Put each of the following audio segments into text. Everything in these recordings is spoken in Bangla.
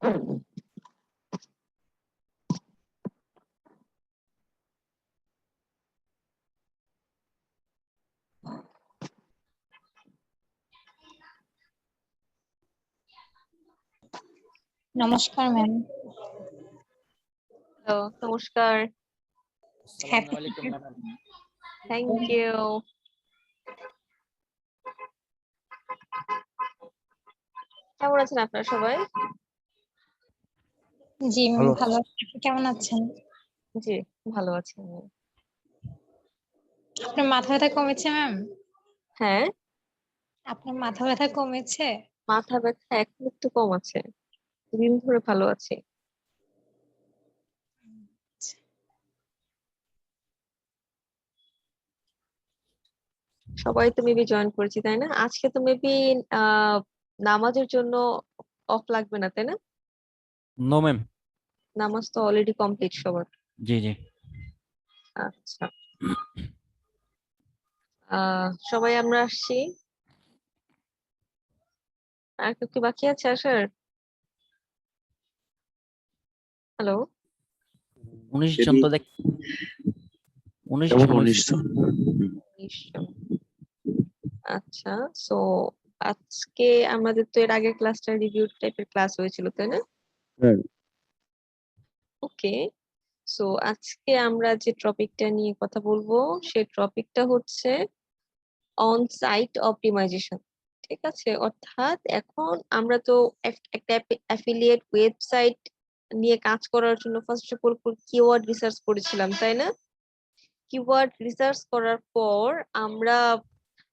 নমস্কার ম্যাম। হ্যালো, নমস্কার। আসসালামু আলাইকুম ম্যাডাম। Thank you. কেমন আছেন আপনারা সবাই? জি ম্যাম, ভালো আছি। আপনি কেমন আছেন? জি, ভালো আছি আমি। আপনার মাথা ব্যথা কমেছে ম্যাম? হ্যাঁ, আপনার মাথা ব্যথা কমেছে? মাথা ব্যথা এখন একটু কম আছে। দিন ধরে ভালো আছি। সবাই তো মেবি জয়েন করেছি, তাই না? আজকে তো মেবি নামাজের জন্য অফ লাগবে না, তাই না? No ma'am. নামাজ তো অলরেডি কমপ্লিট সবার। জি জি। আচ্ছা, সবাই আমরা আসছি। আর কেউ কি বাকি আছে আসার? হ্যালো, 19 জন তো দেখ, 19 জন হইছে। নিশ্চয়। আচ্ছা, সো আজকে আমাদের তো এর আগের ক্লাসটা রিভিউ টাইপের ক্লাস হয়েছিল, তাই না? ওকে, সো আজকে আমরা যে টপিকটা নিয়ে কথা বলবো সেই টপিকটা হচ্ছে অন সাইট অপটিমাইজেশন। ঠিক আছে, অর্থাৎ এখন আমরা তো একটা অ্যাফিলিয়েট ওয়েবসাইট নিয়ে কাজ করার জন্য first of all keyword research করেছিলাম, তাই না? কিওয়ার্ড রিসার্চ করার পর আমরা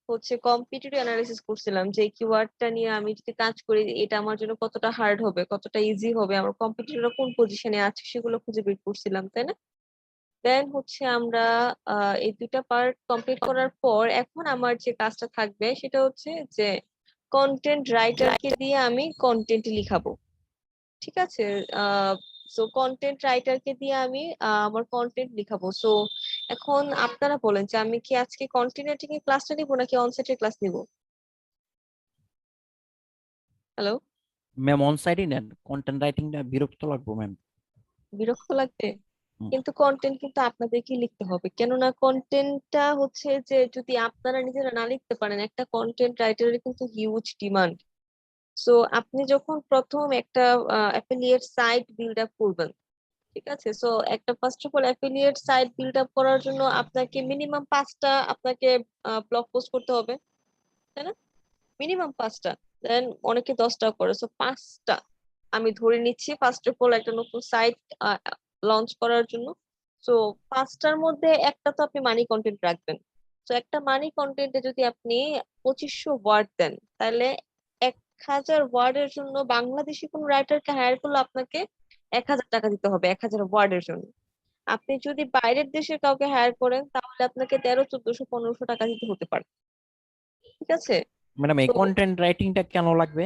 হচ্ছে কম্পিটিটিভ অ্যানালিসিস করছিলাম যে কিওয়ার্ডটা নিয়ে আমি যদি কাজ করি এটা আমার জন্য কতটা হার্ড হবে, কতটা ইজি হবে, আমার কম্পিটিটররা কোন পজিশনে আছে সেগুলো খুঁজে বের করছিলাম, তাই না? দেন হচ্ছে আমরা এই দুইটা পার্ট কমপ্লিট করার পর এখন আমার যে কাজটা থাকবে সেটা হচ্ছে যে কন্টেন্ট রাইটারকে দিয়ে আমি কন্টেন্ট লিখাবো। ঠিক আছে, সো কন্টেন্ট রাইটারকে দিয়ে আমি আমার কন্টেন্ট লিখাবো। সো এখন আপনারা বলেন যে আমি কি আজকে কন্টেন্ট রাইটিং এর ক্লাসটা নিবো নাকি অনসাইটের ক্লাস নিবো? হ্যালো, ম্যাম অন সাইডই নেন, কন্টেন্ট রাইটিংটা বিরক্ত লাগবে ম্যাম। বিরক্ত লাগবে? কিন্তু কন্টেন্ট কিন্তু আপনাদেরকে লিখতে হবে, কেননা কন্টেন্টটা হচ্ছে যে যদি আপনারা নিজেরা না লিখতে পারেন, একটা কন্টেন্ট রাইটারের কিন্তু হিউজ ডিমান্ড। সো আপনি যখন প্রথম একটা অ্যাফিলিয়েট সাইট বিল্ড আপ করবেন, ঠিক আছে, সো একটা first of all affiliate site build up করার জন্য আপনাকে মিনিমাম 5টা আপনাকে ব্লগ পোস্ট করতে হবে, তাই না? মিনিমাম 5টা, দেন অনেকে 10টা করে, সো 5টা আমি ধরে নিচ্ছি ফার্স্ট অফ অল একটা নতুন সাইট লঞ্চ করার জন্য। সো 5টার মধ্যে একটা তো আপনি মানি কন্টেন্ট রাখবেন। তো একটা মানি কন্টেন্টে যদি আপনি 2500 ওয়ার্ড দেন, তাহলে 1000 ওয়ার্ডের জন্য বাংলাদেশি কোন রাইটারকে হায়ার করলে আপনাকে 1000 টাকা দিতে হবে 1000 ওয়ার্ডের জন্য। আপনি যদি বাইরের দেশের কাউকে হায়ার করেন তাহলে আপনাকে 1300, 1400, 1500 টাকা দিতে হতে পারে। ঠিক আছে, ম্যাডাম এই তো কন্টেন্ট রাইটিংটা কেন লাগবে?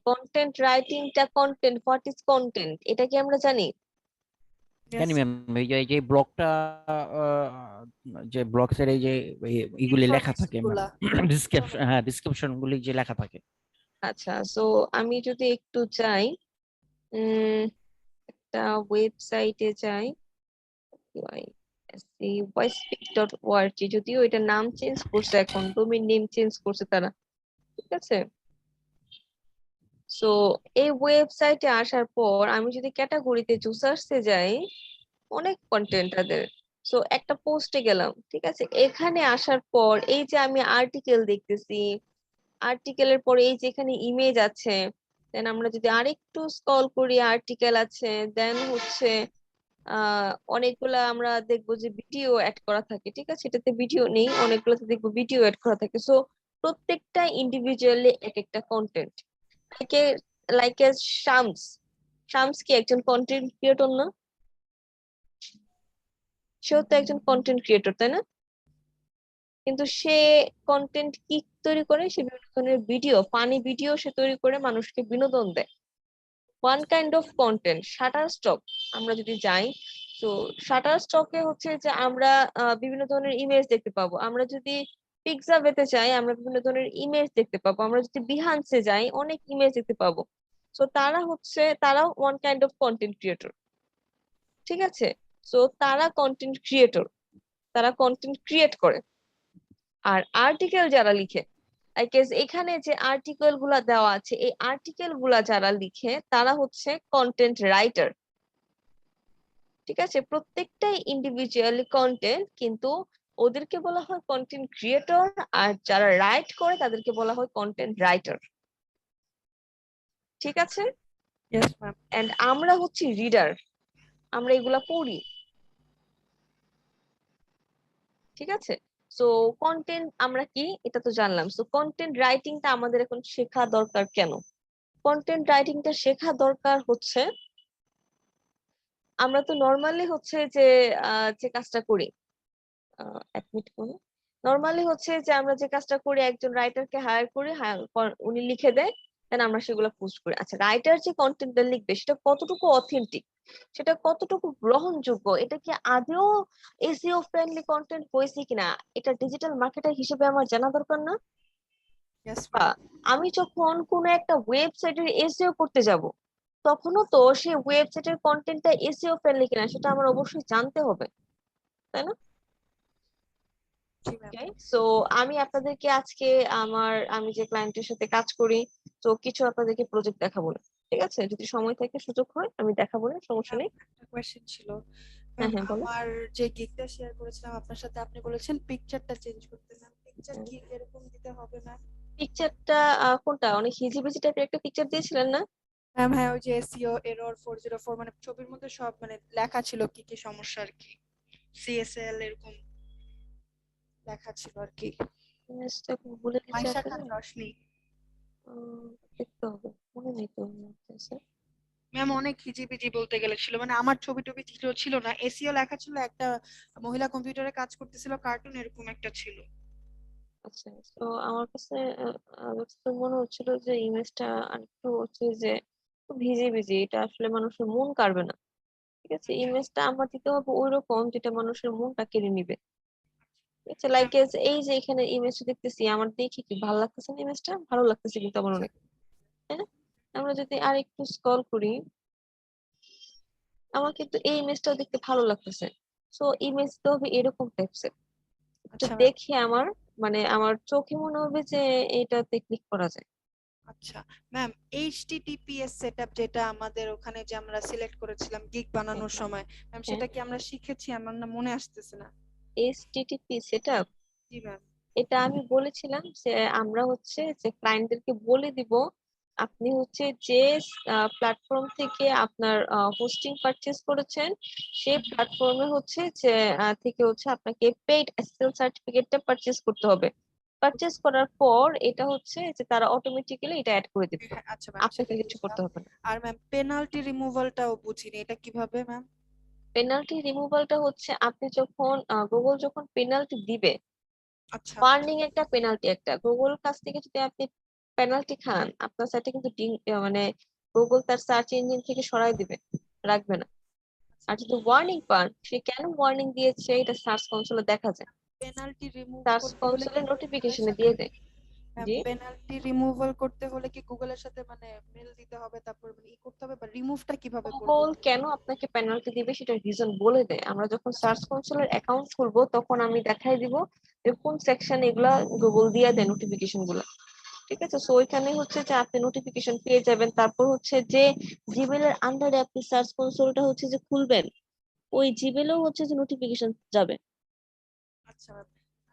কন্টেন্ট রাইটিংটা, কন্টেন্ট, হোয়াট ইজ কন্টেন্ট, এটা কি আমরা জানি? জানি ম্যাম, এই যে ব্লগটা, যে ব্লগসের এই যে এইগুলি লেখা থাকে ম্যাম, ডিসক্রিপশন, হ্যাঁ ডিসক্রিপশন গুলি যে লেখা থাকে। আচ্ছা, সো আমি যদি একটু যাই, একটা ওয়েবসাইটে যাই, voicepeak.org, যদিও এটা নাম চেঞ্জ করছে, এখন ডোমেইন নেম চেঞ্জ করছে তারা। ঠিক আছে, সো এই ওয়েবসাইটে আসার পর আমি যদি ক্যাটাগরিতে জুসার্সে যাই, অনেক কন্টেন্ট তাদের। সো একটা পোস্টে গেলাম, ঠিক আছে, এখানে আসার পর এই যে আমি আর্টিকেল দেখতেছি, আর্টিকেলের পরে এই যে এখানে ইমেজ আছে, দেন আমরা যদি আরেকটু স্ক্রল করি আর্টিকেল আছে, দেন হচ্ছে অনেকগুলা আমরা দেখবো যে ভিডিও অ্যাড করা থাকে। ঠিক আছে, এটাতে ভিডিও নেই, অনেকগুলোতে দেখবো ভিডিও অ্যাড করা থাকে। সো প্রত্যেকটা ইন্ডিভিজুয়ালি এক একটা content. Like like Shams, Shams কি একজন কন্টেন্ট ক্রিয়েটর না? সেও তো একজন কন্টেন্ট ক্রিয়েটর, তাই না? কিন্তু সে কন্টেন্ট কি তৈরি করে, সে বিভিন্ন ধরনের ভিডিও, ফানি ভিডিও সে তৈরি করে মানুষকে বিনোদন দেয়। One kind of content. Shutter stock আমরা যদি যাই, তো শাটার স্টকে হচ্ছে যে আমরা বিভিন্ন ধরনের ইমেজ দেখতে পাবো। আমরা যদি পিক্সাভেতে যাই আমরা বিভিন্ন ধরনের ইমেজ দেখতে পাবো। আমরা যদি বিহান্সে যাই অনেক ইমেজ দেখতে পাবো। সো তারাও one kind of content creator, ঠিক আছে? সো তারা কন্টেন্ট ক্রিয়েটর, তারা কন্টেন্ট ক্রিয়েট করে। আর আর্টিকেল যারা লিখে, আই গেস এখানে যে আর্টিকেল গুলা দেওয়া আছে, এই আর্টিকেল গুলা যারা লিখে তারা হচ্ছে কন্টেন্ট রাইটার, ঠিক আছে? প্রত্যেকটাই ইন্ডিভিজুয়ালি কন্টেন্ট, কিন্তু ওদেরকে বলা হয় কন্টেন্ট ক্রিয়েটর, আর যারা রাইট করে তাদেরকে বলা হয় কন্টেন্ট রাইটার, ঠিক আছে? Yes ma'am. এন্ড আমরা হচ্ছি রিডার, আমরা এগুলা পড়ি, ঠিক আছে? সো কন্টেন্ট আমরা কি এটা তো জানলাম। সো কন্টেন্ট রাইটিংটা আমাদের এখন শেখা দরকার কেন? কন্টেন্ট রাইটিংটা শেখা দরকার হচ্ছে, আমরা তো নর্মালি হচ্ছে যে কাজটা করি, এক মিনিট করুন। নর্মালি হচ্ছে যে আমরা যে কাজটা করি, একজন রাইটারকে হায়ার করি, উনি লিখে দেয়, দেন আমরা সেগুলো পোস্ট করি। আচ্ছা, রাইটার যে কন্টেন্টটা লিখবে সেটা কতটুকু অথেন্টিক, সেটা কতটুকু গ্রহণযোগ্য, এটা কি আদৌ এসইও ফ্রেন্ডলি কন্টেন্ট হয়েছে কিনা, এটা ডিজিটাল মার্কেটার হিসেবে আমার জানা দরকার না? ইয়েস বা ম্যাম। আমি যখন কোনো একটা ওয়েবসাইটের এসইও করতে যাব, তখনও তো সেই ওয়েবসাইটের কন্টেন্টটা এসইও ফ্রেন্ডলি কিনা সেটা আমার অবশ্যই জানতে হবে, তাই না? জি ম্যাম। সো আমি আপনাদেরকে আজকে আমি যে ক্লায়েন্টের সাথে কাজ করি, তো কিছু আপনাদেরকে প্রজেক্ট দেখাবো না, ঠিক আছে? যদি সময় থাকে সুযোগ হয় আমি দেখাবো না, সমস্যা নেই। একটা কোয়েশ্চেন ছিল হ্যাঁ ম্যাম। হ্যাঁ, বলো। আমার যে গিগটা শেয়ার করেছিলাম আপনার সাথে, আপনি বলেছেন পিকচারটা চেঞ্জ করতে। ম্যাম পিকচার কি এরকম দিতে হবে না? পিকচারটা কোনটা, অনেক হিজিবিজি টাইপের একটা পিকচার দিয়েছিলেন না? ম্যাম হ্যাঁ, ওই যে এসইও এরর 404, মানে ছবির মধ্যে সব মানে লেখা ছিল কি কি সমস্যা আর কি, সিএসএল এরকম লেখা ছিল আর কি। ইমেজটা ভুলে গেছি মাইশা আসলে। খান রশনি। দেখতে হবে, মনে নেই তো আমার কাছে। ম্যাম অনেক হিজিবিজি বলতে গেলে ছিল, মানে আমার ছবি টবি ছিল না, এসইও লেখা ছিল, একটা মহিলা কম্পিউটারে কাজ করতেছিল, কার্টুন এরকম একটা ছিল। আচ্ছা, তো আমার কাছে তো মনে হচ্ছিল যে ইমেজটা আরেকটু হচ্ছে যে খুব ভিজি, এটা আসলে মানুষের মন কাড়বে না, ঠিক আছে? ইমেজটা আমার দিতে হবে ওইরকম যেটা মানুষের মনটা কেড়ে নিবে, ঠিক আছে? লাইক এই যে এখানে ইমেজটা দেখতেছি, আমার দেখে কি ভালো লাগতেছে না? ইমেজটা ভালো লাগতেছে কিন্তু আমার অনেক, তাই না? আমরা যদি আর একটু স্ক্রল করি, আমার কিন্তু এই ইমেজটাও দেখতে ভালো লাগতেছে। সো ইমেজ তো হবে এরকম টাইপসের, তো আচ্ছা ম্যাম। দেখে আমার চোখে মনে হবে যে এটাতে ক্লিক করা যায়। আচ্ছা ম্যাম, এইচটিটিপিএস সেটআপ যেটা আমাদের ওখানে যে আমরা সিলেক্ট করেছিলাম গিগ বানানোর সময়, ম্যাম হ্যাঁ, সেটা কি আমরা শিখেছি? আমার না মনে আসতেছে না। এইচটিটিপি সেটআপ, জি ম্যাম। এটা আমি বলেছিলাম যে আমরা হচ্ছে যে ক্লায়েন্টদেরকে বলে দিব, আপনি হচ্ছে যে প্ল্যাটফর্ম থেকে আপনার হোস্টিং পারচেজ করেছেন, সেই প্ল্যাটফর্মে হচ্ছে যে থেকে হচ্ছে আপনাকে পেইড এসএসএল সার্টিফিকেটটা পারচেজ করতে হবে। পারচেজ করার পর এটা হচ্ছে যে তারা অটোমেটিক্যালি এটা অ্যাড করে দিবে, হ্যাঁ, আচ্ছা ম্যাম আপনাকে সেটা কিছু করতে বুঝলাম। হবে না। আর ম্যাম পেনাল্টি রিমুভালটাও বুঝিনি, এটা কিভাবে ম্যাম? পেনাল্টি রিমুভালটা হচ্ছে আপনি যখন গুগল যখন পেনাল্টি দিবে, আচ্ছা ওয়ার্নিং একটা পেনাল্টি একটা, গুগল কাছ থেকে যদি আপনি পেনাল্টি খান, আপনার সাইটে কিন্তু মানে গুগল তার সার্চ ইঞ্জিন থেকে সরাই দিবে, রাখবে না। আর যদি ওয়ার্নিং পান, সে কেন ওয়ার্নিং দিয়েছে এটা সার্চ কনসোলে দেখা যায়, পেনাল্টি রিমুভ সার্চ করতে হলে কি কনসোলে গুগলের নোটিফিকেশনে সাথে, দিয়ে দেয়। ম্যাম জি, পেনাল্টি রিমুভাল করতে হলে কি গুগলের সাথে মানে মেল দিতে হবে, তারপর মানে করতে হবে, বা রিমুভটা কিভাবে করব? গুগল কেন আপনাকে পেনাল্টি দিবে সেটা রিজন বলে দেয়। আমরা যখন সার্চ কনসোলের অ্যাকাউন্ট খুলবো তখন আমি দেখাই দিব যে কোন সেকশনে এগুলা গুগল দিয়ে দেয় নোটিফিকেশন গুলা, ঠিক আছে? সো ওইখানে হচ্ছে যে আপনি নোটিফিকেশন পেয়ে যাবেন। তারপর হচ্ছে যে জিমেল এর আন্ডারে আপনি সার্চ কনসোলটা হচ্ছে যে খুলবেন, ওই জিমেলেও হচ্ছে যে নোটিফিকেশন যাবে, আচ্ছা ম্যাম।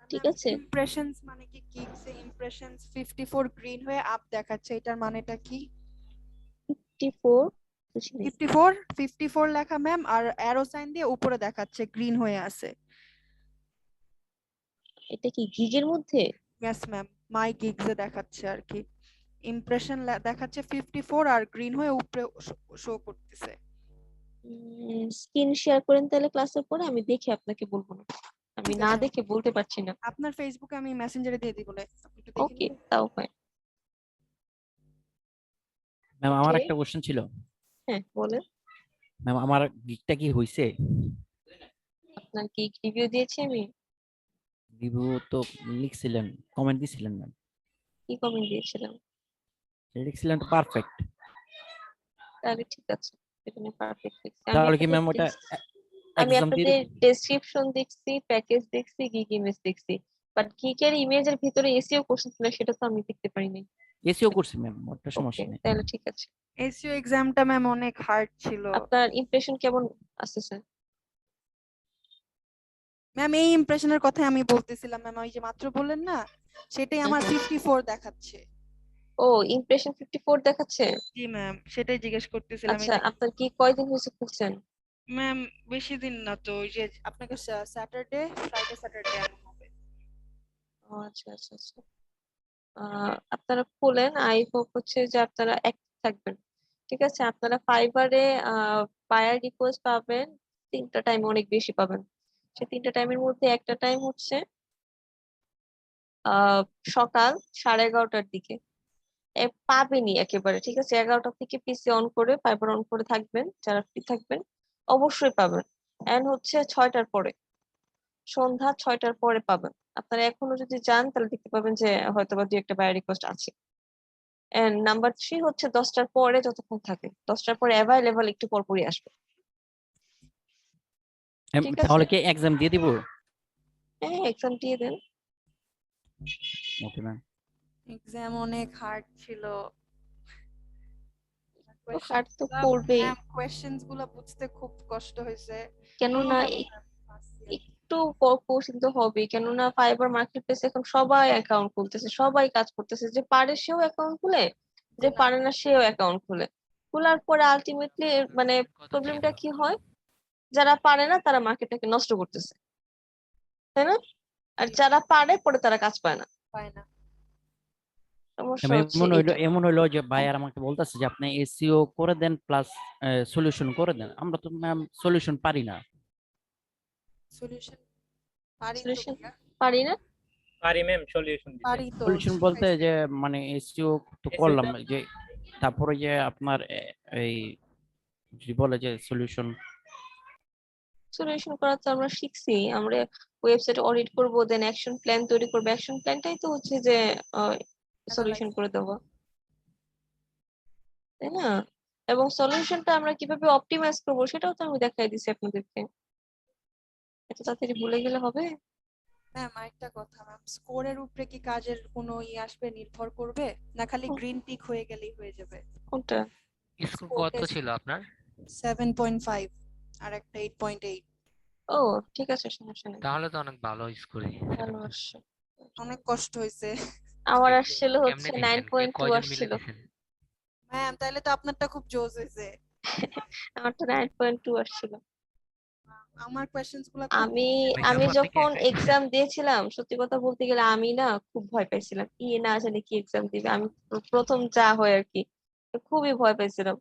ঠিক ম্যাম আছে? ইমপ্রেশনস মানে কি, গিগসে ইমপ্রেশনস 54 গ্রিন হয়ে আপ দেখাচ্ছে, এটার মানেটা কি? 54 বুঝি নাই। 54 লেখা ম্যাম, আর অ্যারো সাইন দিয়ে উপরে দেখাচ্ছে গ্রিন হয়ে আছে। এটা কি গিগের মধ্যে? ইয়েস ম্যাম, মাই গিগসে দেখাচ্ছে আর কি, ইমপ্রেশন দেখাচ্ছে 54 আর গ্রিন হয়ে উপরে শো করতেছে। স্ক্রিন শেয়ার করেন তাহলে ক্লাসের পরে, আমি দেখে আপনাকে বলবো না, আমি ঠিক না আছে ম্যাম, দেখে বলতে পারছি না। আপনার ফেসবুকে আমি মেসেঞ্জারে দিয়ে দিব, আপনি একটু দেখে ওকে, নিবেন। তাও হয়। ম্যাম আমার ওকে, একটা কোশ্চেন ছিল। হ্যাঁ বলেন। ম্যাম আমার গিগটা কি হইছে? আপনার কি রিভিউ দিয়েছি আমি? রিভিউ তো লিখছিলেন, কমেন্ট দিছিলেন ম্যাম, কি কমেন্ট দিয়েছিলাম? লিখছিলেন তো পারফেক্ট। তাহলে ঠিক আছে, এখানে পারফেক্ট দেখছি আমি তাহলে কি আপনাদের ম্যাম ওটা আমি এক্সাম দিয়ে আপনাদের ডেসক্রিপশন দেখছি, প্যাকেজ দেখছি, গিগ ইমেজ দেখছি, বাট গিগের ইমেজের ভিতরে এসইও কোর্স ছিল সেটা তো আমি দেখতে পারিনি। এসিও করছি ম্যাম, ওটা ওকে, সমস্যা নেই। তাহলে ঠিক আছে। এসইও এক্সামটা ম্যাম অনেক হার্ড ছিল আপনার ইমপ্রেশন কেমন আসতেছে? ম্যাম। এই ইমপ্রেশনের কথা আমি বলতেছিলাম ম্যাম, ওই যে মাত্র বললেন না, সেটাই আমার 54 দেখাচ্ছে। ও, ইমপ্রেশন 54 দেখাচ্ছে। জি ম্যাম, সেটাই জিজ্ঞেস করতেছিলাম। আচ্ছা, এটা আপনার কি কয়দিন হয়েছে খুলছেন? ম্যাম বেশি দিন না তো, ওই যে আপনাকে স্যাটারডে স্যাটারডে এমন হবে। ও আচ্ছা আচ্ছা আচ্ছা। আপনারা খুলেন, আই হোপ হচ্ছে যে আপনারা অ্যাক্টিভ থাকবেন। ঠিক আছে, আপনারা ফাইবারে বায়ার রিকোয়েস্ট পাবেন 3টা টাইম, অনেক বেশি পাবেন। সেই 3টা টাইমের মধ্যে একটা টাইম হচ্ছে আহ সকাল 11:30টার দিকে। পাবেনই একেবারে, ঠিক আছে। 11টা থেকে পিসি অন করে ফাইবার অন করে থাকবেন, যারা ফ্রি থাকবেন অবশ্যই পাবেন। এন্ড হচ্ছে 6টার পরে, সন্ধ্যা 6টার পরে পাবেন। আপনারা এখনো যদি যান তাহলে দেখতে পাবেন যে হয়তোবা 2-একটা বায়ার রিকোয়েস্ট আছে। এন্ড নাম্বার 3 হচ্ছে 10টার পরে, যতক্ষণ থাকে 10টার পরে অ্যাভাইলেবল একটু পরপরই আসবে। ঠিক আছে, তাহলে কি এক্সাম দিয়ে দিব? হ্যাঁ এক্সাম দিয়ে দেন। Okay ma'am. এক্সাম অনেক হার্ড ছিল। হার্ড তো করবেই, ম্যাম কোয়েশ্চেনস গুলো বুঝতে খুব কষ্ট হয়েছে। কেননা একটু কৌশল তো হবে, কেননা ফাইবার মার্কেট প্লেসে এখন সবাই অ্যাকাউন্ট খুলতেছে, সবাই কাজ করতেছে। যে পারে সেও অ্যাকাউন্ট খুলে, যে পারে না সেও অ্যাকাউন্ট খুলে। খোলার পরে আলটিমেটলি মানে প্রবলেমটা কি হয়, যারা পারে না তারা মার্কেটটাকে নষ্ট করতেছে, তাই না? আর যারা পারে পরে তারা কাজ পায় না। পায় না। সমস্যা হচ্ছে এটা। এমন হইলো যে ভাইয়ার আমাকে বলতেছে যে আপনি এসিও করে দেন প্লাস সলিউশন করে দেন। আমরা তো ম্যাম সলিউশন পারি না। সলিউশন পারি তো সলিউশন ভাইয়া, পারি না। পারি ম্যাম সলিউশন দিতে। পারি তো, সলিউশন বলতে শিখাইছে। যে মানে এসিও তো SEO করলাম, টা যে তারপরে যে আপনার এই যদি বলে যে সলিউশন। সলিউশন করা তো আমরা শিখছি, আমরা ওয়েবসাইট অডিট করব, দেন অ্যাকশন প্ল্যান তৈরি করবো। অ্যাকশন প্ল্যানটাই তো হচ্ছে যে সলিউশন Analyze। করে দেবো, তাই না? এবং সলিউশনটা আমরা কিভাবে অপটিমাইজ করবো সেটাও তো আমি দেখাই দিছি আপনাদেরকে। এত তাড়াতাড়ি ভুলে গেলে হবে? ম্যাম আরেকটা কথা ম্যাম, স্কোরের উপরে কি কাজের কোনো আসবে, নির্ভর করবে না খালি গ্রিন টিক হয়ে গেলেই হয়ে যাবে? কোনটা? স্কোর কত ছিল আপনার? 7.5 আর একটা 8.8। ও ঠিক আছে, সমস্যা নেই, তাহলে তো অনেক ভালো স্কোরই। ভালো আসছে। অনেক কষ্ট হয়েছে আমার আসছিল হচ্ছে কেমনে দিছেন? 9.2 কয়জন মিলে আসছিল। দিছেন? ম্যাম। তাহলে তো আপনারটা খুব জোস হয়েছে। আমার তো 9.2 আসছিল। আমার কোয়েশ্চেন্স গুলো খুব আমি এক্সাম আমি হল থেকে যখন একটা এক্সাম দিয়েছিলাম, সত্যি কথা বলতে গেলে আমি না খুব ভয় পাইছিলাম, কি না জানি কি এক্সাম দিবে। আমি প্রথম যা হয় আর কি, তো খুবই ভয় পাইছিলাম।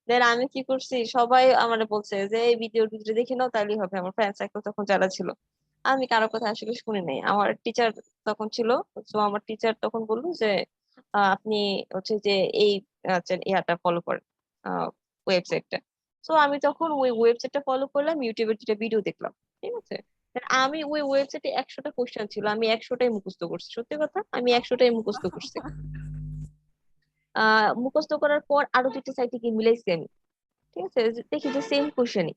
দেন আমি কি করছি, সবাই আমারে বলছে যে এই ভিডিও দেখে নাও তাহলেই হবে, আমার ফ্রেন্ড সার্কেল তখন যারা ছিল। আমি কারো কথা আসলে শুনি নাই। আমার টিচার তখন ছিল, তো আমার টিচার তখন বললো যে আপনি হচ্ছে যে এই ইয়াটা ফলো করেন, ওয়েবসাইটটা। তো আমি তখন ওই ওয়েবসাইটটা ফলো করলাম, ইউটিউবের দুটো ভিডিও দেখলাম। ঠিক আছে, আর আমি ওই ওয়েবসাইটে 100টা কোশ্চেন ছিল, আমি 100টাই মুখস্থ করছি। সত্যি কথা, আমি 100টাই মুখস্থ করছি। মুখস্থ করার পর আরো 2টা সাইটে গিয়ে মিলাইছি আমি। ঠিক আছে, দেখি যে সেম কোশ্চেনই।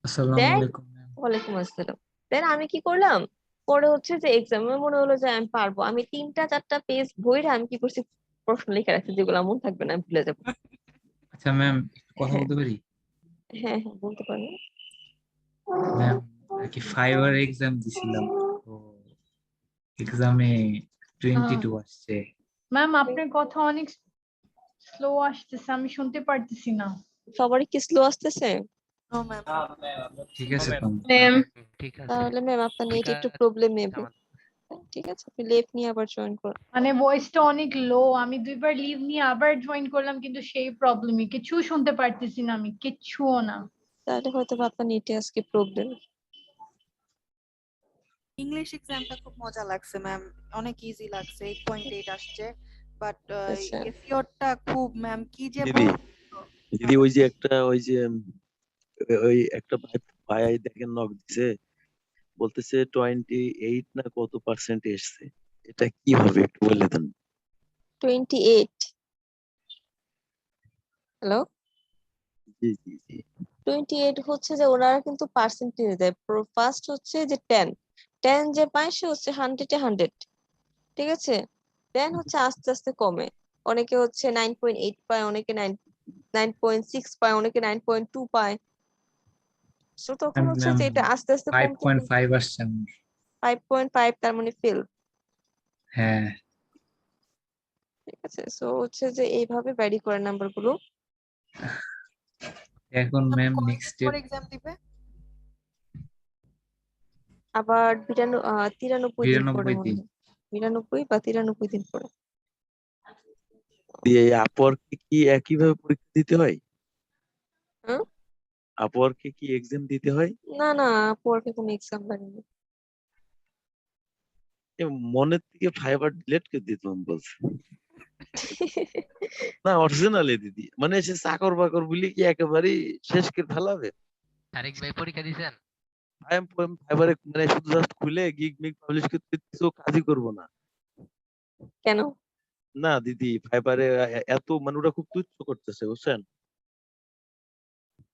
আসসালামু দেন আলাইকুম ম্যাম। ওয়ালাইকুম আসসালাম। দেন আমি কি করলাম, পরে হচ্ছে যে এক্সামে মনে হলো যে আমি পারবো, আমি 3টা-4টা পেজ বইরে আমি কি করছি, প্রশ্ন লিখে রাখছি যেগুলো মনে থাকবে না, আমি ভুলে যাবো। আচ্ছা ম্যাম, একটু কথা হ্যাঁ বলতে পারি? হ্যাঁ হ্যাঁ, বলতে পারেন। ম্যাম আর কি ফাইবার এক্সাম দিছিলাম, তো এক্সামে 22 আসছে। ম্যাম আপনার কথা অনেক স্লো আসতেছে, আমি শুনতে পারতেছি না। সবারই কি স্লো আসতেছে? No ma'am. ঠিক আছে ম্যাম। ম্যাম। ঠিক আছে। তাহলে ম্যাম আপনার ঠিক নেট একটু আছে প্রবলেম নেবে। আমার- ঠিক আছে, আপনি লেফট নিয়ে আবার জয়েন করুন। মানে ভয়েসটা অনেক লো, আমি 2বার লিভ নিয়ে আবার জয়েন করলাম কিন্তু সেই প্রবলেমই, কিছু শুনতে পারতেছি না আমি, কিচ্ছুও না। তাহলে হয়তো বা আপনার নেটে আজকে প্রবলেম। ইংলিশ এক্সামটা খুব মজা লাগছে ম্যাম, অনেক ইজি লাগছে, 8.8 আসছে। বাট আচ্ছা এসইওটা খুব ম্যাম কি যে দিদি দিদি ওই যে ওই একটা ভাই দেখেন নক দিছে, বলতেছে 28 না কত পার্সেন্ট এসছে, এটা কি হবে একটু বলে দেন। 28। হ্যালো, জি জি জি 28 হচ্ছে যে ওনারা কিন্তু পার্সেন্টেজ দেয়। ফার্স্ট হচ্ছে যে 10 যে পায় সে হচ্ছে 100-এ 100, ঠিক আছে। দেন হচ্ছে আস্তে আস্তে কমে, অনেকে হচ্ছে 9.8 পায়, অনেকে 9.6 পায়, অনেকে 9.2 পায়। তো তখন হচ্ছে যে এটা আস্তে আস্তে কমতে 5.5 আসছে আমার। 5.5 তার মানে ফেল, হ্যাঁ ঠিক আছে। সো হচ্ছে যে এইভাবে ভ্যারি করে নাম্বার গুলো। এখন ম্যাম কয়দিন নেক্সট পর এক্সাম দিবে? আবার 93 দিন পরে 92 মনে দিন। হয়, 92 বা 93 দিন পরে। দিয়ে আপওয়ার্কে কি একইভাবে পরীক্ষা দিতে হয়? হুম? আপওয়ার্কে কি এক্সাম দিতে হয়? না না, পরে কোনো এক্সাম বানিয়ে এ মনের থেকে ফাইবার ডিলিট করে দিতাম বলছে। না অরিজিনালি দিদি, মানে সে চাকর বাকর বলি কি একেবারেই শেষ করে ফেলাবে। তারেক ভাই পরীক্ষা দিয়েছেন? ফাইবারে মানে শুধু জাস্ট খুলে গিগ মিগ পাবলিশ করতে কিছু কাজই করবো না। কেন? না দিদি ফাইবারে এত মানে ওরা খুব তুচ্ছ করতেছে বুঝছেন।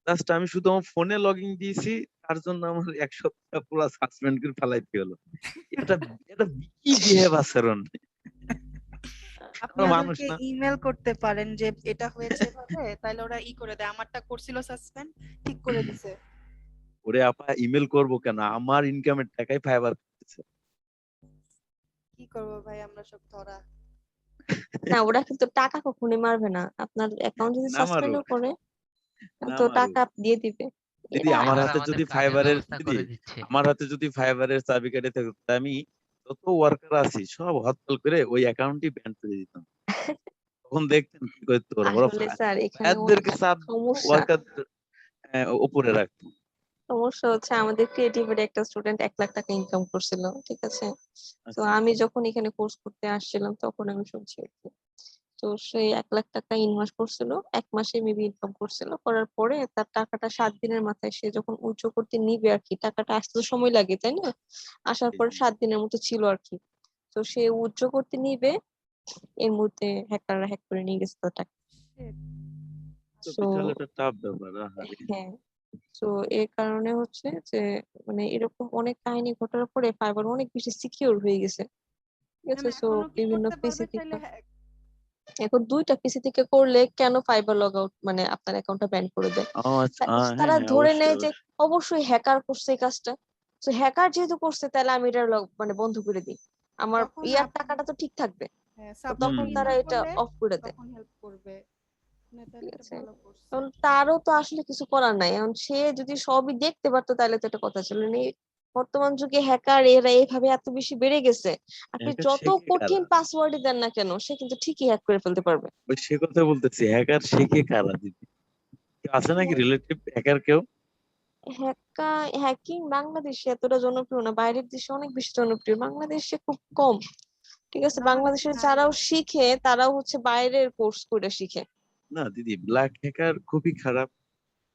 জাস্ট আমি শুধু আমার ফোনে লগ ইন দিয়েছি, তার জন্য আমার 1 সপ্তাহ পুরো সাসপেন্ড করে ফেলাইতে হলো। এটা এটা কি বিহেভ আচরণ। আপনি আমরা মানুষ ওদেরকে না। ইমেল করতে পারেন যে এটা হয়েছে এভাবে, তাহলে ওরা করে দেয়। আমারটা করছিল সাসপেন্ড, ঠিক করে দিছে। ওরে আপা ইমেল করবো কেন, আমার ইনকামের টাকাই ফাইবার করতেছে। কি করবো ভাই, আমরা সব ধরা। না, ওরা কিন্তু টাকা কখনোই মারবে না। আপনার অ্যাকাউন্ট যদি না সাসপেন্ড মারুক, করে না তো মারুক। টাকা দিয়ে দিবে। দিদি এরা আমার স্যার হাতে আমাদের যদি কাজের ফাইবারের ব্যবস্থা দিদি করে দিচ্ছে। আমার হাতে যদি ফাইবারের চাবিকাঠি থাকতো আমি যত ওয়ার্কার আছি সব হরতাল করে ওই অ্যাকাউন্টই ব্যান করে দিতাম। তখন দেখতেন কি করতে পারবো, ওরা আসলে স্যার এখানে অনেক ফায়ারদেরকে চাপ সমস্যা। ওয়ার্কারদের উপরে রাখতো। সমস্যা হচ্ছে আমাদের ক্রিয়েটিভের একটা স্টুডেন্ট 1 লাখ টাকা ইনকাম করছিল, ঠিক আছে। তো আচ্ছা আমি যখন এখানে কোর্স করতে আসছিলাম তখন আমি শুনছি আর কি। তো সে 1 লাখ টাকা ইনভেস্ট করছিল, 1 মাসে মেবি ইনকাম করছিল। করার পরে তার টাকাটা 7 দিনের মাথায় সে যখন উইথড্র করতে নিবে আর কি, টাকাটা আসতে তো সময় লাগে তাই না, আসার পরে 7 দিনের মতো ছিল আর কি। তো সে উইথড্র করতে নিবে, এর মধ্যে হ্যাকাররা হ্যাক করে নিয়ে গেছে তার টাকা। Shit. তো সো বিশাল একটা টাফ ব্যাপার। আহারে। হ্যাঁ, তো এর কারণে হচ্ছে যে মানে এরকম অনেক কাহিনী ঘটার পরে ফাইবার অনেক বেশি সিকিউর হয়ে গেছে, ঠিক আছে। ম্যাম সো এখনো কি বিভিন্ন করতে পিসি পারবে থেকে, চাইলে হ্যাক? এখন 2টা পিসি থেকে করলে কেন ফাইবার লগ আউট মানে আপনার অ্যাকাউন্টটা ব্যান করে দেয়? আচ্ছা হ্যাঁ তারা হ্যাঁ ধরে অবশ্যই নেয় যে অবশ্যই। অবশ্যই হ্যাকার করছে এই কাজটা। তো হ্যাকার যেহেতু করছে তাহলে আমি এটা মানে বন্ধ করে দিই, আমার তখন ইয়ার আপনি টাকাটা তো ঠিক থাকবে। তো সাপোর্টে তখন হুম তারা ইমেল এটা করলে অফ করে দেয়, তখন হেল্প করবে। না ঠিক তাহলে এটা আছে। ভালো করছে। এখন তারও তো আসলে কিছু করার নাই, এখন সে যদি সবই দেখতে পারতো তাহলে তো এটা কথা ছিল না। বর্তমান যুগে হ্যাকার এরা এইভাবে এত বেশি বেড়ে গেছে, আপনি হ্যাকার যত শেখে কঠিন কারা? পাসওয়ার্ডই দেন না কেন সে কিন্তু ঠিকই হ্যাক করে ফেলতে পারবে। ওই সে কথা বলতেছি, হ্যাকার শেখে কারা দিদি? কেউ আছে নাকি রিলেটিভ হ্যাকার কেউ? হ্যাকিং বাংলাদেশে এতটা জনপ্রিয় না, বাইরের দেশে অনেক বেশি জনপ্রিয়, বাংলাদেশে খুব কম, ঠিক আছে। বাংলাদেশে বাংলাদেশের নাই। যারাও শিখে তারাও হচ্ছে বাইরের কোর্স করে শিখে। না দিদি ব্ল্যাক হ্যাকার খুবই খারাপ।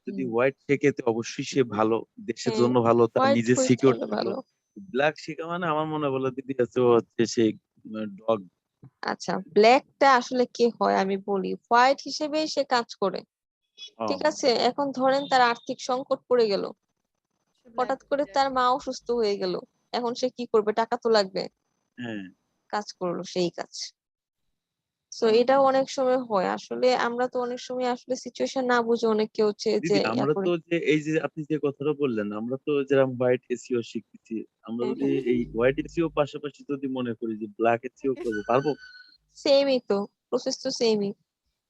যদি হোয়াইট শেখে তো অবশ্যই সে ভালো, দেশের হ্যাঁ, জন্য ভালো, তার হোয়াইট নিজের হইতে সিকিউর হলে থাকলো। ভালো। ব্ল্যাক শেখা মানে আমার মনে বলে দিদি আছে ও হচ্ছে সে ডগ। আচ্ছা, ব্ল্যাকটা আসলে কে হয় আমি বলি, হোয়াইট হিসেবে সে কাজ করে, ঠিক আছে। এখন ধরেন তার আর্থিক সংকট পড়ে গেল, সে black হঠাৎ হয়ে করে যায়। তার মা অসুস্থ হয়ে গেল, এখন সে কি করবে, টাকা তো লাগবে, হ্যাঁ কাজ করলো সেই কাজ। তো এটাও অনেক সময় হয়, আসলে আমরা তো অনেক সময় আসলে সিচুয়েশন না বুঝে অনেকে হচ্ছে যে দিদি ইয়া আমরা করে। তো যে এই যে আপনি যে কথাটা বললেন, আমরা তো যেরকম হোয়াইট এসিও শিখতেছি, আমরা হ্যাঁ, যদি এই হোয়াইট এসিও পাশাপাশি যদি মনে করি যে ব্ল্যাক এসিও করবো, পারবো? সেমই তো, প্রসেস তো সেমই।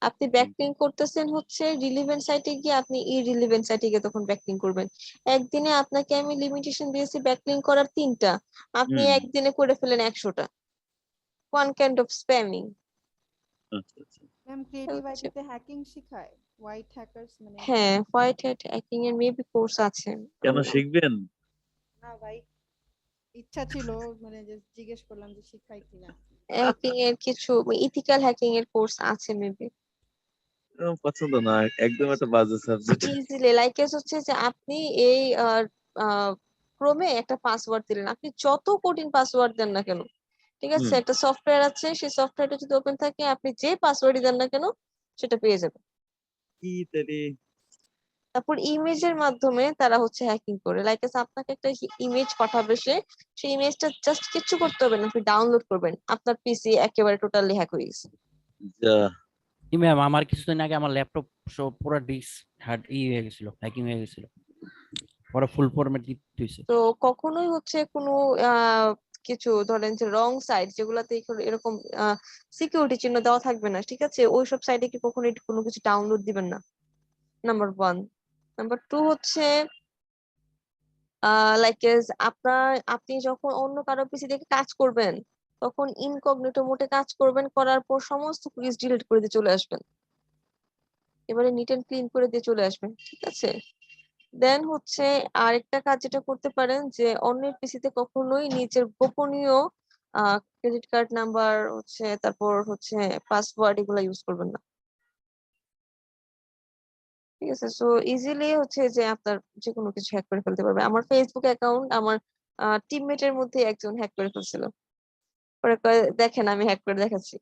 আপনি ব্যাকলিং করতেছেন হচ্ছে রিলিভেন্ট সাইটে গিয়ে, আপনি ইররিলেভেন্ট সাইটে গিয়ে তখন ব্যাকলিং করবেন। একদিনে আপনাকে আমি লিমিটেশন দিয়েছি ব্যাকলিং করার 3টা, আপনি হুম একদিনে করে ফেলেন 100টা। ওয়ান কাইন্ড অফ স্প্যামিং আচ্ছা আচ্ছা। ম্যাম ক্রিয়েটিভ আইটিতে হ্যাকিং শেখায়, হোয়াইট হ্যাকার্স মানে? হ্যাঁ, হোয়াইট হ্যাট হ্যাকিং এর মেবি কোর্স আছে। কেন শিখবেন? না ভাই, ইচ্ছা ছিল, মানে যে জিজ্ঞেস করলাম যে শিখায় কিনা। হ্যাকিং এর কিছু ইথিক্যাল হ্যাকিং এর কোর্স আছে মেবি। আমার পছন্দ না, একদম একটা বাজে সাবজেক্ট। ইজিলি লাইক হচ্ছে যে আপনি এই ক্রমে একটা পাসওয়ার্ড দিলেন, আপনি যত কঠিন পাসওয়ার্ড দেন না কেন, ঠিক আছে, হুম একটা সফটওয়্যার আছে, সেই সফটওয়্যারটা যদি ওপেন থাকে আপনি যে পাসওয়ার্ডই দেন না কেন সেটা পেয়ে যাবেন। কি তারে। তারপর ইমেজের মাধ্যমে তারা হচ্ছে হ্যাকিং করে, লাইক আপনাকে একটা ইমেজ পাঠাবে, সেই ইমেজটা জাস্ট কিচ্ছু করতে হবে না, আপনি ডাউনলোড করবেন, আপনার পিসি একেবারে টোটালি হ্যাক হয়ে গেছে। যা ম্যাম আমার কিছুদিন আগে আমার ল্যাপটপ সব পুরো ডিস্ক হার্ড হয়ে গেছিল, হ্যাকিং হয়ে গেছিল, পরে ফুল ফরম্যাট দিতে হয়েছে। তো কখনোই হচ্ছে কোনো কিছু ধরেন যে রং সাইট যেগুলাতে এরকম সিকিউরিটি চিহ্ন দেওয়া থাকবে না, ঠিক আছে, ওইসব সাইটে কি কখনোই কোনো কিছু ডাউনলোড দিবেন না, নাম্বার 1। নাম্বার 2 হচ্ছে আপনি যখন অন্য কারো পিসি থেকে কাজ করবেন তখন ইনকগনিটো মোডে কাজ করবেন, করার পর সমস্ত কুকিজ ডিলিট করে দিয়ে চলে আসবেন, এবারে নিট এন্ড ক্লিন করে দিয়ে চলে আসবেন, ঠিক আছে। দেন হচ্ছে আরেকটা কাজ যেটা করতে পারেন, যে অন্যের পিসিতে কখনোই নিজের গোপনীয় ক্রেডিট কার্ড নাম্বার হচ্ছে, তারপর হচ্ছে পাসওয়ার্ড, এগুলো ইউজ করবেন না, ঠিক আছে। সো ইজিলি হচ্ছে যে আপনার যে কোনো কিছু হ্যাক করে ফেলতে পারবে। আমার ফেসবুক অ্যাকাউন্ট আমার টিমমেটের মধ্যে একজন হ্যাক করে ফেলছিল, পরে দেখেন আমি হ্যাক করে দেখাচ্ছি,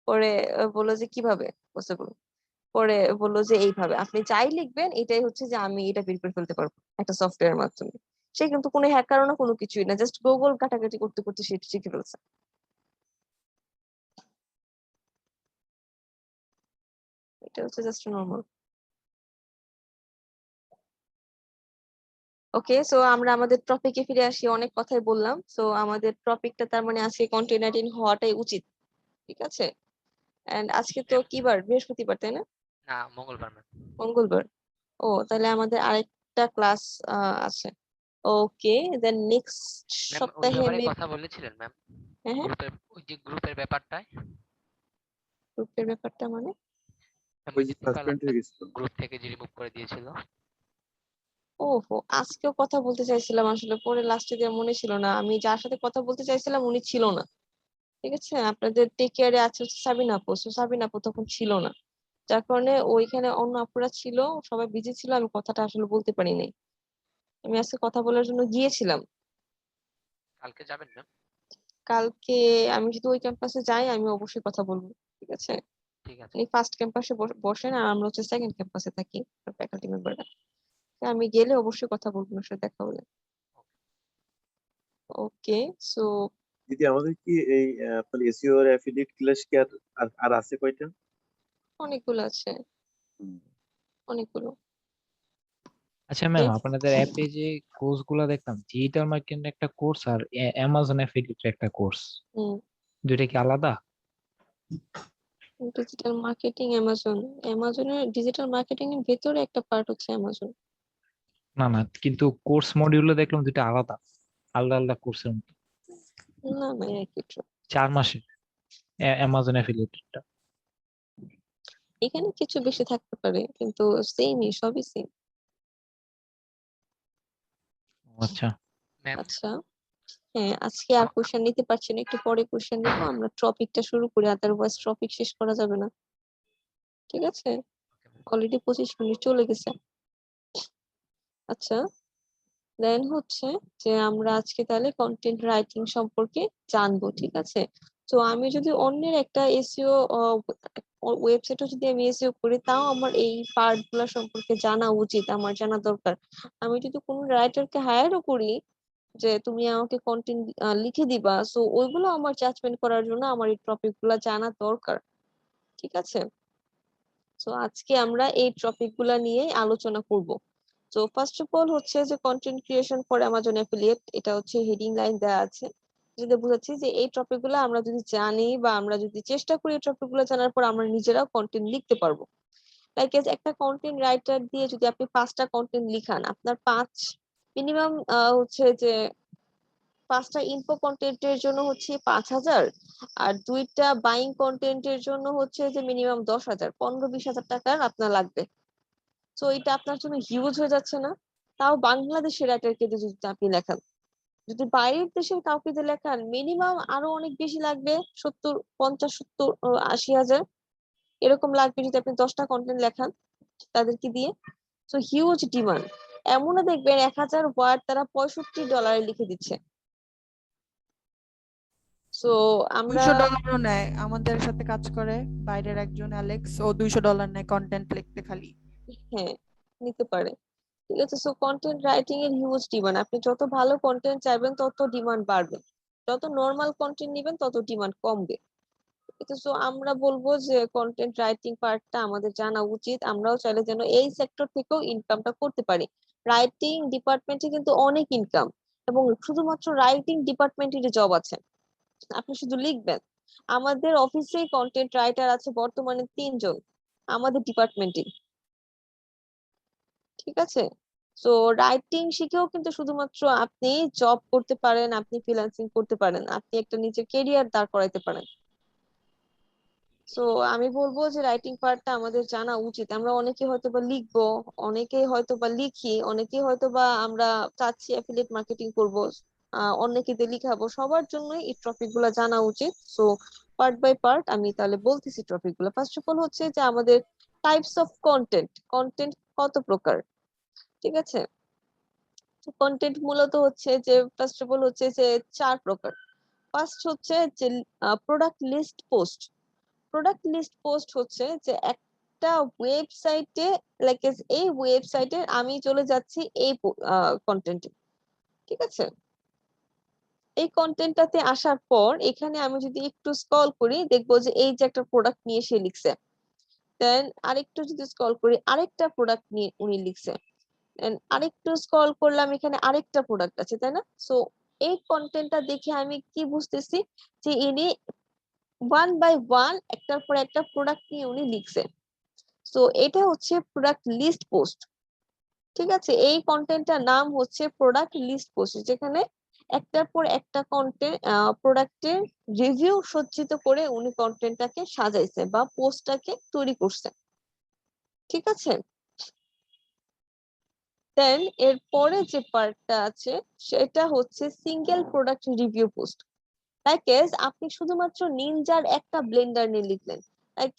পরে বললো যে কিভাবে পসিবল, পরে বললো যে এইভাবে আপনি যাই লিখবেন এটাই হচ্ছে যে আমি এটা বের করে ফেলতে পারবো একটা সফটওয়্যারের মাধ্যমে। সে কিন্তু কোনো হ্যাকারও না, কোনো কিছুই না, জাস্ট গুগল ঘাটাঘাটি করতে করতে সে শিখে ফেলছে। এটা হচ্ছে জাস্ট নর্মাল। ওকে, সো আমরা আমাদের টপিকে ফিরে আসি, অনেক কথাই বললাম। সো আমাদের টপিকটা তার মানে আজকে কন্টেন্ট রাইটিং হওয়াটাই উচিত, ঠিক আছে। এন্ড আজকে তো কি বার, বৃহস্পতিবার তাই না? না, মঙ্গলবার ম্যাম। মঙ্গলবার। ও তাহলে আমাদের আরেকটা ক্লাস আছে। ওকে, দেন নেক্সট ম্যাম ওই সপ্তাহে ব্যাপারে কথা বলেছিলেন ম্যাম, হ্যাঁ হ্যাঁ, গ্রুপের ওই যে গ্রুপের ব্যাপারটায়? গ্রুপের ব্যাপারটা মানে ম্যাম, ওই ওই যে যে দীপাল সাসপেন্ড আপনার হয়ে গেছিল। গ্রুপ থেকে যে রিমুভ করে দিয়েছিল। ওহো, আজকেও কথা বলতে চাইছিলাম আসলে, পরে লাস্টে দিয়ে মনে ছিল না, আমি যার সাথে কথা বলতে চাইছিলাম উনি ছিল না, ঠিক আছে। আপনাদের টেক কেয়ারে আছে হচ্ছে সাবিনা আপু, সো সাবিনা আপু তখন ছিল না, যার কারণে ওইখানে অন্য আপুরা ছিল, সবাই বিজি ছিল, আমি কথাটা আসলে বলতে পারি নাই। আমি আজকে কথা বলার জন্য গিয়েছিলাম। কালকে যাবেন ম্যাম? কালকে আমি যদি ওই ক্যাম্পাসে যাই আমি অবশ্যই কথা বলবো, ঠিক আছে। ঠিক আছে। উনি ফার্স্ট ক্যাম্পাসে বসেন আর আমরা হচ্ছে সেকেন্ড ক্যাম্পাসে থাকি, ফ্যাকাল্টি মেম্বাররা। আমি গেলে অবশ্যই কথা বলবো, ওনার সাথে দেখা হলে। ওকে, সো দিদি আমাদের কি এই আপনার এসইও এর অ্যাফিলিয়েট ক্লাস কি আর আছে কয়টা? অনেকগুলো আছে, অনেকগুলো। আচ্ছা ম্যাম, আপনাদের অ্যাপে যে কোর্স গুলা দেখলাম, ডিজিটাল মার্কেটিং একটা কোর্স আর অ্যামাজন অ্যাফিলিয়েট একটা কোর্স, হুম, দুইটা কি আলাদা? ডিজিটাল মার্কেটিং অ্যামাজন, অ্যামাজনের ডিজিটাল মার্কেটিং এর ভেতরে একটা পার্ট হচ্ছে অ্যামাজন। না না, কিন্তু কোর্স মডিউলে দেখলাম দুইটা আলাদা, আলাদা আলাদা কোর্সের মতো, না না, একই তো। 4 মাসে অ্যামাজন অ্যাফিলিয়েটটা। এখানে কিছু বেশি থাকতে পারে কিন্তু সেমই, সবই সেম। আচ্ছা ম্যাম আচ্ছা, হ্যাঁ, আজকে আর কোশ্চেন নিতে পারছি না, একটু পরে কোশ্চেন নিবো, আমরা টপিকটা শুরু করি, আদারওয়াইজ টপিক শেষ করা যাবে না, ঠিক আছে। অলরেডি 25 মিনিট চলে গেছে। আচ্ছা, দেন হচ্ছে যে আমরা আজকে তাহলে কন্টেন্ট রাইটিং সম্পর্কে জানবো, ঠিক আছে। তো আমি যদি অন্যের একটা এসইও ওয়েবসাইটে যদি আমি এসইও করি, তাও আমার এই পার্ট গুলা সম্পর্কে জানা উচিত, আমার জানা দরকার। আমি যদি কোনো রাইটারকে হায়ারও করি যে তুমি আমাকে কন্টেন্ট লিখে দিবা, সো ওইগুলো আমার জাজমেন্ট করার জন্য আমার এই টপিক গুলা জানা দরকার, ঠিক আছে। তো আজকে আমরা এই টপিক গুলা নিয়ে আলোচনা করব। তো ফার্স্ট অফ অল হচ্ছে যে content creation for Amazon affiliate, এটা হচ্ছে হেডিং লাইন দেওয়া আছে, যদি বুঝাচ্ছি যে এই টপিক গুলো আমরা যদি জানি বা আমরা যদি চেষ্টা করি এই টপিক গুলো জানার পর আমরা নিজেরাও কন্টেন্ট লিখতে পারবো। লাইক একটা কন্টেন্ট রাইটার দিয়ে যদি আপনি 5টা কন্টেন্ট লিখান, আপনার মিনিমাম হচ্ছে যে 5টা ইনফো কন্টেন্টের জন্য হচ্ছে 5,000, আর 2টা বাইং কন্টেন্টের জন্য হচ্ছে যে মিনিমাম 10,000, 15-20,000 টাকার আপনার লাগবে। তো এটা আপনার জন্য হিউজ হয়ে যাচ্ছে না? তাও বাংলাদেশের রাইটারকে দিয়ে যদি আপনি লেখান, যদি বাইরের দেশের কাউকে দিয়ে লেখান মিনিমাম আরো অনেক বেশি লাগবে, 70, 50, 70, 80,000 এরকম লাগবে যদি আপনি 10টা কন্টেন্ট লেখান তাদেরকে দিয়ে। তো হিউজ ডিমান্ড, এমনও দেখবেন 1,000 ওয়ার্ড তারা $65 লিখে দিচ্ছে। সো আমরা $200 নেয়, আমাদের সাথে কাজ করে বাইরের একজন অ্যালেক্স, ও $200 নেয় কন্টেন্ট লিখতে খালি। হ্যাঁ নিতে পারে। ঠিক আছে, সো কন্টেন্ট রাইটিং এর হিউজ ডিমান্ড। আপনি যত ভালো কন্টেন্ট চাইবেন তত ডিমান্ড বাড়বে, যত নর্মাল কন্টেন্ট নেবেন তত ডিমান্ড কমবে। ঠিক আছে, সো আমরা বলবো যে কন্টেন্ট রাইটিং পার্টটা আমাদের জানা উচিত, আমরাও চাইলে যেন এই সেক্টর থেকেও ইনকামটা করতে পারি। রাইটিং ডিপার্টমেন্টে কিন্তু অনেক ইনকাম, এবং শুধুমাত্র রাইটিং ডিপার্টমেন্টের জব আছে, আপনি শুধু লিখবেন। আমাদের অফিসে কন্টেন্ট রাইটার আছে বর্তমানে 3 জন আমাদের ডিপার্টমেন্টে। ঠিক আছে, তো রাইটিং শিখেও কিন্তু শুধুমাত্র আপনি জব করতে পারেন, আপনি ফ্রিল্যান্সিং করতে পারেন, আপনি একটা নিজের কেরিয়ার দাঁড় করাইতে পারেন। সো আমি বলবো যে রাইটিং পার্টটা আমাদের জানা উচিত। আমরা অনেকে হয়তো বা লিখবো, অনেকেই হয়তো বা লিখি, অনেকেই হয়তো বা আমরা চাচ্ছি অ্যাফিলিয়েট মার্কেটিং করবো, অনেকে দিয়ে লিখাবো, সবার জন্যই এই টপিক গুলা জানা উচিত। সো পার্ট বাই পার্ট আমি তাহলে বলতেছি টপিক গুলো। ফার্স্ট অফ অল হচ্ছে যে আমাদের টাইপস অফ কন্টেন্ট, কন্টেন্ট কত প্রকার। ঠিক আছে, কন্টেন্ট মূলত হচ্ছে যে ফার্স্ট অফ অল হচ্ছে যে 4 প্রকার। ফার্স্ট হচ্ছে যে product list post. Product list post হচ্ছে যে একটা ওয়েবসাইটে, লাইক এই ওয়েবসাইটে আমি চলে যাচ্ছি এই কন্টেন্টে। ঠিক আছে, এই কন্টেন্টটাতে আসার পর এখানে আমি যদি একটু স্ক্রল করি দেখবো যে এই যে একটা প্রোডাক্ট নিয়ে সে লিখছে, দেন আরেকটু যদি স্ক্রল করি আরেকটা প্রোডাক্ট নিয়ে উনি লিখছে, দেন আরেকটু স্ক্রল করলাম এখানে আরেকটা প্রোডাক্ট আছে, তাই না? সো এই কন্টেন্টটা দেখে আমি কি বুঝতেছি যে ইনি 1 বাই 1 একটার পর একটা প্রোডাক্ট নিয়ে উনি লিখছে। সো এটা হচ্ছে প্রোডাক্ট লিস্ট পোস্ট। ঠিক আছে, এই কন্টেন্টটার নাম হচ্ছে প্রোডাক্ট লিস্ট পোস্ট, যেখানে একটার পর একটা কন্টেন্ট প্রোডাক্টের রিভিউ সজ্জিত করে উনি কন্টেন্টটাকে সাজাইছে বা পোস্টটাকে তৈরি করছে। ঠিক আছে, দেন এর পরে যে পার্টটা আছে সেটা হচ্ছে single product review post. Like আপনি শুধুমাত্র নিনজার একটা ব্লেন্ডার নিয়ে লিখলেন, লাইক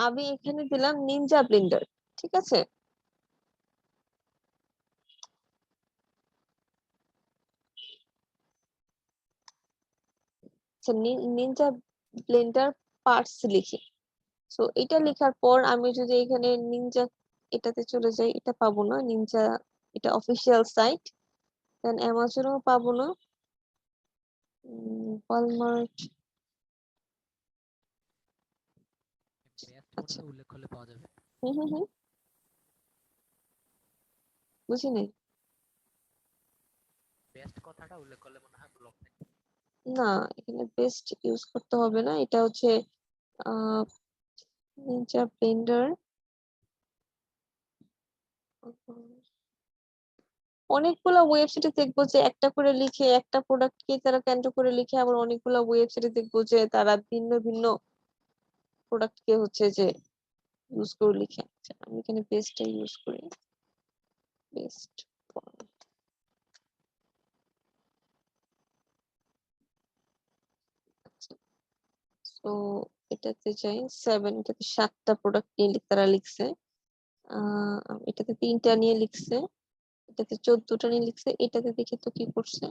আমি এখানে দিলাম নিনজা ব্লেন্ডার। ঠিক আছে, নিনজা ব্লেন্ডার পার্টস লিখি। সো এটা লেখার পর আমি যদি এখানে নিনজা এটাতে চলে যাই, এটা পাবো না নিনজা, এটা অফিসিয়াল সাইট, দেন অ্যামাজনও পাবো না, ওয়ালমার্ট। আচ্ছা, উল্লেখ করলে পাওয়া যাবে। হুম হুম হুম, বুঝি নাই। বেস্ট কথাটা উল্লেখ করলে মনে হয় ব্লক না, এখানে বেস্ট ইউজ করতে হবে না, এটা হচ্ছে নিনজা ব্লেন্ডার। অনেকগুলা ওয়েবসাইটে দেখবো যে একটা করে লিখে একটা প্রোডাক্টকে তারা কেন্দ্র করে লিখে, আবার অনেকগুলা ওয়েবসাইটে দেখবো যে তারা ভিন্ন ভিন্ন প্রোডাক্টকে হচ্ছে যে ইউজ করে লিখে। আচ্ছা, আমি এখানে বেস্টটা ইউজ করি, বেস্ট। তো এটাতে যাই 7, এটাতে 7টা প্রোডাক্ট নিয়ে তারা লিখছে, এটাতে 3টা নিয়ে লিখছে, এটাতে 14টা নিয়ে লিখছে, এটাতে দেখি তো কি করছে।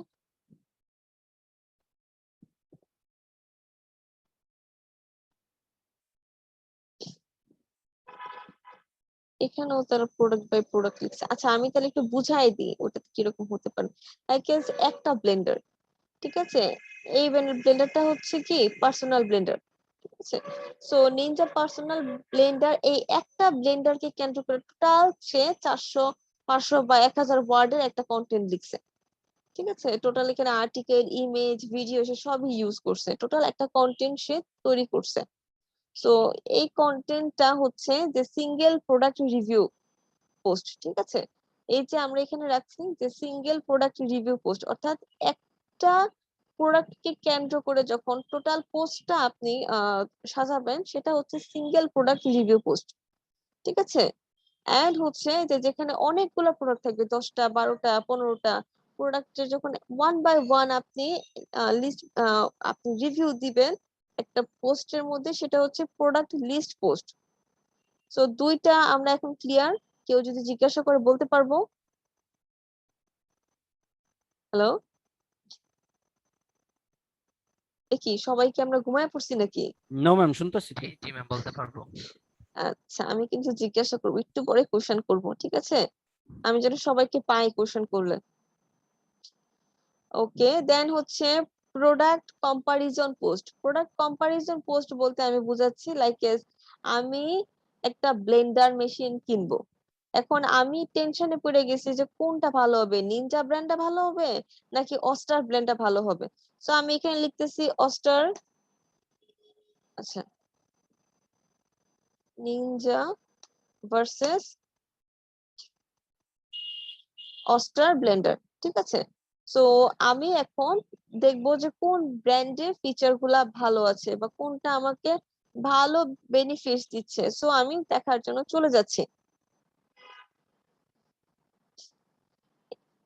এখানেও তারা প্রোডাক্ট বাই প্রোডাক্ট লিখছে। আচ্ছা, আমি তাহলে একটু বুঝাই দিই ওটাতে কিরকম হতে পারে। লাইক একটা ব্লেন্ডার, ঠিক আছে, এই ব্লেন্ডারটা হচ্ছে কি পার্সোনাল ব্লেন্ডার। ঠিক আছে, সো নিনজা পার্সোনাল ব্লেন্ডার, এই একটা ব্লেন্ডারকে কেন্দ্র করে টোটাল সে 400 500 বা 1000 ওয়ার্ডের একটা কন্টেন্ট লিখছে। ঠিক আছে, টোটাল এখানে আর্টিকেল, ইমেজ, ভিডিও সে সবই ইউজ করছে, টোটাল একটা কন্টেন্ট সে তৈরি করছে। সো এই কন্টেন্টটা হচ্ছে যে সিঙ্গেল প্রোডাক্ট রিভিউ পোস্ট। ঠিক আছে, এই যে আমরা এখানে রাখছি যে সিঙ্গেল প্রোডাক্ট রিভিউ পোস্ট, অর্থাৎ একটা প্রোডাক্টকে কেন্দ্র করে যখন টোটাল পোস্টটা আপনি সাজাবেন সেটা হচ্ছে সিঙ্গেল প্রোডাক্ট রিভিউ পোস্ট। ঠিক আছে, অ্যাড হচ্ছে যে যেখানে অনেকগুলো প্রোডাক্ট থাকবে, 10টা 12টা 15টা প্রোডাক্টের যখন 1 বাই 1 আপনি লিস্ট আপনি রিভিউ দিবেন একটা পোস্টের মধ্যে, সেটা হচ্ছে প্রোডাক্ট লিস্ট পোস্ট। সো দুইটা আমরা এখন ক্লিয়ার? কেউ যদি জিজ্ঞাসা করে বলতে পারবো? হ্যালো, কি সবাইকে আমরা ঘুমায় পড়ছি নাকি? নো ম্যাম, শুনতেছি তো। জি ম্যাম, বলতে পারবো। আচ্ছা, আমি কিন্তু জিজ্ঞাসা করবো, একটু পরে কোশ্চেন করব, ঠিক আছে? আমি যেন সবাইকে পাই কোশ্চেন করলে। ওকে, দেন হচ্ছে product comparison post. Product comparison post বলতে আমি বুঝাচ্ছি লাইক আমি একটা ব্লেন্ডার মেশিন কিনবো। এখন আমি টেনশনে পড়ে গেছি যে কোনটা ভালো হবে, নিনজা ব্র্যান্ডটা ভালো হবে নাকি অস্টার ব্র্যান্ডটা ভালো হবে। সো আমি এখানে লিখতেছি অস্টার, আচ্ছা, নিনজা ভার্সেস অস্টার ব্লেন্ডার, ঠিক আছে? সো আমি এখন দেখবো যে কোন ব্র্যান্ডের ফিচার গুলা ভালো আছে বা কোনটা আমাকে ভালো বেনিফিটস দিচ্ছে। সো আমি দেখার জন্য চলে যাচ্ছি।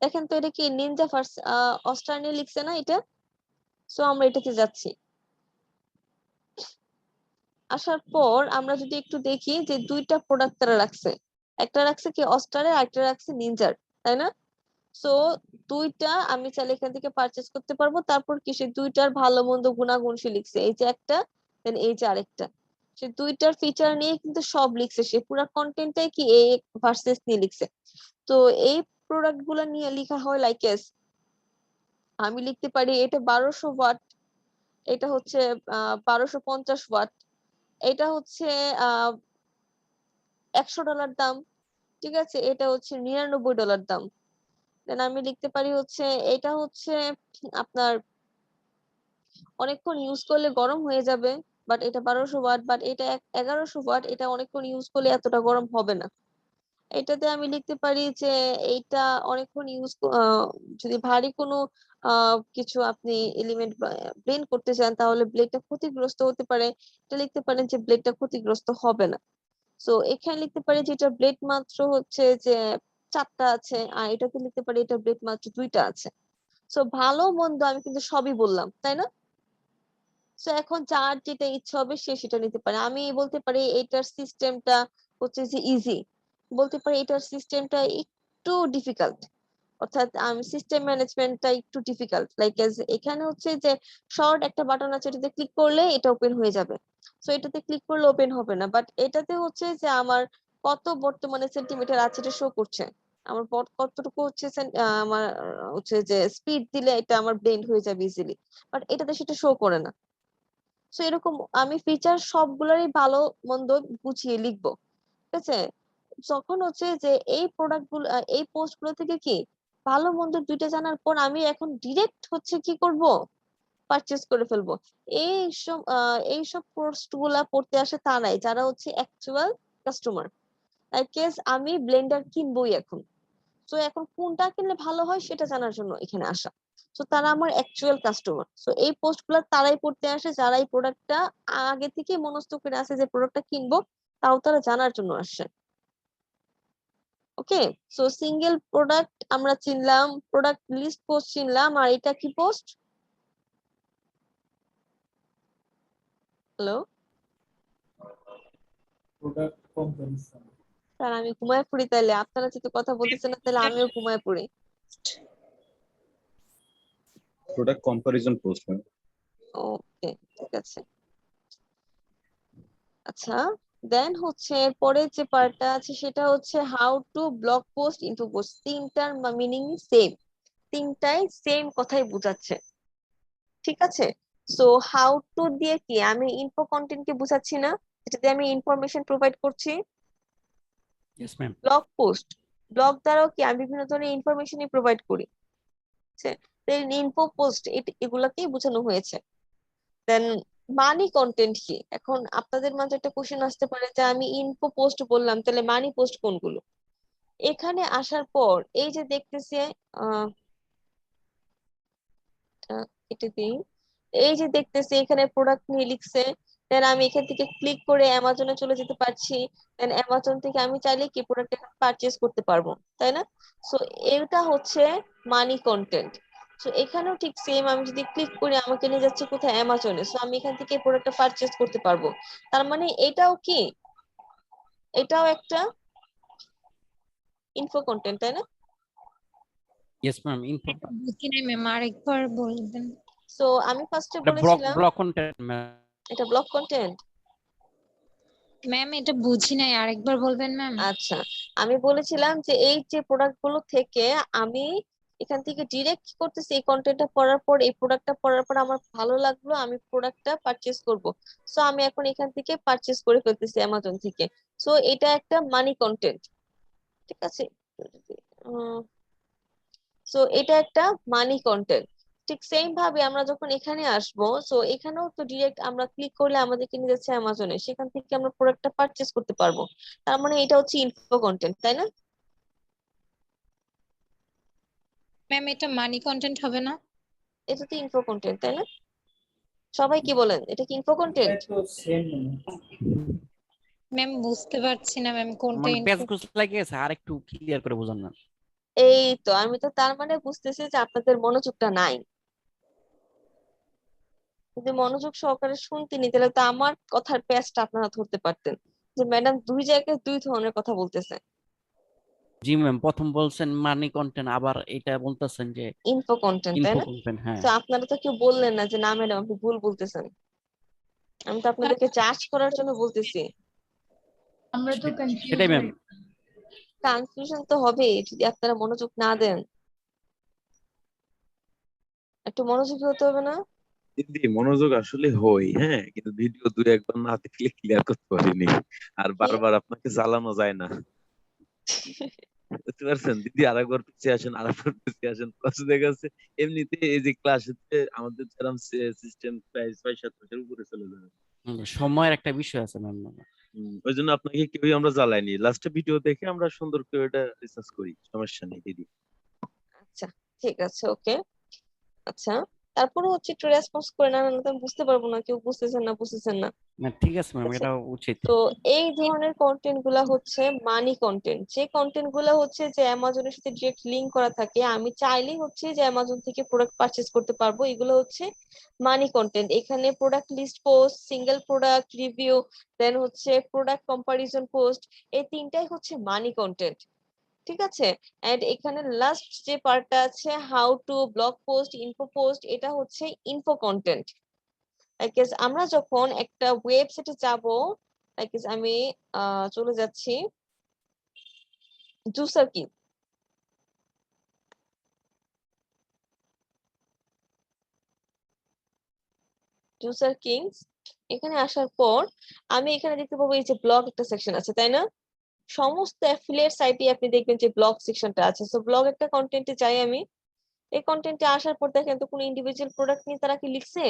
দেখেন তো এটা কি নিনজা ফার্স্ট অস্টার নিয়ে লিখছে না এটা? সো আমরা এটাতে যাচ্ছি। আসার পর আমরা যদি একটু দেখি যে দুইটা প্রোডাক্ট তারা রাখছে, একটা রাখছে কি অস্টারের, একটা রাখছে নিনজার, তাই না? সো দুইটা আমি চাইলে এখান থেকে পারচেজ করতে পারবো। তারপর কি সে দুইটার ভালো মন্দ গুণাগুণ সে লিখছে, এই যে একটা দেন এই যে আরেকটা, সে দুইটার ফিচার নিয়ে কিন্তু সব লিখছে, সে পুরো কন্টেন্টটাই কি এই ভার্সেস নিয়ে লিখছে। তো এই প্রোডাক্ট গুলো নিয়ে লেখা হয় লাইক আমি লিখতে পারি এটা 1200 ওয়াট, এটা হচ্ছে 1250 ওয়াট, এটা হচ্ছে $100 দাম, ঠিক আছে, এটা হচ্ছে $99 দাম। দেন আমি লিখতে পারি হচ্ছে এটা হচ্ছে আপনার অনেকক্ষণ ইউজ করলে গরম হয়ে যাবে, বাট এটা 1200 ওয়াট, বাট এটা 1100 ওয়াট, এটা অনেকক্ষণ ইউজ করলে এতটা গরম হবে না। এটাতে আমি লিখতে পারি যে এইটা অনেকক্ষণ ইউজ, যদি ভারী কোনো কিছু আপনি এলিমেন্ট ব্লেন্ড করতে চান তাহলে ব্লেডটা ক্ষতিগ্রস্ত হতে পারে, এটা লিখতে পারেন যে ব্লেডটা ক্ষতিগ্রস্ত হবে না। সো এখানে লিখতে পারি যে এটা ব্লেড মাত্র হচ্ছে যে 4টা আছে, আর এটাতে লিখতে পারি এটা ব্লেড মাত্র 2টা আছে। সো ভালো মন্দ আমি কিন্তু সবই বললাম, তাই না? সো এখন যার যেটা ইচ্ছা হবে সে সেটা নিতে পারে। আমি বলতে পারি এটার সিস্টেমটা হচ্ছে যে ইজি, বলতে পারি এটার সিস্টেমটা একটু ডিফিকাল্ট, অর্থাৎ সিস্টেম ম্যানেজমেন্টটা একটু ডিফিকাল্ট, লাইক এখানে হচ্ছে যে শর্ট একটা বাটন আছে, এটাতে ক্লিক করলে এটা ওপেন হয়ে যাবে। সো এটাতে ক্লিক করলে ওপেন হবে না, বাট এটাতে হচ্ছে যে আমার কত বর্তমানে সেন্টিমিটার আছে এটা শো করছে, আমার কতটুকু হচ্ছে আমার হচ্ছে যে স্পিড দিলে এটা আমার ব্লেন্ড হয়ে যাবে ইজিলি, বাট এটাতে সেটা শো করে না। সো এরকম আমি ফিচার সবগুলোরই ভালো মন্দ বুঝিয়ে লিখবো, ঠিক আছে? যখন হচ্ছে যে এই প্রোডাক্ট গুলো এই পোস্ট গুলো থেকে কি ভালো মন্দ দুইটা জানার পর আমি এখন ডিরেক্ট হচ্ছে কি করব, পারচেজ করে ফেলবো। এইসব পোস্ট গুলা পড়তে আসে তারাই যারা হচ্ছে অ্যাকচুয়াল কাস্টমার, কেস আমি ব্লেন্ডার কিনবই এখন। তো এখন কোনটা কিনলে ভালো হয় সেটা জানার জন্য এখানে আসা। তো তারা আমার অ্যাকচুয়াল কাস্টমার। তো এই পোস্ট গুলা তারাই পড়তে আসে যারা এই প্রোডাক্টটা আগে থেকে মনস্থ করে আছে যে প্রোডাক্টটা কিনবো, তাও তারা জানার জন্য আসে। ওকে, সো সিঙ্গেল প্রোডাক্ট আমরা চিনলাম, প্রোডাক্ট লিস্ট পোস্ট চিনলাম, আর এটা কি পোস্ট? হ্যালো স্যার, আমি ঘুমায় পড়ি তাইলে, আপনারা যেহেতু কথা বলতেছেন না তাহলে আমিও ঘুমায় পড়ি। Product comparison post. ওকে, ঠিক আছে। আচ্ছা, দেন হচ্ছে এরপরে যে পার্টটা আছে সেটা হচ্ছে how to blog post info post. তিনটার মিনিং সেম, তিনটাই সেম কথাই বোঝাচ্ছে, ঠিক আছে? সো হাউ টু দিয়ে কি আমি ইনফো কন্টেন্ট কে বুঝাচ্ছি না, যেটা দিয়ে আমি ইনফরমেশন প্রোভাইড করছি। Yes ma'am. Blog post, blog দ্বারাও কি আমি বিভিন্ন ধরনের ইনফরমেশনই প্রোভাইড করি, ইনফো পোস্ট এগুলাকেই বোঝানো হয়েছে। দেন মানি কন্টেন্ট কি, এখন আপনাদের মাঝে একটা কোশ্চেন আসতে পারে যে আমি ইনফো পোস্ট বললাম তাহলে মানি পোস্ট কোনগুলো। এখানে আসার পর এই যে দেখতেছে আহ এটা দিই, এই যে দেখতেছি এখানে প্রোডাক্ট নিয়ে লিখছে, দেন আমি এখান থেকে ক্লিক করে অ্যামাজনে চলে যেতে পারছি, দেন অ্যামাজন থেকে আমি চাইলে কি প্রোডাক্ট পারচেজ করতে পারবো, তাই না? সো এটা হচ্ছে মানি কন্টেন্ট। সো এখানেও ঠিক সেম, আমি যদি ক্লিক করি আমাকে নিয়ে যাচ্ছে কোথায়, অ্যামাজনে। সো আমি এখান থেকে প্রোডাক্টটা পারচেজ করতে পারবো। তার মানে এটাও কি, এটাও একটা ইনফো কন্টেন্ট, তাই না? Yes ma'am. ইনফো বুঝি নাই ম্যাম, আরেকবার বলবেন। সো আমি ফার্স্টে ব্লক বলেছিলাম ব্লক কন্টেন্ট ম্যাম। এটা ব্লগ কন্টেন্ট। ম্যাম এটা বুঝি নাই, আরেকবার বলবেন ম্যাম? আচ্ছা, আমি বলেছিলাম যে এই যে প্রোডাক্ট গুলো থেকে আমি এখান থেকে ডিরেক্ট কি করতেছি, এই কন্টেন্টটা পড়ার পর এই প্রোডাক্টটা পড়ার পর আমার ভালো লাগলো, আমি প্রোডাক্টটা পারচেজ করব। সো আমি এখন এখান থেকে পারচেজ করে ফেলতেছি অ্যামাজন থেকে। সো এটা একটা মানি কন্টেন্ট, ঠিক আছে? সো এটা একটা মানি কন্টেন্ট। ঠিক সেম ভাবে আমরা যখন এখানে আসবো, সো এখানেও তো ডিরেক্ট আমরা ক্লিক করলে আমাদেরকে নিয়ে যাচ্ছে অ্যামাজনে, সেখান থেকে আমরা প্রোডাক্টটা পারচেজ করতে পারবো। তার মানে এটা হচ্ছে ইনফো কন্টেন্ট, তাই না? ম্যাম এটা মানি কন্টেন্ট হবে না? এটা তো ইনফো কন্টেন্ট, তাই না? সবাই কি বলেন, এটা কি ইনফো কন্টেন্ট? ম্যাম বুঝতে পারছি না ম্যাম কোনটা মানে পেজ ইনফো। গোছ লাগিয়েছে, আর একটু ক্লিয়ার করে বোঝান না। এই তো আমি তো তার মানে বুঝতেছি যে আপনাদের মনোযোগটা নাই। যদি মনোযোগ সহকারে শুনতেনি তাহলে তো আমার কথার পেঁচটা আপনারা ধরতে পারতেন, যে ম্যাডাম দুই জায়গায় দুই ধরনের কথা বলতেছে। জি ম্যাম, প্রথম বলছেন মানি কন্টেন্ট, আবার এটা বলতেছেন যে ইনফো কন্টেন্ট, তাই ইনফো না? কন্টেন্ট। হ্যাঁ, তো আপনারা তো কেউ বললেন না যে না ম্যাডাম আপনি ভুল বলতেছেন। আমি তো আপনাদেরকে জাজ করার জন্য বলতেছি। আমরা তো কনফিউজ সেটাই ম্যাম। হই। কনফিউশন তো হবে যদি আপনারা মনোযোগ না দেন। একটু মনোযোগী হতে হবে না? দিদি মনোযোগ আসলে হই, হ্যাঁ, কিন্তু ভিডিও দুই একবার না দেখলে ক্লিয়ার করতে পারিনি। আর বারবার আপনাকে জ্বালানো যায় না, বুঝতে পারছেন দিদি? আরেকবার পিছিয়ে আসেন, আরেকবার পিছিয়ে আসেন, কষ্ট দেখা যাচ্ছে। এমনিতে এই যে ক্লাসে আমাদের যেরকম সিস্টেম প্রায় 6-7 মাসের উপরে চলে যাবে। সময়ের একটা বিষয় আছে ম্যাম। ওই জন্য আপনাকে কেউই আমরা জ্বালাইনি, লাস্টে ভিডিও দেখে আমরা সুন্দর করে এটা রিসার্চ করি, সমস্যা নেই দিদি। আচ্ছা, ঠিক আছে, ওকে। আচ্ছা, তারপরে হচ্ছে একটু রেসপন্স করে না, না তো আমি বুঝতে পারবো না কেউ বুঝতেছেন না বুঝতেছেন না। না ঠিক আছে ম্যাম, আচ্ছা, এটা উচিত। তো এই ধরনের কন্টেন্ট গুলা হচ্ছে মানি কন্টেন্ট। যে কন্টেন্ট গুলা হচ্ছে যে অ্যামাজনের সাথে ডিরেক্ট লিংক করা থাকে, আমি চাইলেই হচ্ছে যে অ্যামাজন থেকে প্রোডাক্ট পারচেজ করতে পারবো, এগুলো হচ্ছে মানি কন্টেন্ট। এখানে product list post, single product review, then হচ্ছে প্রোডাক্ট কম্পারিজন পোস্ট, এই তিনটাই হচ্ছে মানি কন্টেন্ট, ঠিক আছে? এন্ড এখানে লাস্ট যে পার্টটা আছে how to blog post, info post, এটা হচ্ছে ইনফো কন্টেন্ট। আমরা যখন একটা ওয়েবসাইটে যাব, আমি চলে যাচ্ছি জুসার কি, জুসার কিংস। এখানে আসার পর আমি এখানে দেখতে পাবো এই যে ব্লগ একটা সেকশন আছে, তাই না? সমস্ত অ্যাফিলিয়েট সাইটে আপনি দেখবেন যে ব্লগ সেকশনটা আছে। সো ব্লগ একটা কন্টেন্টে যাই আমি। এই কন্টেন্টে আসার পর দেখেন তো কোনো ইন্ডিভিজুয়াল প্রোডাক্ট নিয়ে তারা কি লিখছে?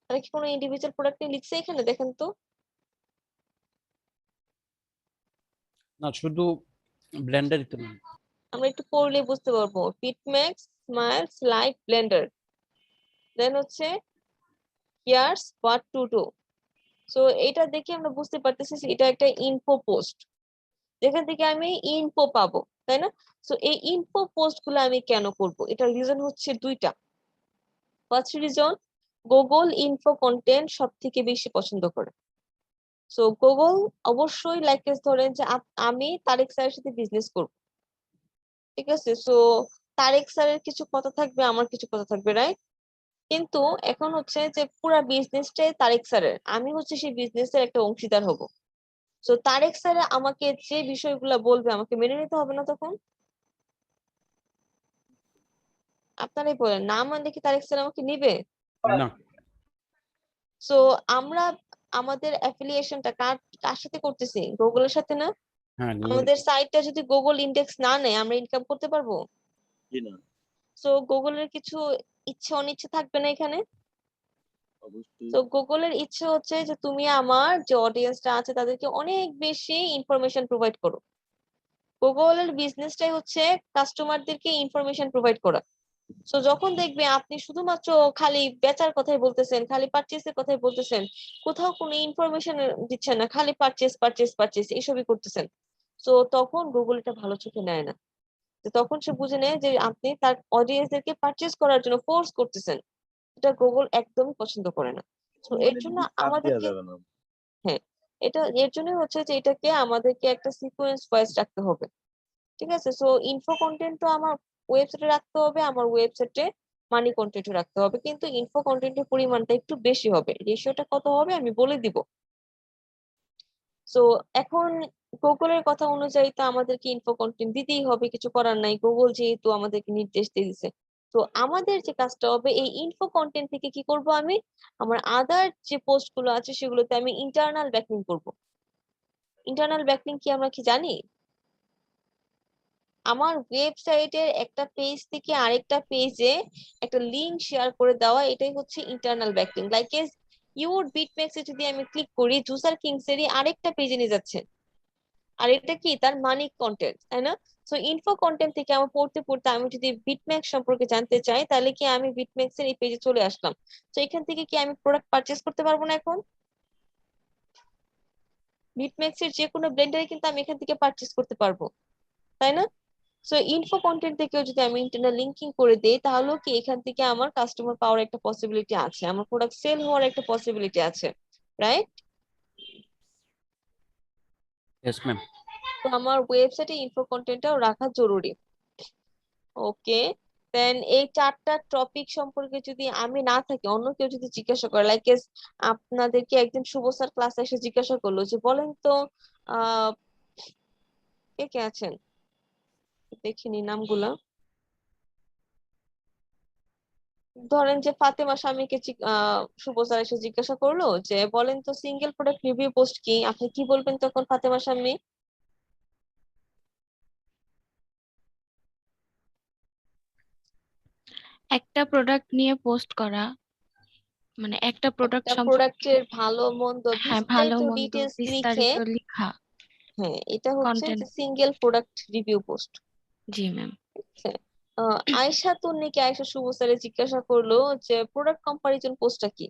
তারা কি কোনো ইন্ডিভিজুয়াল প্রোডাক্ট নিয়ে লিখছে এখানে? দেখেন তো। না, শুধু ব্লেন্ডারই তো ম্যাম। আমরা একটু পড়লে বুঝতে পারবো, পিটম্যাক্স, স্মাইল, স্লাইড, ব্লেন্ডার, দেন হচ্ছে years what to do. So এটা দেখে আমরা বুঝতে পারতেছি যে এটা একটা ইনফো পোস্ট, যেখান থেকে আমি ইনফো পাবো, তাই না? সো এই ইনফো পোস্ট গুলো আমি কেন করব? এটার রিজন হচ্ছে দুইটা। First reason, Google info content সব থেকে বেশি পছন্দ করে। সো গুগল অবশ্যই ধরেন যে আমি তারেক স্যারের সাথে বিজনেস করব, ঠিক আছে? সো তারেক স্যারের কিছু কথা থাকবে, আমার কিছু কথা থাকবে, রাইট? কিন্তু এখন হচ্ছে যে পুরা বিজনেসটাই তারেক স্যারের, আমি হচ্ছে সেই বিজনেসের একটা অংশীদার হব। তো তারেক স্যার আমাকে যে বিষয়গুলো বলবে আমাকে মেনে নিতে হবে না তখন? আপনারাই বলেন, না মানলে কি তারেক স্যার আমাকে নিবে? না। সো আমরা আমাদের অ্যাফিলিয়েশনটা কার কার সাথে করতেছি? গুগলের সাথে না? হ্যাঁ, আমাদের সাইটটা যদি গুগল ইন্ডেক্স না নেয় আমরা ইনকাম করতে পারবো? জি না, সো গুগলের কিছু ইচ্ছে অনিচ্ছে থাকবে না এখানে? অবশ্যই। তো গুগলের ইচ্ছে হচ্ছে যে তুমি আমার যে অডিয়েন্সটা আছে তাদেরকে অনেক বেশি ইনফরমেশন প্রোভাইড করো। গুগলের বিজনেসটাই হচ্ছে কাস্টমারদেরকে ইনফরমেশন প্রোভাইড করা। সো যখন দেখবে আপনি শুধুমাত্র খালি বেচার কথাই বলতেছেন, খালি পারচেজের কথাই বলতেছেন, কোথাও কোনো ইনফরমেশন দিচ্ছেন না, খালি পারচেজ পারচেজ পারচেজ এইসবই করতেছেন, সো তখন গুগল এটা ভালো চোখে নেয় না। তো তখন সে বুঝে নেয় যে আপনি তার অডিয়েন্সদেরকে পারচেজ করার জন্য ফোর্স করতেছেন। এটা গুগল একদমই পছন্দ করে না। তো এর মানে জন্য দিদি চাপ দেওয়া আমাদেরকে, যাবে না। হ্যাঁ, এর জন্য হচ্ছে যে এটাকে আমাদেরকে একটা সিকোয়েন্স ওয়াইজ রাখতে হবে, ঠিক আছে? সো ইনফো কন্টেন্ট তো আমার ওয়েবসাইটে রাখতে হবে, আমার ওয়েবসাইটে মানি কন্টেন্টও রাখতে হবে, কিন্তু ইনফো কন্টেন্টের পরিমাণটা একটু বেশি হবে। রেশিওটা কত হবে আমি বলে দিব। সো এখন গুগলের কথা অনুযায়ী তো আমাদেরকে ইনফো কন্টেন্ট দিতেই হবে, কিছু করার নাই, গুগল যেহেতু আমাদেরকে নির্দেশ দিয়ে দিছে। তো আমাদের যে কাজটা হবে, এই ইনফো কন্টেন্ট থেকে কি করব, আমি আমার আদার যে পোস্ট গুলো আছে সেগুলোতে আমি ইন্টারনাল ব্যাকলিং করব। ইন্টারনাল ব্যাকলিং কি আমরা কি জানি? আমার ওয়েবসাইটের একটা পেজ থেকে আরেকটা পেজে একটা লিংক শেয়ার করে দেওয়া, এটাই হচ্ছে ইন্টারনাল ব্যাকলিং। লাইক ইউর বিটম্যাক্সে যদি আমি ক্লিক করি, জুসার কিংসেরই আরেকটা পেজে নিয়ে যাচ্ছে, আর এটা কি তার মানি কন্টেন্ট, তাই না? সো ইনফো কন্টেন্ট থেকে আমার পড়তে পড়তে আমি যদি বিটম্যাক্স সম্পর্কে জানতে চাই, তাহলে কি আমি বিটম্যাক্স এর এই পেজে চলে আসলাম। তো এখান থেকে কি আমি প্রোডাক্ট পারচেস করতে পারবো না? এখন বিটম্যাক্স এর যে কোনো ব্লেন্ডারে কিন্তু আমি এখান থেকে পারচেস করতে পারবো, তাই না? সো ইনফো কন্টেন্ট থেকেও যদি আমি ইন্টারনাল লিঙ্কিং করে দেই, তাহলেও কি এখান থেকে আমার কাস্টমার পাওয়ার একটা পসিবিলিটি আছে, আমার প্রোডাক্ট সেল হওয়ার একটা পসিবিলিটি আছে, রাইট? Yes ma'am. তো আমার ওয়েবসাইটে ইনফো কন্টেন্টটাও রাখা জরুরি। ওকে, দেন এই 4টা টপিক সম্পর্কে যদি আমি না থাকি, অন্য কেউ যদি জিজ্ঞাসা করে, লাইক আপনাদেরকে একদিন শুভ স্যার ক্লাসে এসে জিজ্ঞাসা করলো যে বলেন তো আহ কে কে আছেন, দেখিনি নামগুলা। ধরেন যে ফাতেমা স্বামীকে শুভ স্যার এসে জিজ্ঞাসা করলো যে বলেন তো সিঙ্গেল প্রোডাক্ট রিভিউ পোস্ট কি, আপনি কি বলবেন তখন ফাতেমা স্বামী? একটা প্রোডাক্ট নিয়ে পোস্ট করা, মানে একটা প্রোডাক্ট একটা সম্পর্কে প্রোডাক্টের ভালো মন্দ হ্যাঁ ভালো বিস্তারিত মন্দ ডিটেলস লিখে, বিস্তারিত লেখা হ্যাঁ এটা হচ্ছে কন্টেন্ট। যে সিঙ্গেল প্রোডাক্ট রিভিউ পোস্ট। জি ম্যাম। আয়শা তুন্নিকে আয়শা শুভ স্যারে জিজ্ঞাসা করলো যে প্রোডাক্ট কম্পারিজন পোস্টটা কি,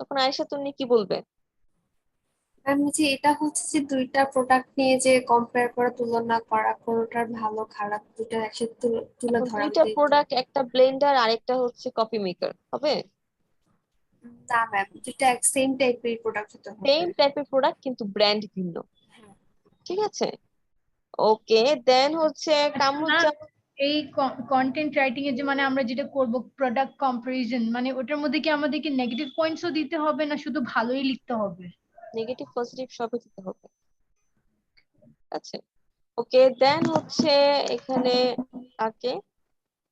তখন আয়শা তুন্নি কি বলবে? আমি যে এটা হচ্ছে যে দুইটা প্রোডাক্ট নিয়ে যে কম্পেয়ার করা, তুলনা করা, কোনোটার ভালো খারাপ দুটো একসাথে তুলে এখন ধরা দুইটা দিয়ে। প্রোডাক্ট, একটা ব্লেন্ডার আর একটা হচ্ছে কফি মেকার হবে? না ম্যাম, দুইটা সেম টাইপের প্রোডাক্ট হতে হবে। সেম টাইপের প্রোডাক্ট কিন্তু ব্র্যান্ড ভিন্ন, ঠিক আছে? ওকে, দেন হচ্ছে না, কামরুজ্জামান। এই কন্টেন্ট রাইটিং এর যে মানে আমরা যেটা করব প্রোডাক্ট কম্পারিজন, মানে ওটার মধ্যে কি আমাদেরকে নেগেটিভ পয়েন্টসও দিতে হবে না শুধু ভালোই লিখতে হবে? নেগেটিভ পজিটিভ সবই দিতে হবে, আচ্ছা। ওকে, দেন হচ্ছে এখানে কাকে,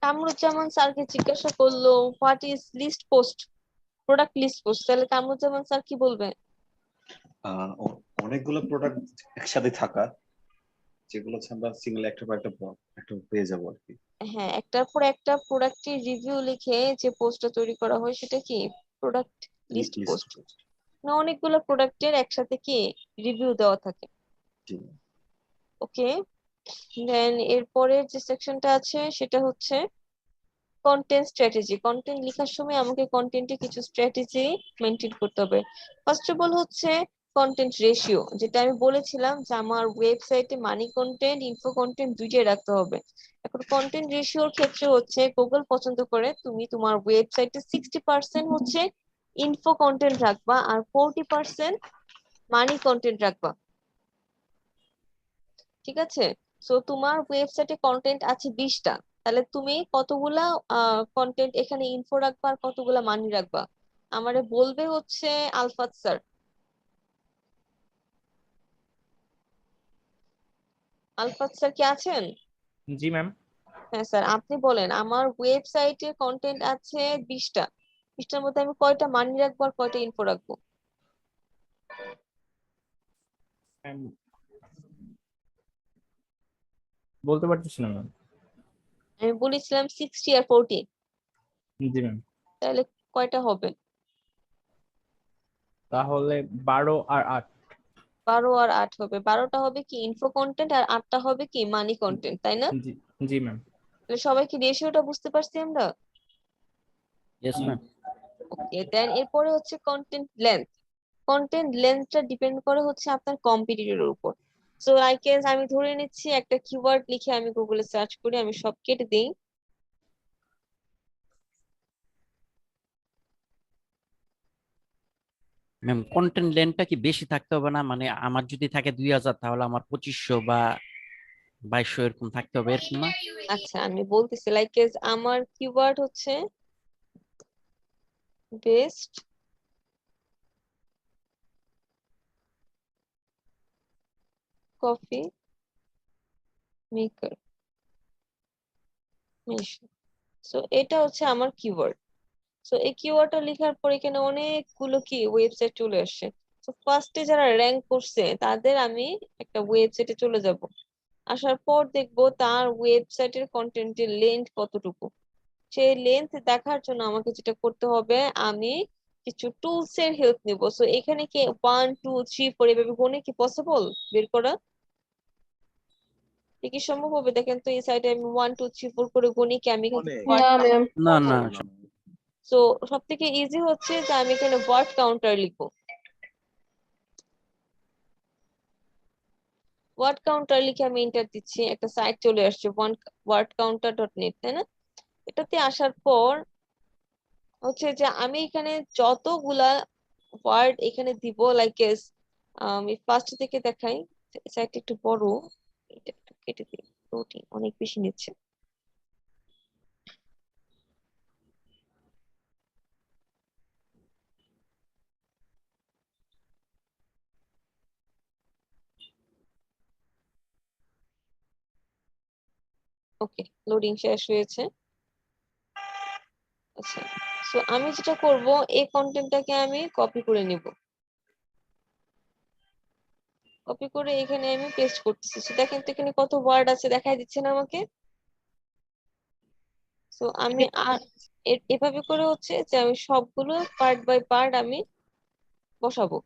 কামরুজ্জামান স্যারকে জিজ্ঞাসা করলো what is list post, product list post, তাহলে কামরুজ্জামান স্যার কি বলবে? অনেকগুলো প্রোডাক্ট একসাথে থাকা, যেগুলো হচ্ছে আমরা সিঙ্গেল একটা পর একটা পেয়ে যাবো আর কি। হ্যাঁ, একটার পর একটা প্রোডাক্টের রিভিউ লিখে যে পোস্টটা তৈরি করা হয় সেটা কি প্রোডাক্ট লিস্ট পোস্ট। না, অনেকগুলো প্রোডাক্টের একসাথে কি রিভিউ দেওয়া থাকে। ওকে, দেন এরপরের যে সেকশনটা আছে সেটা হচ্ছে কন্টেন্ট স্ট্র্যাটেজি। কন্টেন্ট লেখার সময় আমাকে কন্টেন্টে কিছু স্ট্র্যাটেজি মেনটেন করতে হবে। ফার্স্ট অফ অল হচ্ছে কন্টেন্ট রেশিও, যেটা আমি বলেছিলাম যে আমার ওয়েবসাইটে মানি কন্টেন্ট ইনফো কন্টেন্ট দুইটাই রাখতে হবে। এখন কন্টেন্ট রেশিওর ক্ষেত্রে হচ্ছে গুগল পছন্দ করে তুমি তোমার ওয়েবসাইটে 60% হচ্ছে ইনফো কন্টেন্ট রাখবা আর 40% মানি কন্টেন্ট রাখবা, ঠিক আছে? সো তোমার ওয়েবসাইটে কন্টেন্ট আছে 20টা, তাহলে তুমি কতগুলা কন্টেন্ট এখানে ইনফো রাখবা আর কতগুলা মানি রাখবা আমারে বলবে হচ্ছে আলফাত স্যার। আলফাত স্যার কি আছেন? জি ম্যাম। হ্যাঁ স্যার, আপনি বলেন আমার ওয়েবসাইটে কন্টেন্ট আছে 20টা, 20টার মধ্যে আমি কয়টা মানি রাখবো আর কয়টা ইনফো রাখবো? বলতে পারতেছি না ম্যাম। আমি বলেছিলাম 60 আর 40, জি ম্যাম। তাহলে কয়টা হবে? তাহলে 12 আর 8। 12 আর 8 হবে। 12টা হবে কি ইনফো কন্টেন্ট আর 8টা হবে কি মানি কন্টেন্ট, তাই না? জি জি ম্যাম। তাহলে সবাই কি রেশিওটা বুঝতে পারছি আমরা? Yes ma'am. ওকে, দেন এরপরে হচ্ছে কন্টেন্ট লেন্থ। কন্টেন্ট লেন্থটা ডিপেন্ড করে হচ্ছে আপনার কম্পিটিটরের উপর। সো আই গেস আমি ধরে নিচ্ছি একটা কিওয়ার্ড লিখে আমি গুগলে সার্চ করি, আমি সব কেটে দিই। ম্যাম কন্টেন্ট লেন্থটা কি বেশি থাকতে হবে না? মানে আমার যদি থাকে 2000 তাহলে আমার 2500 বা 2200 এরকম থাকতে হবে, এরকম না? আচ্ছা, আমি বলতেছি লাইক আমার কিওয়ার্ড হচ্ছে best coffee maker machine. So এটা হচ্ছে আমার কিওয়ার্ড। সো এই কিওয়ার্ডটা লেখার পর এখানে অনেকগুলো কি ওয়েবসাইট চলে আসছে। তো ফার্স্টে যারা র্যাঙ্ক করছে তাদের আমি একটা ওয়েবসাইটে চলে যাব, আসার পর দেখবো তার ওয়েবসাইটের কন্টেন্টের লেন্থ কতটুকু। সেই লেন্থ দেখার জন্য আমাকে যেটা করতে হবে, আমি কিছু টুলস এর হেল্প নিব। সো এখানে কি 1 2 3 4 এভাবে গুনে কি পসিবল বের করা? কি কি সম্ভব হবে? দেখেন তো এই সাইডে আমি 1 2 3 4 করে গুনি কি আমি এখান থেকে অনেক word না count ম্যাম না পাবো? না সো সব থেকে ইজি হচ্ছে যে আমি এখানে ওয়ার্ড কাউন্টার লিখবো। ওয়ার্ড কাউন্টার লিখে আমি এন্টার দিচ্ছি, একটা সাইট চলে আসছে wordcounter.net, তাই না? এটাতে আসার পর হচ্ছে যে আমি এখানে যতগুলা ওয়ার্ড এখানে দিব, লাইক আমি ফার্স্ট থেকে দেখাই। সাইটটা একটু বড়, এটা একটু কেটে দিই, লোডিং অনেক বেশি নিচ্ছে। ওকে, লোডিং শেষ হয়েছে। আচ্ছা, সো আমি যেটা করব, এই কন্টেন্টটাকে আমি কপি করে নিব। কপি করে এখানে আমি পেস্ট করতেছি। সেটা কিন্তু এখানে কত ওয়ার্ড আছে দেখাই দিচ্ছে না আমাকে। তো আমি আর এভাবে করে হচ্ছে যে আমি সবগুলো পার্ট বাই পার্ট আমি বসাবো।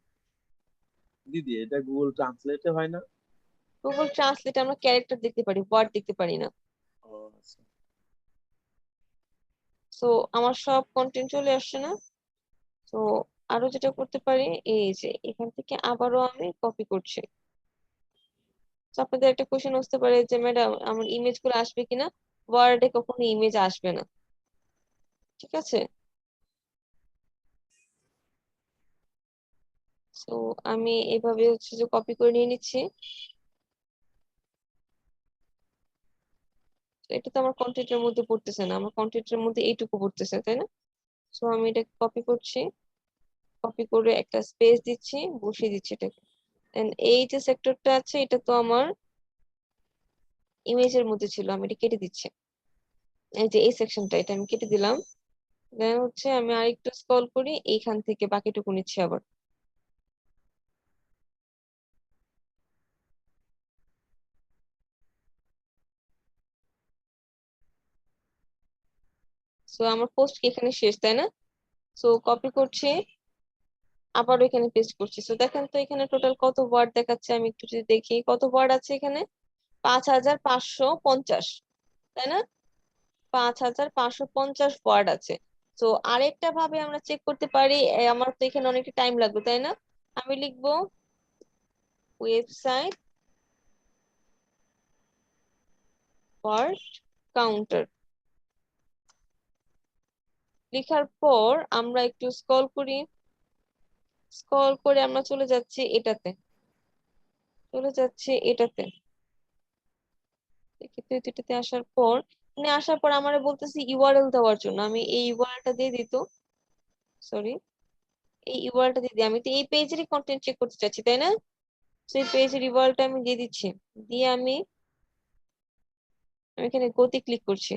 দিদি এটা গুগল ট্রান্সলেটে হয় না? গুগল ট্রান্সলেট আমরা ক্যারেক্টার দেখতে পারি, ওয়ার্ড দেখতে পারি না। ও আচ্ছা। তো আমার সব কন্টেন্ট চলে আসছে না। তো আরো যেটা করতে পারি, এই যে এখান থেকে আবারও আমি কপি করছি। তো আপনাদের একটা কোশ্চেন আসতে পারে যে ম্যাডাম আমার ইমেজ গুলো আসবে কিনা? ওয়ার্ডে কখনো ইমেজ আসবে না, ঠিক আছে? তো আমি এভাবে হচ্ছে যে কপি করে নিয়ে নিচ্ছি। তো এটা তো আমার কন্টেন্টের মধ্যে পড়তেছে না, আমার কন্টেন্টের মধ্যে এইটুকু পড়তেছে, তাই না? তো আমি এটা কপি করছি, কপি করে একটা স্পেস দিচ্ছি, বসিয়ে দিচ্ছি এটাকে। And এই যে সেক্টরটা আছে এটা তো আমার ইমেজের মধ্যে ছিল, আমি এটা কেটে দিচ্ছি। এই যে এই সেকশনটা, এটা আমি কেটে দিলাম। দেন হচ্ছে আমি আরেকটু স্ক্রল করি, এইখান থেকে বাকিটুকু নিচ্ছি আবার। সো আমার পোস্ট কি এখানে শেষ, তাই না? সো কপি করছি, আবার এখানে পেস্ট করছি। সো দেখেন তো এখানে টোটাল কত ওয়ার্ড দেখাচ্ছে, আমি একটু যদি দেখি কত ওয়ার্ড আছে এখানে। 5550, তাই না? 5550 ওয়ার্ড আছে। তো আরেকটা ভাবে আমরা চেক করতে পারি, আমার তো এখানে অনেকটা টাইম লাগবে, তাই না? আমি লিখবো ওয়েবসাইট ওয়ার্ড কাউন্টার। লেখার পর আমরা একটু স্ক্রল করি, স্ক্রল করে আমরা চলে যাচ্ছি এটাতে, চলে যাচ্ছি এটাতে। এটাতে আসার পর, মানে আসার পর আমার বলতেছি ইউআরএল দেওয়ার জন্য, আমি এই ইউআরএলটা দিয়ে দিত, সরি এই ইউআরএলটা দিয়ে দিই। আমি তো এই পেজেরই কন্টেন্ট চেক করতে চাচ্ছি, তাই না? সেই পেজের ইউআরএলটা আমি দিয়ে দিচ্ছি, দিয়ে আমি এখানে গতি ক্লিক করছি।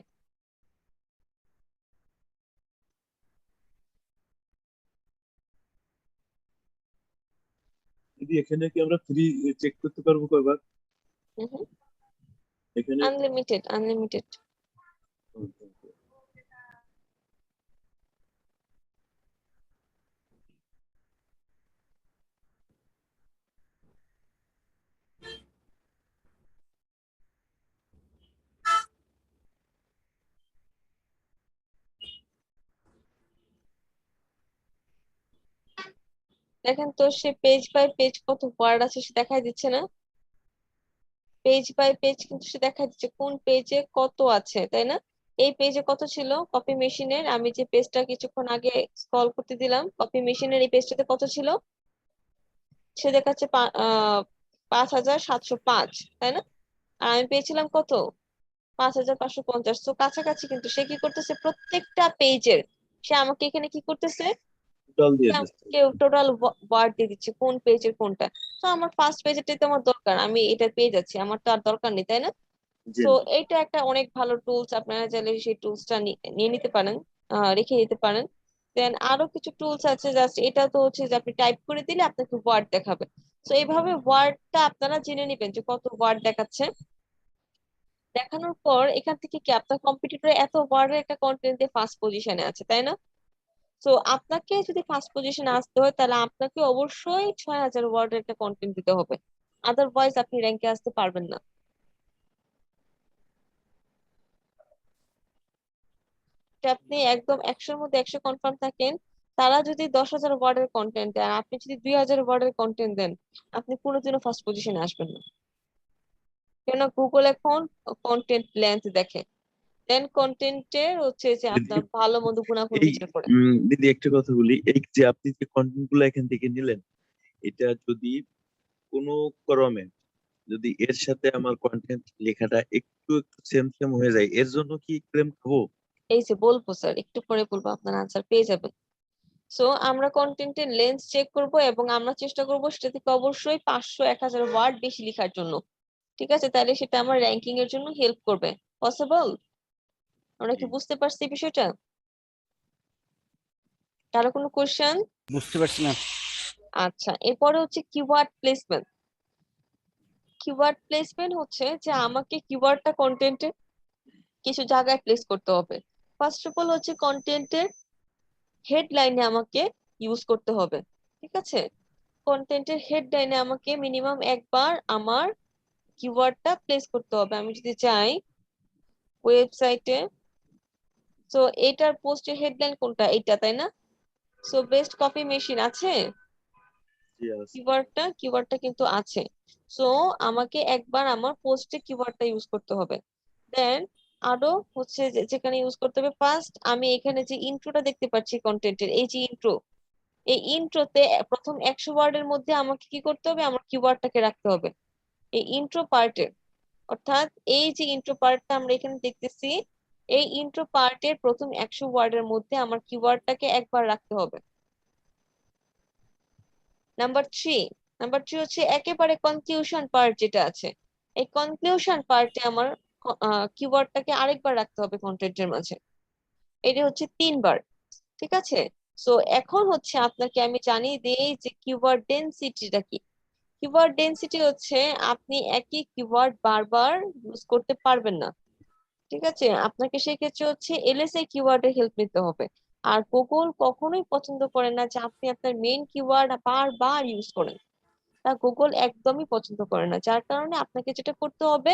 দিদি এখানে কি আমরা ফ্রি চেক করতে পারবো কয়বার এখানে? Unlimited, unlimited. দেখেন তো সে পেজ বাই পেজ কত ওয়ার্ড আছে সে দেখাই দিচ্ছে না? পেজ বাই পেজ কিন্তু সে দেখা দিচ্ছে কোন পেজে কত আছে, তাই না? এই পেজে কত ছিল কপি মেশিনের, আমি যে পেজটা কিছুক্ষণ আগে স্ক্রল করতে দিলাম, কপি মেশিনের এই পেজটাতে কত ছিল? সে দেখাচ্ছে 5705, তাই না? আর আমি পেয়েছিলাম কত? 5550। তো কাছাকাছি, কিন্তু সে কি করতেছে প্রত্যেকটা পেজের সে আমাকে এখানে কি করতেছে, টোটাল দিয়ে সে দিচ্ছে। আমাকে টোটাল ওয়ার্ড দিয়ে দিচ্ছে কোন পেজের কোনটা। তো আমার ফার্স্ট পেজেরটাই তো আমার দরকার, আমি এটা পেয়ে যাচ্ছি, আমার তো আর দরকার নেই, তাই না? জি তো ম্যাম। এইটা একটা অনেক ভালো টুলস, আপনারা চাইলে সেই টুলসটা নিয়ে নিতে পারেন, রেখে দিতে পারেন। দেন আরো কিছু টুলস আছে, জাস্ট এটা তো হচ্ছে যে আপনি টাইপ করে দিলে আপনাকে ওয়ার্ড দেখাবে। তো এইভাবে ওয়ার্ডটা আপনারা জেনে নেবেন যে কত ওয়ার্ড দেখাচ্ছে। দেখানোর পর এখান থেকে কি আপনার কম্পিটিটর এত ওয়ার্ডের একটা কন্টেন্টে ফার্স্ট পজিশনে আছে, তাই না? তো আপনাকে যদি ফার্স্ট পজিশনে আসতে হয় তাহলে আপনাকে অবশ্যই 6,000 ওয়ার্ডের একটা কন্টেন্ট দিতে হবে, আদারওয়াইজ আপনি র্যাঙ্কে আসতে পারবেন না। যে আপনি একদম 100-র মধ্যে 100 কনফার্ম থাকেন, তারা যদি 10,000 ওয়ার্ডের কন্টেন্ট দেন, আপনি যদি 2,000 ওয়ার্ডের কন্টেন্ট দেন, আপনি কোনোদিনও ফার্স্ট পজিশনে আসবেন না। কেন, গুগল এখন কন্টেন্ট লেন্থ দেখে, দেন কন্টেন্টের হচ্ছে যে দিদি আপনার ভালো মন্দ গুণাগুণ এই বিচার করে। দিদি একটা কথা বলি, এই যে আপনি যে কন্টেন্ট গুলো এখান থেকে নিলেন, এটা যদি কোনো ক্রমে যদি এর সাথে আমার কন্টেন্ট লেখাটা একটু একটু সেম সেম হয়ে যায়, এর জন্য কি ক্লেম খাবো? এই যে বলবো স্যার, একটু পরে বলবো, আপনার আনসার পেয়ে যাবেন। সো আমরা কন্টেন্টের লেন্থ চেক করব এবং আমরা চেষ্টা করব সেটা থেকে অবশ্যই 500-1,000 ওয়ার্ড বেশি লেখার জন্য। ঠিক আছে, তাহলে সেটা আমার র্যাঙ্কিং এর জন্য হেল্প করবে। পসিবল? আমরা কি বুঝতে পারছি বিষয়টা? কারো কোনো কোশ্চেন? বুঝতে পারছি ম্যাম। আচ্ছা, এরপরে হচ্ছে কিওয়ার্ড প্লেসমেন্ট। কিওয়ার্ড প্লেসমেন্ট হচ্ছে যে আমাকে কিওয়ার্ডটা কন্টেন্টে কিছু জায়গায় প্লেস করতে হবে। ফার্স্ট অফ অল হচ্ছে কন্টেন্টের হেডলাইনে আমাকে ইউজ করতে হবে। ঠিক আছে, কন্টেন্টের হেডলাইনে আমাকে মিনিমাম একবার আমার কিওয়ার্ডটা প্লেস করতে হবে। আমি যদি চাই ওয়েবসাইটে, তো এটার পোস্টের হেডলাইন কোনটা, এটা তাই না? সো বেস্ট কপি মেশিন আছে, কিওয়ার্ডটা কিন্তু আছে। সো আমাকে একবার আমার পোস্টে কিওয়ার্ডটা ইউজ করতে হবে। দেন আরো হচ্ছে যেখানে ইউজ করতে হবে, ফার্স্ট আমি এখানে যে ইন্ট্রোটা দেখতে পাচ্ছি কন্টেন্টের, এই যে ইন্ট্রো, এই ইন্ট্রোতে প্রথম 100 ওয়ার্ডের মধ্যে আমাকে কি করতে হবে, আমার কিওয়ার্ডটাকে রাখতে হবে এই ইন্ট্রো পার্টে। অর্থাৎ এই যে ইন্ট্রো পার্টটা আমরা এখানে দেখতেছি, এই ইন্ট্রো পার্টের প্রথম 100 ওয়ার্ডের মধ্যে আমার কিওয়ার্ডটাকে একবার রাখতে হবে। নাম্বার থ্রি হচ্ছে একেবারে কনক্লুশন পার্ট যেটা আছে, এই কনক্লুশন পার্টে আমার কিওয়ার্ডটাকে আরেকবার রাখতে হবে কন্টেন্টের মাঝে। এটা হচ্ছে 3 বার। ঠিক আছে, সো এখন হচ্ছে আপনাকে আমি জানিয়ে দিই যে কিওয়ার্ড ডেনসিটিটা কি। কিওয়ার্ড ডেনসিটি হচ্ছে আপনি একই কিওয়ার্ড বারবার ইউজ করতে পারবেন না। ঠিক আছে, আপনাকে সেক্ষেত্রে হচ্ছে এলএসআই কিওয়ার্ডের হেল্প নিতে হবে। আর গুগল কখনোই পছন্দ করে না যে আপনি আপনার মেইন কিওয়ার্ড বারবার ইউজ করেন, তা গুগল একদমই পছন্দ করে না। যার কারণে আপনাকে যেটা করতে হবে,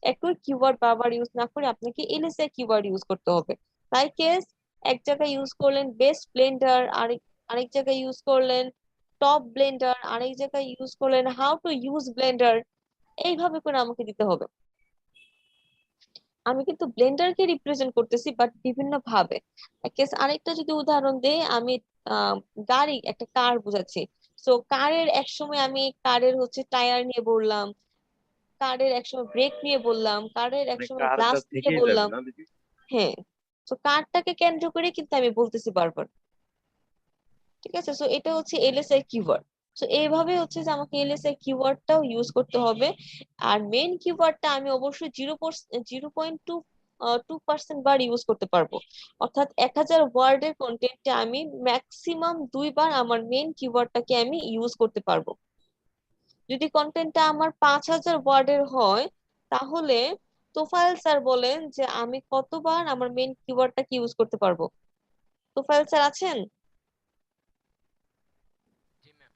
একই কিওয়ার্ড বারবার ইউজ না করে আপনাকে এলএসআই কিওয়ার্ড ইউজ করতে হবে। তাই কেস, এক জায়গায় ইউজ করলেন বেস্ট ব্লেন্ডার, আরেক জায়গায় ইউজ করলেন টপ ব্লেন্ডার, আরেক জায়গায় ইউজ করলেন হাউ টু ইউজ ব্লেন্ডার, এইভাবে করে আমাকে দিতে হবে। আমি কিন্তু ব্লেন্ডারকে রিপ্রেজেন্ট করতেছি বাট বিভিন্ন ভাবে। কেস আরেকটা যদি উদাহরণ দেই, আমি গাড়ি একটা কার বুঝাচ্ছি। সো কারের এক সময় আমি কারের হচ্ছে টায়ার নিয়ে বললাম, কারের একসময় ব্রেক নিয়ে বললাম, কারের মানে একসময় কারটা গ্লাস নিয়ে থেকেই যাবে বললাম। না দিদি? হ্যাঁ, তো কারটাকে কেন্দ্র করে কিন্তু আমি বলতেছি বারবার। ঠিক আছে, সো এটা হচ্ছে এলএসআই কিওয়ার্ড। সো এইভাবে হচ্ছে যে আমাকে এলএসআই কিওয়ার্ডটাও ইউজ করতে হবে। আর মেইন কিওয়ার্ডটা আমি অবশ্যই 0.2% বার ইউজ করতে পারবো। অর্থাৎ 1,000 ওয়ার্ডের কন্টেন্টে আমি ম্যাক্সিমাম 2 বার আমার মেইন কিওয়ার্ডটাকে আমি ইউজ করতে পারবো। যদি কন্টেন্টটা আমার 5,000 ওয়ার্ডের হয়, তাহলে তোফায়েল স্যার বলেন যে আমি কতবার আমার মেইন কিওয়ার্ডটাকে ইউজ করতে পারবো। তোফায়েল স্যার আছেন? জি ম্যাম।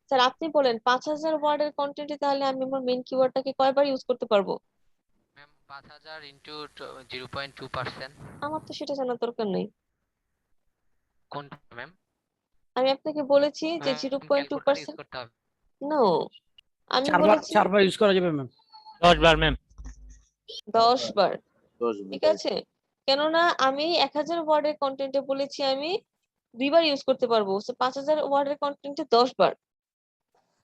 স্যার আপনি বলেন 5,000 ওয়ার্ডের কন্টেন্টে তাহলে আমি আমার মেইন কিওয়ার্ডটাকে কয়বার ইউজ করতে পারবো? Ma'am 5,000 into 0.2%। আমার তো সেটা জানার দরকার নেই। কোনটা ম্যাম? আমি আপনাকে বলেছি যে ম্যাম 0.2%। ক্যালকুলেটর ইউজ করতে হবে। নো, আমি চারবার বলেছি চারবার ইউজ করা যাবে ম্যাম। 10 বার ম্যাম। 10 বার। 10 ঠিক বার। আছে, কেননা আমি 1,000 ওয়ার্ডের কন্টেন্টে বলেছি আমি 2 বার ইউজ করতে পারবো, 5,000 ওয়ার্ডের কন্টেন্টে 10 বার।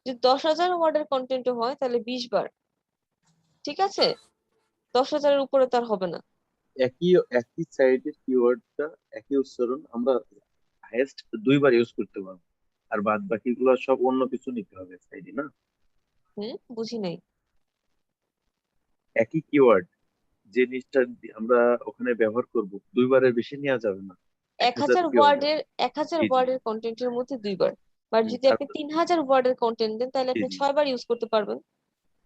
যদি 10,000 ওয়ার্ডের কন্টেন্ট হয় তাহলে 20 বার। ঠিক আছে, 10,000-এর উপরে তার হবে না। একই একই সাইডের কিওয়ার্ডটা একই উচ্চারণ আমরা হাইয়েস্ট দুইবার ইউজ করতে পারবো, আর বাদ বাকিগুলো সব অন্য কিছু নিতে হবে সাইডে, না? বুঝি নাই। একই কিওয়ার্ড যে জিনিসটা আমরা ওখানে ব্যবহার করব দুইবারের বেশি নেওয়া যাবে না, 1000 1000 কিওয়ার্ডের। ওয়ার্ডের 1000 জি জি ওয়ার্ডের কন্টেন্টের মধ্যে দুইবার, বা যদি আপনি তারপর 3000 ওয়ার্ডের কন্টেন্ট দেন তাহলে জি আপনি জি 6বার ইউজ করতে পারবেন।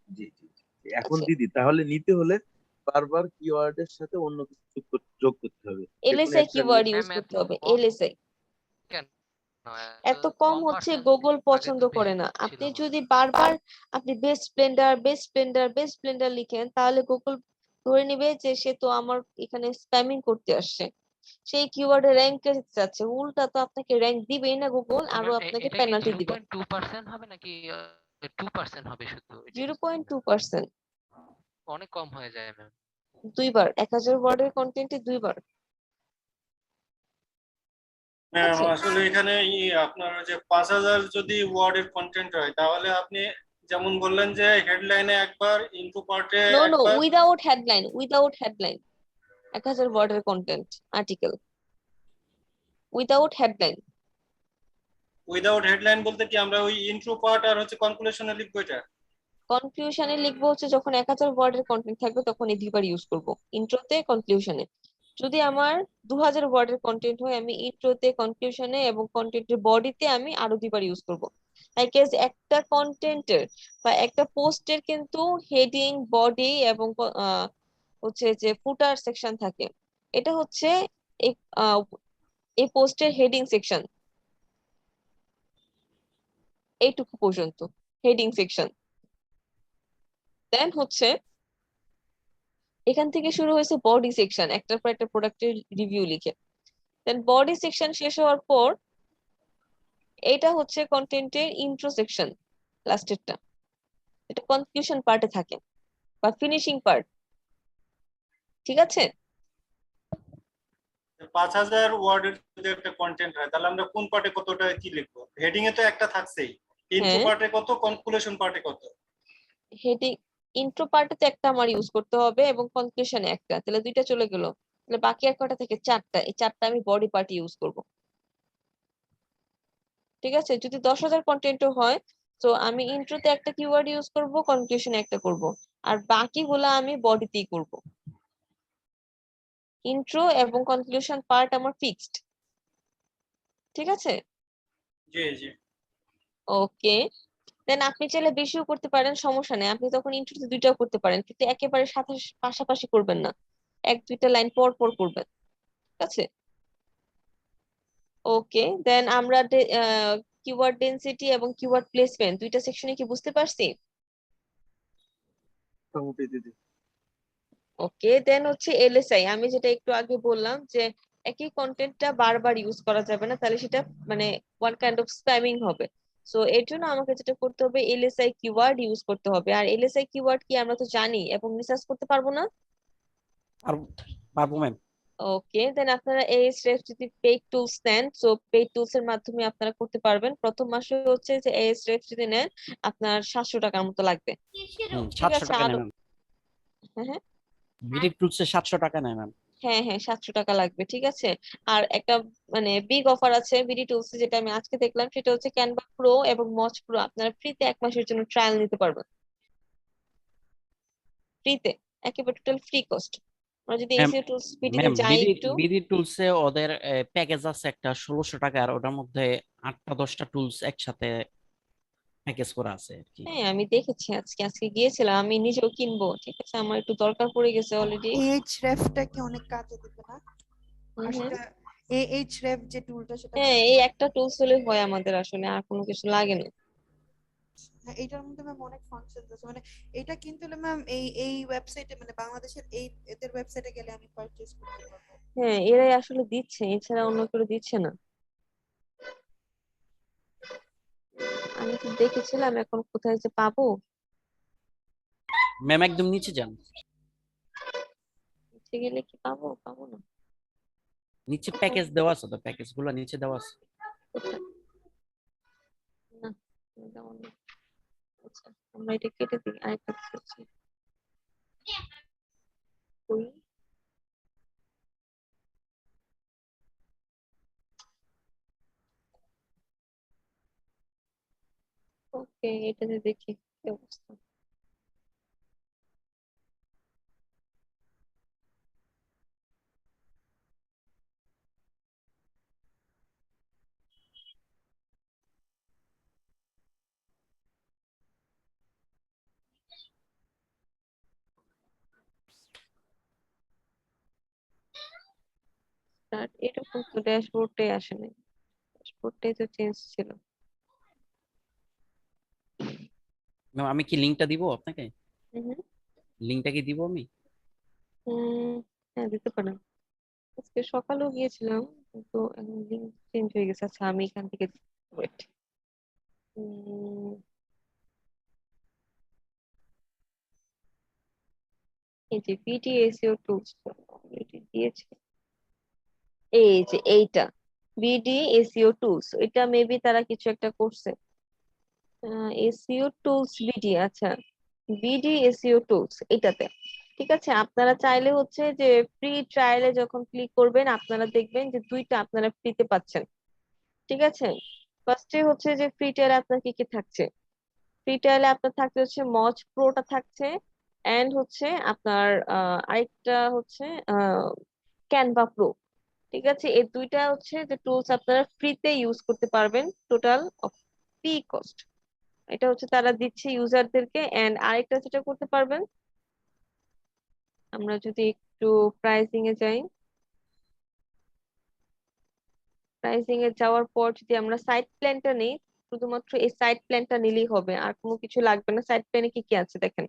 জি জি জি। এখন আচ্ছা, দিদি তাহলে নিতে হলে বারবার কিওয়ার্ডের সাথে অন্য কিছু যোগ করতে হবে, যে কোনো এলএসআই একটা নিয়ে। কিওয়ার্ড ইউজ ম্যাম এত করতে হবে, কম এলএসআই। কেন? এত এত কম কম হচ্ছে পার্সেন্ট, গুগল আগে পছন্দ তো করে বেশি না। ছিল আপনি মনে যদি হয়। বারবার আপনি best Splendor best Splendor best Splendor লিখেন তাহলে গুগল ধরে নিবে যে সে তো আমার এখানে স্প্যামিং করতে আসছে, সেই কিওয়ার্ডে র্যাঙ্ক যাচ্ছে। উল্টা তো আপনাকে র্যাঙ্ক দিবেই না গুগল, তো আরো ম্যাম আপনাকে এটা কি পেনাল্টি দিবে। 0.2% হবে নাকি 2% হবে শুধু? এটা একটু বলবেন? 0.2%। অনেক কম হয়ে যায় ম্যাম। দুইবার 1000 ওয়ার্ডের কন্টেন্টে দুইবার। ঠিক ম্যাম আছে। আসলে এখানে আপনার যে 5000 যদি ওয়ার্ডের কন্টেন্ট হয় তাহলে আপনি যেমন বললেন যে হেডলাইনে একবার, ইনফো পার্টে নো নো, একবার। Without headline, without headline. 1000 ওয়ার্ডের content article without headline. Without headline বলতে কি আমরা ওই ইন্ট্রো পার্ট আর হচ্ছে কনক্লুশনে লিখবো এটা? কনক্লিউশনে লিখবো হচ্ছে যখন 1000 ওয়ার্ডের কন্টেন্ট থাকবে তখন এই দুইবার ইউজ করব, ইন্ট্রোতে কনক্লিউশনে। যদি আমার 2000 ওয়ার্ডের কন্টেন্ট হয় আমি ইন্ট্রোতে কনক্লিউশনে এবং কন্টেন্টের বডিতে আমি আরো দুইবার ইউজ করব। লাইক একটা কন্টেন্টের বা একটা পোস্টের কিন্তু হেডিং, বডি এবং হচ্ছে যে ফুটার সেকশন থাকে। এটা হচ্ছে এই এই পোস্টের হেডিং সেকশন, এইটুকু পর্যন্ত হেডিং সেকশন। দেন হচ্ছে এখান থেকে শুরু হয়েছে বডি সেকশন, একটার পর একটা প্রোডাক্টের রিভিউ লিখে। দেন বডি সেকশন শেষ হওয়ার পর এটা হচ্ছে কন্টেন্টের ইন্ট্রো সেকশন, লাস্টেরটা। এটা কনক্লুশন পার্টে থাকে বা ফিনিশিং পার্ট। ঠিক আছে। 5000 ওয়ার্ডের যদি একটা কন্টেন্ট হয় তাহলে আমরা কোন পার্টে কতটা কি লিখবো? হেডিং এ তো একটা থাকছেই, ইন্ট্রো হ্যাঁ, পার্টে কত, কনক্লুশন পার্টে কত? হেডিং ইন্ট্রো পার্টে তো একটা আমার ইউজ করতে হবে এবং কনক্লুশনে একটা, তাহলে দুইটা চলে গেল। তাহলে বাকি আর কটা থেকে চারটা, এই চারটা আমি বডি পার্টে ইউজ করব। ঠিক আছে। যদি 10,000 কন্টেন্টও হয় তো আমি ইন্ট্রোতে একটা কিওয়ার্ড ইউজ করব, কনক্লুশনে একটা করব, আর বাকিগুলা আমি বডিতেই করব। ইন্ট্রো এবং কনক্লুশন পার্ট আমার ফিক্সড। ঠিক আছে। জি জি। ওকে। দেন আপনি চাইলে বেশিও করতে পারেন, সমস্যা নেই। আপনি তখন ইন্ট্রোতে দুইটাও করতে পারেন, কিন্তু একেবারে সাথে পাশাপাশি করবেন না, এক দুইটা লাইন পর পর করবেন। ঠিক আছে। ওকে। দেন আমরা কিওয়ার্ড ডেনসিটি এবং কিওয়ার্ড প্লেসমেন্ট দুইটা সেকশনে কি বুঝতে পারছি? মোটামুটি দিদি। ওকে। দেন হচ্ছে এলএসআই, আমি যেটা একটু আগে বললাম যে একই কন্টেন্টটা বারবার ইউজ করা যাবে না, তাহলে সেটা মানে ওয়ান কাইন্ড অফ স্প্যামিং হবে। সো এর জন্য আমাকে যেটা করতে হবে, এলএসআই কিওয়ার্ড ইউজ করতে হবে। আর এলএসআই কিওয়ার্ড কি আমরা তো জানি এবং রিসার্চ করতে পারবো না। পারবো ম্যাম। ওকে। দেন আপনারা Ahrefs যদি পেইড টুলস নেন, সো পেইড টুলস এর মাধ্যমে আপনারা করতে পারবেন। প্রথম মাসে হচ্ছে যে Ahrefs যদি নেন আপনার 700 টাকার মতো লাগবে। ঠিক 700 আছে। টাকা আরো নেয় ম্যাম। হ্যাঁ হ্যাঁ বিডি টুলসে 700 টাকা নেয় ম্যাম। হ্যাঁ হ্যাঁ 700 টাকা লাগবে। ঠিক আছে। আর একটা মানে বিগ অফার আছে বিডি টুলস, যেটা আমি আজকে দেখলাম, সেটা হচ্ছে ক্যানভা প্রো এবং মচ প্রো আপনারা ফ্রিতে 1 মাসের জন্য ট্রায়াল নিতে পারবেন। ফ্রিতে, একেবারে টোটাল ফ্রি কস্ট। আমরা যদি ম্যাম এসিও টুলস বিডিতে ম্যাম যাই বিডি একটু। বিডি টুলসে ওদের প্যাকেজ আছে একটা 1600 টাকার, ওটার মধ্যে 8টা 10টা টুলস একসাথে প্যাকেজ করা আছে আর কি। হ্যাঁ আমি দেখেছি, আজকে আজকে গিয়েছিলাম, আমি নিজেও কিনবো। ঠিক আছে, আমার একটু দরকার পড়ে গেছে অলরেডি। Ahrefs-টা কি অনেক কাজে দিবে না? আর সেটা Ahrefs যে টুলটা সেটা হ্যাঁ, এই একটা টুলস হলে হয় আমাদের, আসলে আর কোনো কিছু লাগে না। হ্যাঁ, এইটার মধ্যে ম্যাম অনেক ফাংশন আছে, মানে এটা কিনতে হলে ম্যাম এই ওয়েবসাইটে, মানে বাংলাদেশের এদের ওয়েবসাইটে গেলে আমি পারচেজ করতে পারবো। হ্যাঁ, এরাই আসলে দিচ্ছে, এছাড়া অন্য কেউ দিচ্ছে না। আমি তো দেখেছিলাম, এখন কোথায় যে পাবো। ম্যাম একদম নিচে যান, নিচে গেলে কি পাবো? পাবো না। নিচে প্যাকেজ দেওয়া আছে, তো প্যাকেজ গুলো নিচে দেওয়া আছে। কোথায়? না, তেমন না। আচ্ছা, আমরা এটা কেটে দিই, আরেকটা করছি। কই? ওকে, এটাতে দেখি কি অবস্থা। আর এরকম তো ড্যাশবোর্ডে আসে নাই, ড্যাশবোর্ডটাই তো চেঞ্জ ছিল। ম্যাম আমি কি লিঙ্কটা দিব আপনাকে? হুম লিঙ্কটা কি দিব আমি? হুম, হ্যাঁ দিতে পারেন। আজকে সকালেও গিয়েছিলাম কিন্তু এখন লিঙ্ক চেঞ্জ হয়ে গেছে। আচ্ছা আমি এখান থেকে ওয়েট, এই যে বিডি এসইও টুলস অলরেডি দিয়েছে, এই যে এইটা বিডি এসইও টুলস, এটা মেবি তারা কিছু একটা করছে। এসইও টুলস বিডি, আচ্ছা বিডি এসইও টুলস এটাতে। ঠিক আছে, আপনারা চাইলে হচ্ছে যে ফ্রি ট্রায়ালে যখন ক্লিক করবেন আপনারা দেখবেন যে দুইটা আপনারা ফ্রিতে পাচ্ছেন। ঠিক আছে, ফার্স্টে হচ্ছে যে ফ্রি ট্রায়ালে আপনার কি কি থাকছে। ফ্রি ট্রায়ালে আপনার থাকছে হচ্ছে মজ প্রোটা থাকছে, এন্ড হচ্ছে আপনার আরেকটা হচ্ছে ক্যানভা প্রো। ঠিক আছে, এই দুইটা হচ্ছে যে টুলস আপনারা ফ্রিতে ইউজ করতে পারবেন, টোটাল ফ্রি কস্ট। এটা হচ্ছে তারা দিচ্ছে ইউজারদেরকে। এন্ড আরেকটা যেটা করতে পারবেন, আমরা যদি একটু প্রাইসিং এ যাই, প্রাইসিং এ যাওয়ার পর যদি আমরা সাইড প্ল্যানটা নিই, শুধুমাত্র এই সাইড প্ল্যানটা নিলেই হবে, আর কোনো কিছু লাগবে না। সাইড প্ল্যানে কি কি আছে দেখেন,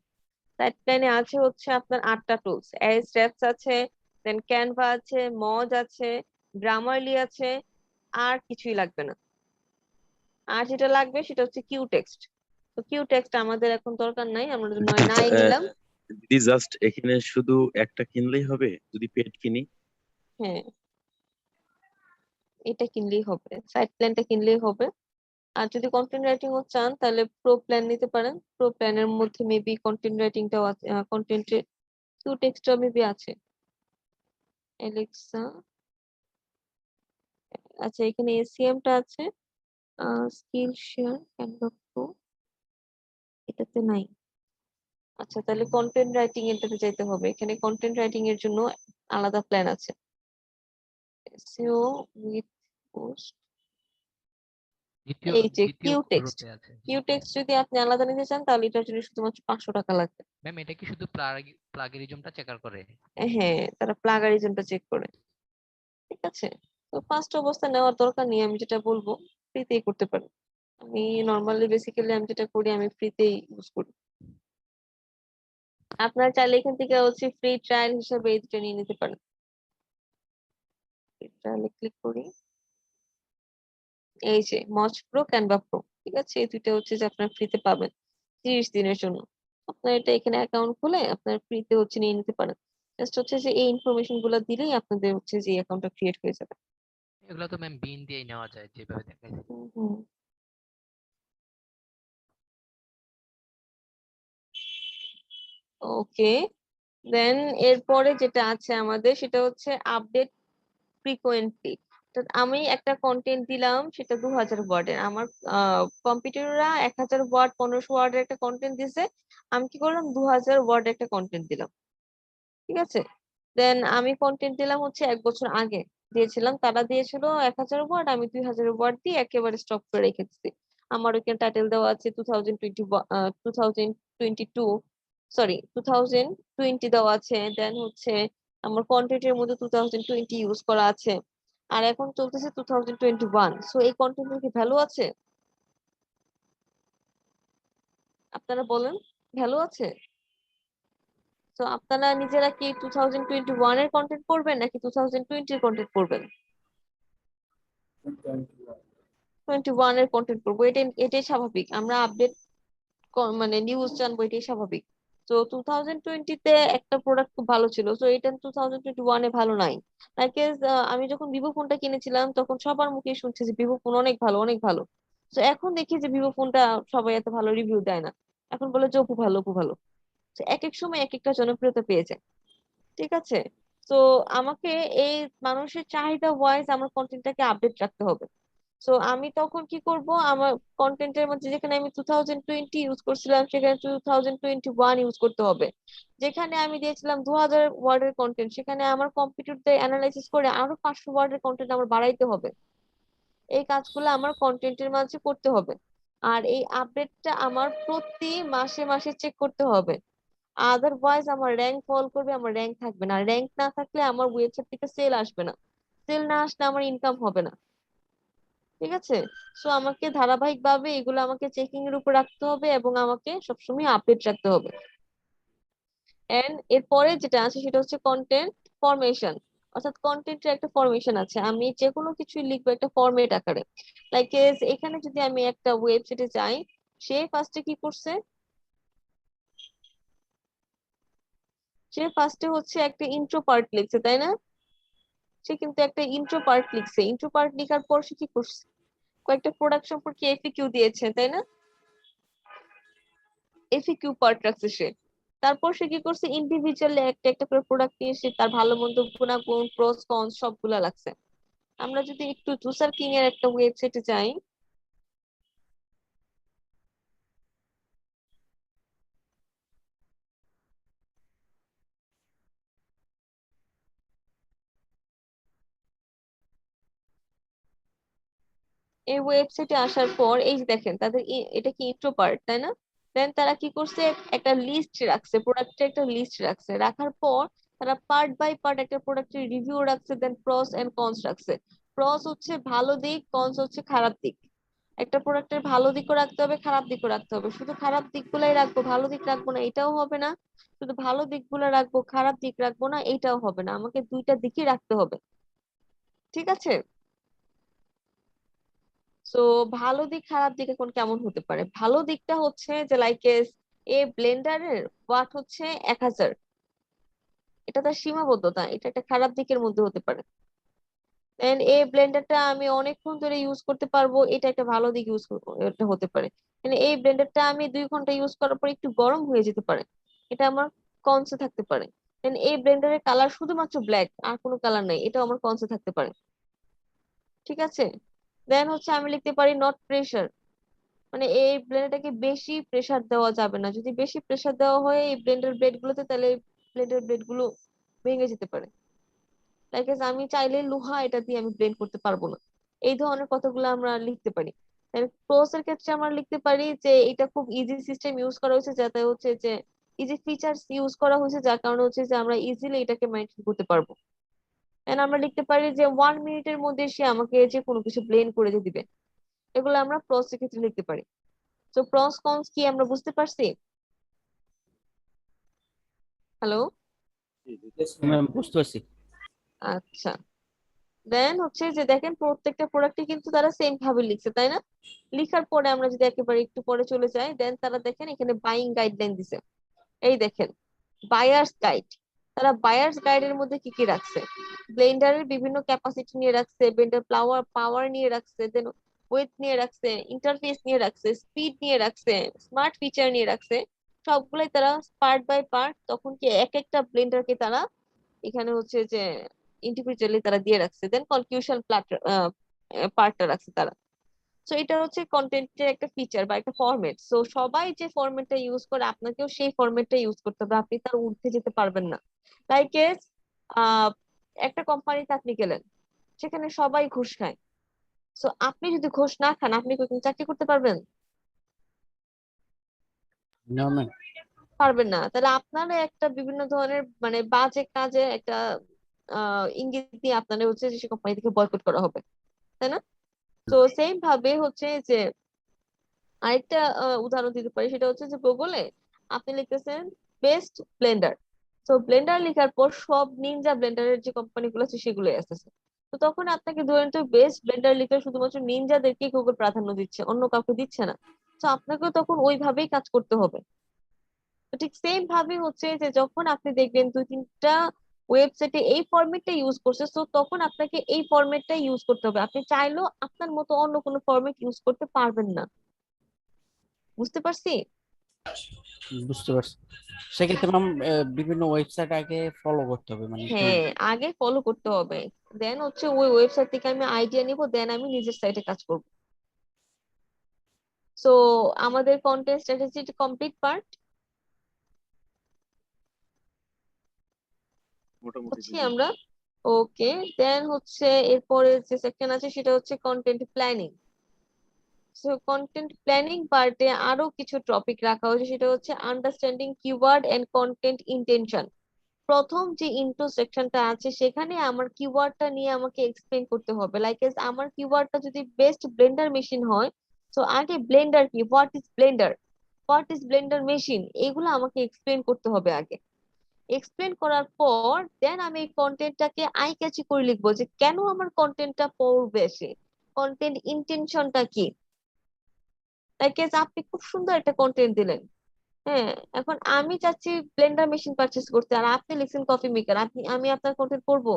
সাইড প্ল্যানে আছে হচ্ছে আপনার 8টা টুলস, স্টেপস আছে, দেন ক্যানভা আছে, মজ আছে, গ্রামারলি আছে, আর কিছুই লাগবে না। আর যেটা লাগবে সেটা হচ্ছে কিউ টেক্সট। তো কিউ টেক্সট আমাদের এখন দরকার নাই, আমরা নয় নাই নিলাম। দিদি জাস্ট এখানে শুধু একটা কিনলেই হবে যদি পেড কিনি? হ্যাঁ, এটা কিনলেই হবে, সাইড প্ল্যানটা কিনলেই হবে। আর যদি কন্টেন্ট রাইটিং ও চান তাহলে প্রো প্ল্যান নিতে পারেন। প্রো প্ল্যানের মধ্যে মেবি কন্টেন্ট রাইটিংটাও আছে, কন্টেন্টের কিউ টেক্সটও মেবি আছে। এলেক্সা, আচ্ছা এখানে এসিএম টা আছে, স্কিল শেয়ার, ক্যানভা প্রো এটাতে নাই। আচ্ছা তাহলে কন্টেন্ট রাইটিং এটাতে যাইতে হবে, এখানে কন্টেন্ট রাইটিং এর জন্য আলাদা প্ল্যান আছে। এসইও উইথ পোস্ট, দ্বিতীয় এই যে দ্বিতীয় কিউ টেক্সট। গ্রুপে আছে। কিউ টেক্সট যদি আপনি আলাদা নিতে চান তাহলে এটার জন্য শুধুমাত্র 500 টাকা লাগবে। ম্যাম এটা কি শুধু প্লাগেরিজমটা চেকার করে? হ্যাঁ, তারা প্লাগারিজমটা চেক করে। ঠিক আছে, তো ফার্স্ট অবস্থা নেওয়ার দরকার নেই, আমি যেটা বলবো ফ্রিতেই করতে পারেন। আমি নর্মালি বেসিক্যালি আমি যেটা করি আমি ফ্রিতেই ইউজ করি। আপনার চাইলে এখান থেকে হচ্ছে ফ্রি ট্রায়াল হিসেবে এই দুটো নিয়ে নিতে পারেন। ফ্রি ট্রায়ালে ক্লিক করি, এই যে মজ প্রো, ক্যানভা প্রো, ঠিক আছে এই দুইটা হচ্ছে যে আপনার ফ্রিতে পাবেন 30 দিনের জন্য। আপনার এটা এখানে অ্যাকাউন্ট খুলে আপনার ফ্রিতে হচ্ছে নিয়ে নিতে পারেন। জাস্ট হচ্ছে যে এই ইনফরমেশন গুলো দিলেই আপনাদের হচ্ছে যে অ্যাকাউন্টটা ক্রিয়েট হয়ে যাবে। এগুলো তো ম্যাম বিন দিয়েই নেওয়া যায় যেভাবে দেখাইছে। হুম, ওকে, দেন এরপরে যেটা আছে আমাদের সেটা হচ্ছে আপডেট ফ্রিকোয়েন্টলি। তো আমি একটা কন্টেন্ট দিলাম, সেটা 2000 ওয়ার্ডের, আমার কম্পিউটাররা 1000 ওয়ার্ড 1500 ওয়ার্ডের একটা কন্টেন্ট দিছে, আমি কি করলাম 2000 ওয়ার্ডের একটা কন্টেন্ট দিলাম। ঠিক আছে, দেন আমি কন্টেন্ট দিলাম হচ্ছে 1 বছর আগে দিয়েছিলাম, তারা দিয়েছিল 1000 ওয়ার্ড, আমি 2000 ওয়ার্ড দিয়ে একেবারে স্টপ করে রেখে দিচ্ছি। আমার ওইখানে টাইটেল দেওয়া আছে 2022, সরি 2020 দেওয়া আছে, দেন হচ্ছে আমার কন্টেন্টের মধ্যে 2020 ইউজ করা আছে, আর এখন চলতেছে 2021। সো এই কন্টেন্টের কি ভ্যালু আছে? আপনারা বলেন, ভ্যালু আছে? তো আপনারা নিজেরা কি 2021 এর কন্টেন্ট করবেন নাকি 2020 এর কন্টেন্ট করবেন? 21 এর কন্টেন্ট করবো, এটাই স্বাভাবিক। আমরা আপডেট মানে নিউজ জানবো, এটাই স্বাভাবিক। তো 2020 তে একটা প্রোডাক্ট খুব ভালো ছিল, তো এটা 2021 এ ভালো নাই। আমি যখন ভিভো ফোনটা কিনেছিলাম তখন সবার মুখে শুনছি যে ভিভো ফোন অনেক ভালো অনেক ভালো। তো এখন দেখি যে ভিভো ফোনটা সবাই এত ভালো রিভিউ দেয় না, এখন বলে যে অপু ভালো অপু ভালো। তো এক এক সময় এক একটা জনপ্রিয়তা পেয়ে যায়। ঠিক আছে, তো আমাকে এই মানুষের চাহিদা ওয়াইজ আমার কন্টেন্টটাকে আপডেট রাখতে হবে। সো আমি তখন কি করব, আমার কন্টেন্টের মধ্যে যেখানে আমি 2020 ইউজ করছিলাম সেখানে 2021 ইউজ করতে হবে। যেখানে আমি দিয়েছিলাম 2000 ওয়ার্ডের কন্টেন্ট সেখানে আমার কম্পিউটার দিয়ে অ্যানালাইসিস করে আরো 500 ওয়ার্ডের কন্টেন্ট আমার বাড়াইতে হবে। এই কাজগুলো আমার কন্টেন্টের মাঝে করতে হবে। আর এই আপডেটটা আমার প্রতি মাসে মাসে চেক করতে হবে। আদারওয়াইজ আমার র্যাঙ্ক ফল করবে, আমার র্যাঙ্ক থাকবে না। র্যাঙ্ক না থাকলে আমার ওয়েবসাইট থেকে সেল আসবে না। সেল না আসলে আমার ইনকাম হবে না। ঠিক আছে? সো আমাকে ধারাবাহিক ভাবে এগুলো আমাকে চেকিং এর উপর রাখতে হবে এবং আমাকে সবসময় আপডেট রাখতে হবে। এন্ড এরপরে যেটা আছে সেটা হচ্ছে কন্টেন্ট ফরমেশন। অর্থাৎ কন্টেন্টের একটা ফরমেশন আছে, আমি যে কোনো কিছুই লিখবো একটা ফরম্যাট আকারে। লাইক এখানে যদি আমি একটা ওয়েবসাইটে যাই, সে ফার্স্টে কি করছে, সে ফার্স্টে হচ্ছে একটা ইন্ট্রো পার্ট লিখছে, তাই না? সে কিন্তু একটা ইন্ট্রো পার্ট লিখছে। ইন্ট্রো পার্ট লেখার পর সে কি করছে, কয়েকটা প্রোডাক্ট সম্পর্কে এফিকিউ দিয়েছে, তাই না? এফিকিউ পার্ট রাখছে সে। তারপর সে কি করছে, ইন্ডিভিজুয়ালি একটা একটা করে প্রোডাক্ট নিয়ে সে তার ভালো মন্দ গুণাগুণ প্রস কনস সবগুলা লাগছে। আমরা যদি একটু জুসার কিং এর একটা ওয়েবসাইটে যাই, এই ওয়েবসাইটে আসার পর এই যে দেখেন তাদের এটা কি ইন্ট্রো পার্ট, তাই না? দেন তারা কি করছে, একটা লিস্ট রাখছে, প্রোডাক্টের একটা লিস্ট রাখছে। রাখার পর তারা পার্ট বাই পার্ট একটা প্রোডাক্টের রিভিউ রাখছে, দেন প্রস এন্ড কনস রাখছে। প্রস হচ্ছে ভালো দিক, কনস হচ্ছে খারাপ দিক। একটা প্রোডাক্টের ভালো দিকও রাখতে হবে, খারাপ দিকও রাখতে হবে। শুধু খারাপ দিকগুলাই রাখবো, ভালো দিক রাখবো না, এটাও হবে না। শুধু ভালো দিকগুলো রাখবো, খারাপ দিক রাখবো না, এটাও হবে না। আমাকে দুইটা দিকই রাখতে হবে। ঠিক আছে? সো ভালো দিক খারাপ দিক এখন কেমন হতে পারে? ভালো দিকটা হচ্ছে যে লাইক এ ব্লেন্ডারের ওয়াট হচ্ছে 1000, এটা তার সীমাবদ্ধতা, এটা একটা খারাপ দিকের মধ্যে হতে পারে। দেন এই ব্লেন্ডারটা আমি অনেকক্ষণ ধরে ইউজ করতে পারবো, এটা একটা ভালো দিক ইউজ এটা হতে পারে। মানে এই ব্লেন্ডারটা আমি 2 ঘন্টা ইউজ করার পর একটু গরম হয়ে যেতে পারে, এটা আমার কনসে থাকতে পারে। দেন এই ব্লেন্ডারের কালার শুধুমাত্র ব্ল্যাক, আর কোনো কালার নাই, এটা আমার কনসে থাকতে পারে। ঠিক আছে? দেন হচ্ছে আমি লিখতে পারি নট প্রেসার, মানে এই ব্লেন্ডারটাকে বেশি প্রেসার দেওয়া যাবে না। যদি বেশি প্রেসার দেওয়া হয় এই ব্লেন্ডার ব্লেড গুলোতে, তাহলে ব্লেন্ডার ব্লেড গুলো ভেঙে যেতে পারে। লাইক আমি চাইলে লোহা এটা দিয়ে আমি ব্লেন্ড করতে পারবো না। এই ধরনের কথাগুলো আমরা লিখতে পারি। প্রোস এর ক্ষেত্রে আমরা লিখতে পারি যে এটা খুব ইজি সিস্টেম ইউজ করা হয়েছে, যাতে হচ্ছে যে ইজি ফিচার্স ইউজ করা হয়েছে, যার কারণে হচ্ছে যে আমরা ইজিলি এটাকে মেনটেন করতে পারবো। এন্ড আমরা লিখতে পারি যে 1 মিনিটের মধ্যে সে আমাকে যে কোনো কিছু ব্লেন্ড করে দিয়ে দিবে। এগুলো আমরা প্রস এর ক্ষেত্রে লিখতে পারি। তো প্রস কনস কি আমরা বুঝতে পারছি? হ্যালো? ম্যাম বুঝতে পারছি। আচ্ছা, দেন হচ্ছে যে দেখেন প্রত্যেকটা প্রোডাক্টই কিন্তু তারা সেম ভাবে লিখছে, তাই না? লিখার পরে আমরা যদি একেবারে একটু পরে চলে যাই, দেন তারা দেখেন এখানে বাইং গাইডলাইন দিছে। এই দেখেন বায়ার্স গাইড। তারা বায়ার্স গাইডের মধ্যে কি কি রাখছে, ব্লেন্ডারের বিভিন্ন ক্যাপাসিটি নিয়ে রাখছে, ব্লেন্ডার পাওয়ার পাওয়ার নিয়ে রাখছে, দেন ওয়েট নিয়ে রাখছে, ইন্টারফেস নিয়ে রাখছে, স্পিড নিয়ে রাখছে, স্মার্ট ফিচার নিয়ে রাখছে। সবগুলাই তারা পার্ট বাই পার্ট তখন কি এক একটা ব্লেন্ডারকে তারা এখানে হচ্ছে যে ইন্ডিভিজুয়ালি তারা দিয়ে রাখছে। দেন কনক্লুশন পার্টটা রাখছে তারা। সো এটা হচ্ছে কন্টেন্টের একটা ফিচার বা একটা ফরম্যাট। সো সবাই যে ফরম্যাটটা ইউজ করে আপনাকেও সেই ফরম্যাটটা ইউজ করতে হবে, আপনি তার ঊর্ধ্বে যেতে পারবেন না। লাইক আহ একটা কোম্পানিতে আপনি গেলেন, সেখানে সবাই ঘুষ খায়। সো আপনি যদি ঘুষ না খান, আপনি কি কোনো চাকরি করতে পারবেন? না ম্যাম। পারবেন না। তাহলে আপনারা একটা বিভিন্ন ধরনের মানে বাজে কাজে একটা ইঙ্গিত দিয়ে আপনারা হচ্ছে যে সে কোম্পানি থেকে বয়কট করা হবে, তাই না? তো সেম ভাবে হচ্ছে যে আরেকটা উদাহরণ দিতে পারি, সেটা হচ্ছে যে গুগলে আপনি লিখতেছেন বেস্ট ব্লেন্ডার। তো ব্লেন্ডার লেখার পর সব নিনজা ব্লেন্ডারের যে কোম্পানিগুলো আছে সেগুলোই আসতেছে। তো তখন আপনাকে ধরেন তো বেস্ট ব্লেন্ডার লিখে শুধুমাত্র নিনজাদেরকে গুগল প্রাধান্য দিচ্ছে, অন্য কাউকে দিচ্ছে না। তো আপনাকেও তখন ওইভাবেই কাজ করতে হবে। তো ঠিক সেম ভাবে হচ্ছে যে যখন আপনি দেখবেন 2-3টা ওয়েবসাইটে এই ফরম্যাটটা ইউজ করছে, তো তখন আপনাকে এই ফরম্যাটটা ইউজ করতে হবে। আপনি চাইলেও আপনার মতো অন্য কোনো ফরম্যাট ইউজ করতে পারবেন না। বুঝতে পারছি? বুঝতে পারছি। সেক্ষেত্রে ম্যাম বিভিন্ন ওয়েবসাইট আগে ফলো করতে হবে মানে কি? হ্যাঁ, আগে ফলো করতে হবে, দেন হচ্ছে ওই ওয়েবসাইট থেকে আমি আইডিয়া নিব, দেন আমি নিজের সাইটে কাজ করব। সো আমাদের কন্টেন্ট স্ট্র্যাটেজি কমপ্লিট পার্ট মোটামুটি বুঝছি দিদি। আমরা। ওকে, দেন হচ্ছে এরপরে যে সেকশন আছে সেটা হচ্ছে content planning. So content planning পার্টে আরো কিছু টপিক রাখা হয়েছে, সেটা হচ্ছে understanding keyword and content intention. প্রথম যে ইন্ট্রো সেকশনটা আছে সেখানে আমার কিওয়ার্ডটা নিয়ে আমাকে এক্সপ্লেন করতে হবে, লাইক আমার কিওয়ার্ডটা যদি বেস্ট ব্লেন্ডার মেশিন হয়, তো আগে ব্লেন্ডার কি, হোয়াট ইজ ব্লেন্ডার মেশিন, এগুলো আমাকে এক্সপ্লেন করতে হবে আগে। এক্সপ্লেন করার পর দেন আমি এই কন্টেন্টটাকে আই ক্যাচি করে লিখবো যে কেন আমার কন্টেন্টটা পড়বে সে, কন্টেন্ট ইন্টেনশনটা কি। লাইক আপনি খুব সুন্দর একটা কন্টেন্ট দিলেন, হ্যাঁ, এখন আমি চাচ্ছি ব্লেন্ডার মেশিন পারচেস করতে, আর আপনি লিখছেন কফি মেকার, আমি আপনার কন্টেন্ট পড়বো?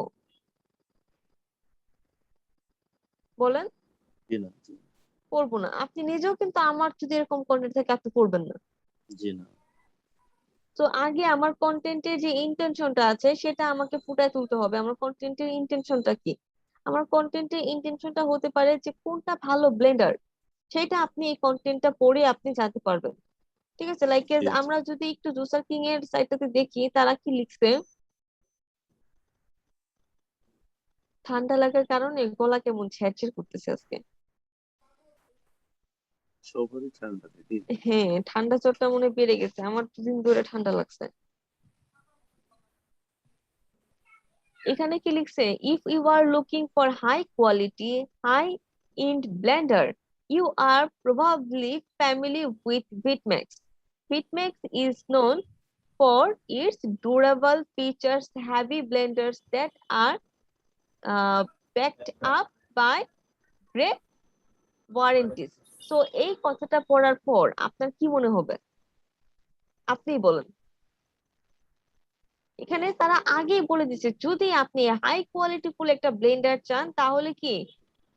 বলেন, জি না, পড়বো না। আপনি নিজেও কিন্তু আমার যদি এরকম কন্টেন্ট থাকে আপনি পড়বেন না। জি না। তো আগে আমার কন্টেন্টের যে ইন্টেনশনটা আছে সেটা আমাকে ফুটায় তুলতে হবে, আমার কন্টেন্টের ইন্টেনশনটা কি। আমার কন্টেন্টের ইন্টেনশনটা হতে পারে যে কোনটা ভালো ব্লেন্ডার, সেটা আপনি এই কন্টেন্টটা পড়ে আপনি জানতে পারবেন। ঠিক আছে, লাইক জি, আমরা যদি একটু জুসার কিং এর সাইটটাতে দেখি তারা কি লিখছে। ঠান্ডা লাগার কারণে গলা কেমন ঝেরঝের করতেছে আজকে। সবারই ঠান্ডা দিদি। হ্যাঁ, ঠান্ডা জ্বরটা মনে হয় বেড়ে গেছে, আমার দুদিন ধরে ঠান্ডা লাগছে। এখানে কি লিখছে, if you are looking for high quality high end blender you are probably family with Beatmax. Beatmax is known for its durable features, heavy blenders that are backed up by great warranties. So এই কথাটা পড়ার পর আপনার কি মনে হবে, আপনি বলেন। এখানে তারা আগেই বলে দিচ্ছে যদি আপনি হাই কোয়ালিটি ফুল একটা ব্লেন্ডার চান তাহলে কি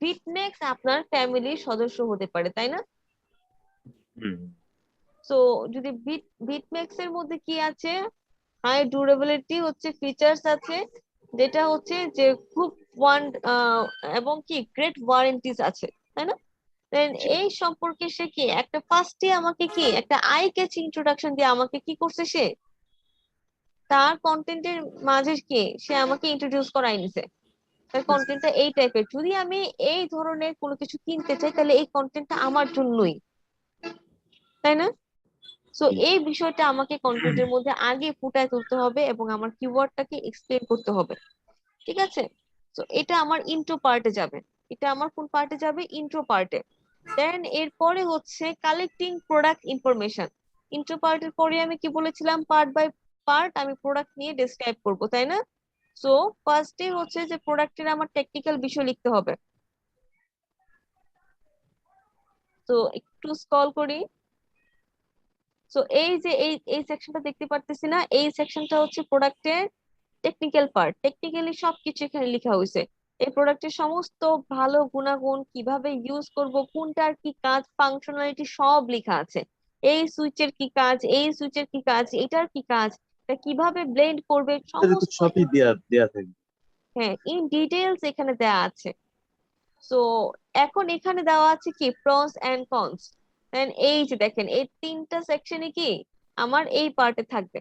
বিটম্যাক্স আপনার ফ্যামিলির সদস্য হতে পারে, তাই না? হুম। তো যদি বিটম্যাক্স এর মধ্যে কি আছে, হাই ডিউরেবিলিটি হচ্ছে ফিচার্স আছে, যেটা হচ্ছে যে খুব ওয়ান এবং কি গ্রেট ওয়ারেন্টিজ আছে, তাই না? Then জি এই সম্পর্কে সে কি একটা ফার্স্টে আমাকে কি একটা আই ক্যাচ ইন্ট্রোডাকশন দিয়ে আমাকে কি করছে, সে তার কন্টেন্টের মাঝে কি সে আমাকে ইন্ট্রোডিউস করাই নিছে, তার কন্টেন্টটা এই টাইপের। যদি আমি এই ধরনের কোনো কিছু কিনতে চাই তাহলে এই কন্টেন্টটা আমার জন্যই, তাই না? সো জি এই বিষয়টা আমাকে কন্টেন্টের মধ্যে আগে ফুটায় তুলতে হবে এবং আমার কিওয়ার্ডটাকে এক্সপ্লেন করতে হবে। ঠিক আছে, তো এটা আমার ইন্ট্রো পার্টে যাবে, এটা আমার কোন পার্টে যাবে, ইন্ট্রো পার্টে। দেন এরপরে হচ্ছে কালেক্টিং প্রোডাক্ট ইনফরমেশন। ইন্ট্রো পার্টের পরে আমি কি বলেছিলাম, পার্ট বাই পার্ট আমি প্রোডাক্ট নিয়ে ডেসক্রাইব করব, তাই না? সো ফার্স্টে হচ্ছে যে প্রোডাক্টের আমার টেকনিক্যাল বিষয় লিখতে হবে। তো একটু স্ক্রল করি। সো এই যে এই সেকশনটা দেখতে পারতেছি না, এই সেকশনটা হচ্ছে প্রোডাক্টের টেকনিক্যাল পার্ট, টেকনিক্যালি সবকিছু এখানে লেখা হয়েছে। এই প্রোডাক্টের সমস্ত ভালো গুণাগুণ, কিভাবে ইউজ করব, কোনটার কি কাজ, ফাংশনালিটি সব লেখা আছে। এই সুইচের কি কাজ, এই সুইচের কি কাজ, এটার কি কাজ, এটা কিভাবে ব্লেন্ড করবে, এটা তো সমস্ত সবই দেয়া দেয়া থাকবে। হ্যাঁ ইন ডিটেলস এখানে দেয়া আছে। সো এখন এখানে দেওয়া আছে কি প্রস এন্ড কনস। এই যে দেখেন এই তিনটা সেকশনে কি আমার এই পার্টে থাকবে,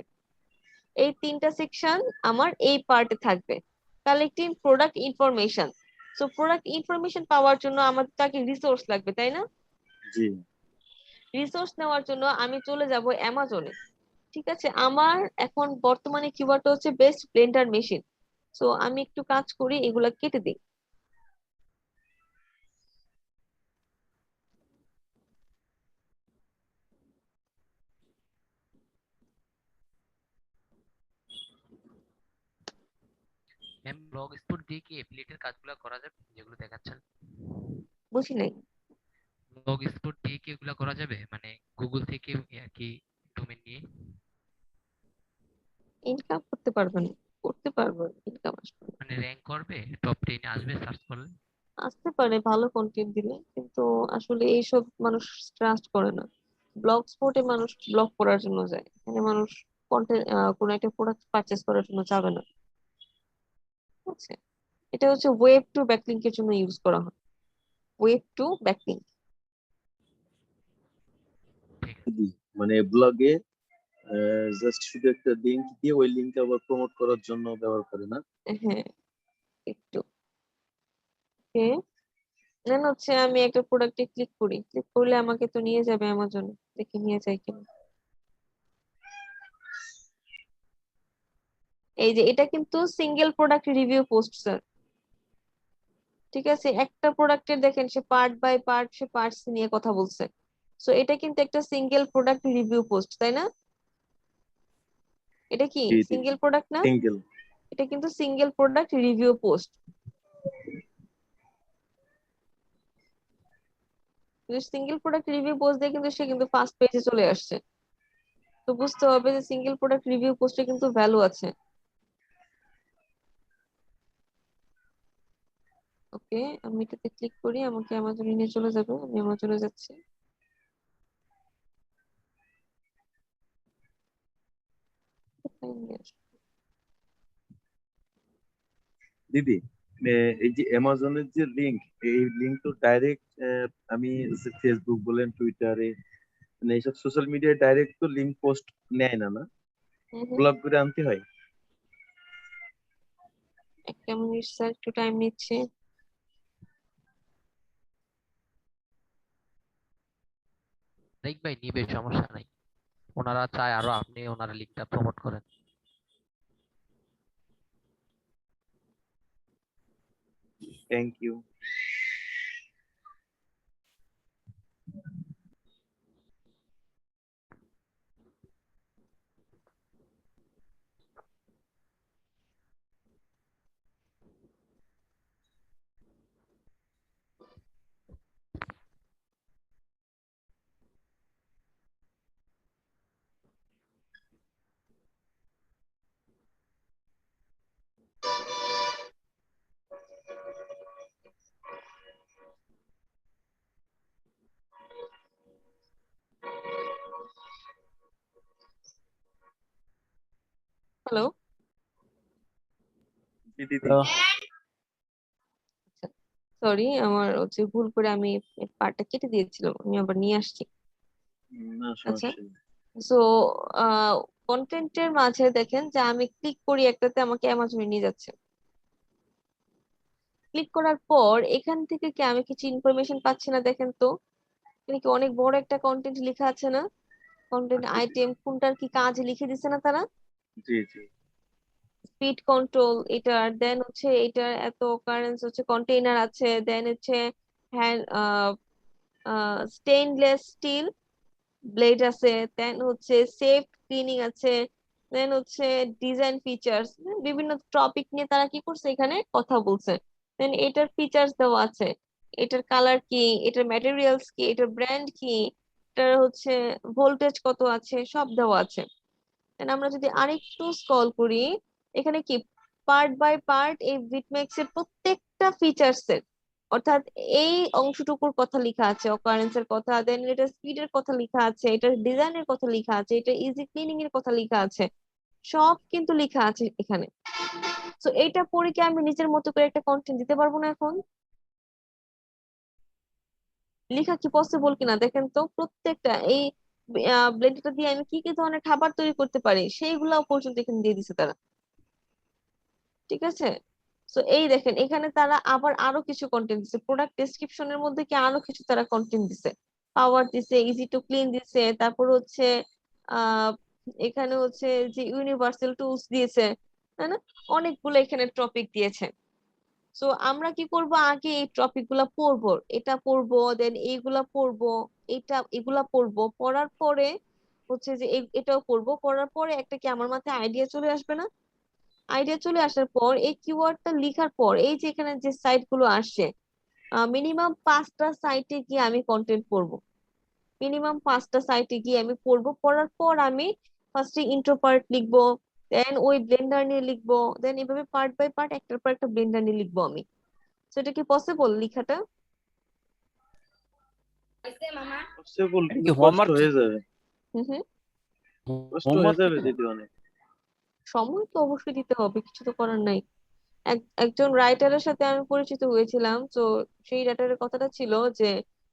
এই তিনটা সেকশন আমার এই পার্টে থাকবে। Collecting product information. So product information পাওয়ার জন্য আমাদের তাকে রিসোর্স লাগবে, তাই না? জি রিসোর্স নেওয়ার জন্য আমি চলে যাব অ্যামাজনে। ঠিক আছে, আমার এখন বর্তমানে কিওয়ার্ডটা হচ্ছে বেস্ট ব্লেন্ডার মেশিন। সো আমি একটু কাজ করি, এগুলা কেটে দিই। ম্যাম ব্লগ স্পট দিয়ে কি এফিলিয়েটের কাজগুলো করা যাবে যেগুলো দেখাচ্ছেন? বুঝি নাই। ব্লগ স্পট দিয়ে কি এগুলো করা যাবে মানে গুগল থেকে আর কি ডোমেন নিয়ে? ইনকাম করতে পারবেন, করতে পারবেন, ইনকাম আসবে। মানে র্যাঙ্ক করবে, টপ 10 আসবে সার্চ করলে? আসতে পারে ভালো কন্টেন্ট দিলে, কিন্তু আসলে এইসব মানুষ ট্রাস্ট করে না। ব্লগ স্পটে মানুষ ব্লগ করার জন্য যায়, এখানে মানুষ কন্টেন্ট কোনো একটা প্রোডাক্ট পারচেস করার জন্য যাবে না। ঠিক আছে, এটা হচ্ছে ওয়েব টু ব্যাকলিংকের জন্য ইউজ করা হয়, ওয়েব টু ব্যাকলিংক। মানে ব্লগে জাস্ট শুধু একটা লিংক দিয়ে ওই লিংক আবার প্রমোট করার জন্য ব্যবহার করে না? হ্যাঁ, একটু ওকে। দেন হচ্ছে আমি একটা প্রোডাক্টে ক্লিক করি, ক্লিক করলে আমাকে তো নিয়ে যাবে অ্যামাজনে, দেখি নিয়ে যায় কিনা। এই যে এটা কিন্তু single product review post sir. ঠিক আছে, একটা প্রোডাক্টের দেখেন সে পার্ট বাই পার্ট সে পার্টস নিয়ে কথা বলছে, সো এটা কিন্তু একটা সিঙ্গেল প্রোডাক্ট রিভিউ পোস্ট, তাই না? এটা কি জি জি সিঙ্গেল প্রোডাক্ট না? সিঙ্গেল। এটা কিন্তু single product review post. Single product review post দিয়ে কিন্তু সে কিন্তু ফার্স্ট পেজে চলে আসছে। তো বুঝতে হবে যে সিঙ্গেল প্রোডাক্ট রিভিউ পোস্টে কিন্তু ভ্যালু আছে। ওকে, আমি এটাতে ক্লিক করি, আমাকে অ্যামাজনে নিয়ে চলে যাবে, আমি অ্যামাজনে যাচ্ছি। কোথায় নিয়ে আসবে? দিদি, এই যে অ্যামাজনের যে লিংক, এই লিংক তো ডাইরেক্ট আমি ফেসবুক বলেন টুইটারে মানে এইসব সোশ্যাল মিডিয়ায় ডাইরেক্ট তো লিংক পোস্ট নেয় না, না ব্লগ করে আনতে হয়? একটা মিনিট স্যার, একটু টাইম নিচ্ছে। দেখ ভাই নিবে, সমস্যা নাই। ওনারা চায় আরো আপনি ওনারা লিঙ্কটা প্রমোট করেন। Thank you. হ্যালো, দিদি সরি আমার হচ্ছে ভুল করে আমি পার্টটা কেটে দিয়েছিলাম, আমি আবার নিয়ে আসছি। না আচ্ছা, সমস্যা নেই। সো কন্টেন্টের মাঝে দেখেন যে আমি ক্লিক করি একটাতে, আমাকে অ্যামাজনে নিয়ে যাচ্ছে। ক্লিক করার পর এখান থেকে কি আমি কিছু ইনফরমেশন পাচ্ছি না? দেখেন তো, এখানে কি অনেক বড় একটা কন্টেন্ট লেখা আছে না? কন্টেন্ট আইটেম কোনটার কি কাজ লিখে দিছে না তারা? জি জি স্পিড কন্ট্রোল এটার, দেন হচ্ছে এটার এত কারেন্স হচ্ছে কন্টেইনার আছে, দেন হচ্ছে হ্যান্ড স্টেইনলেস স্টিল ব্লেড আছে, দেন হচ্ছে সেফ ক্লিনিং আছে, দেন হচ্ছে ডিজাইন ফিচার্স, বিভিন্ন টপিক নিয়ে তারা কি করছে এখানে কথা বলছে। দেন এটার ফিচার্স দেওয়া আছে, এটার কালার কি, এটার ম্যাটেরিয়ালস কি, এটার ব্র্যান্ড কি, এটার হচ্ছে ভোল্টেজ কত আছে, সব দেওয়া আছে। দেন আমরা যদি আরেকটু স্ক্রল করি, এখানে কি পার্ট বাই পার্ট এই বিটম্যাক্স এর প্রত্যেকটা ফিচার্স এর, অর্থাৎ এই অংশটুকুর কথা লেখা আছে, অকারেন্স এর কথা, দেন এটা স্পিডের কথা লেখা আছে, এটার ডিজাইনের কথা লেখা আছে, এটা ইজি ক্লিনিং এর কথা লেখা আছে, সব কিন্তু লেখা আছে এখানে। তো এইটা পড়ে কি আমি নিজের মতো করে একটা কন্টেন্ট দিতে পারবো না এখন? লেখা কি পসিবল কিনা দেখেন তো, প্রত্যেকটা এই ব্লেন্ডারটা দিয়ে আমি কি কি ধরনের খাবার তৈরি করতে পারি সেইগুলাও পর্যন্ত এখানে দিয়ে দিছে তারা। ঠিক আছে, তো এই দেখেন এখানে তারা আবার আরো কিছু কন্টেন্ট দিছে, প্রোডাক্ট ডেসক্রিপশনের মধ্যে কি আরো কিছু তারা কন্টেন্ট দিছে, পাওয়ার দিছে, ইজি টু ক্লিন দিছে, তারপর হচ্ছে আহ এখানে হচ্ছে যে ইউনিভার্সাল টুলস দিয়েছে, তাই না? অনেকগুলো এখানে টপিক দিয়েছে। তো আমরা কি করব, আগে এই টপিক গুলা পড়বো, এটা পড়বো, দেন এইগুলা পড়বো, এগুলা পড়বো, পড়ার পরে হচ্ছে যে এটাও পড়বো, পড়ার পরে একটা কি আমার মাথায় আইডিয়া চলে আসবে না? আইডিয়া চলে আসার পর এই কিওয়ার্ডটা লেখার পর এই যে এখানে যে সাইট গুলো আসছে, মিনিমাম 5টা সাইটে গিয়ে আমি কন্টেন্ট পড়বো, মিনিমাম 5টা সাইটে গিয়ে আমি পড়বো, পড়ার পর আমি ফার্স্টে ইন্ট্রো পার্ট লিখবো, দেন ওই ব্লেন্ডার নিয়ে লিখবো, দেন এভাবে পার্ট বাই পার্ট একটার পর একটা ব্লেন্ডার নিয়ে লিখবো আমি। সেটা কি পসিবল লেখাটা? পসিবল এটা কিন্তু কি কষ্ট হোমওয়ার্ক হয়ে যাবে, হুম হুম কষ্ট হয়ে হোমওয়ার্ক যাবে দিবে? দিদি অনেক। সময় তো অবশ্যই দিতে হবে, কিছু তো করার নাই। একজন রাইটারের সাথে আমি পরিচিত হয়েছিলাম, তো সেই রাইটারের কথাটা ছিল যে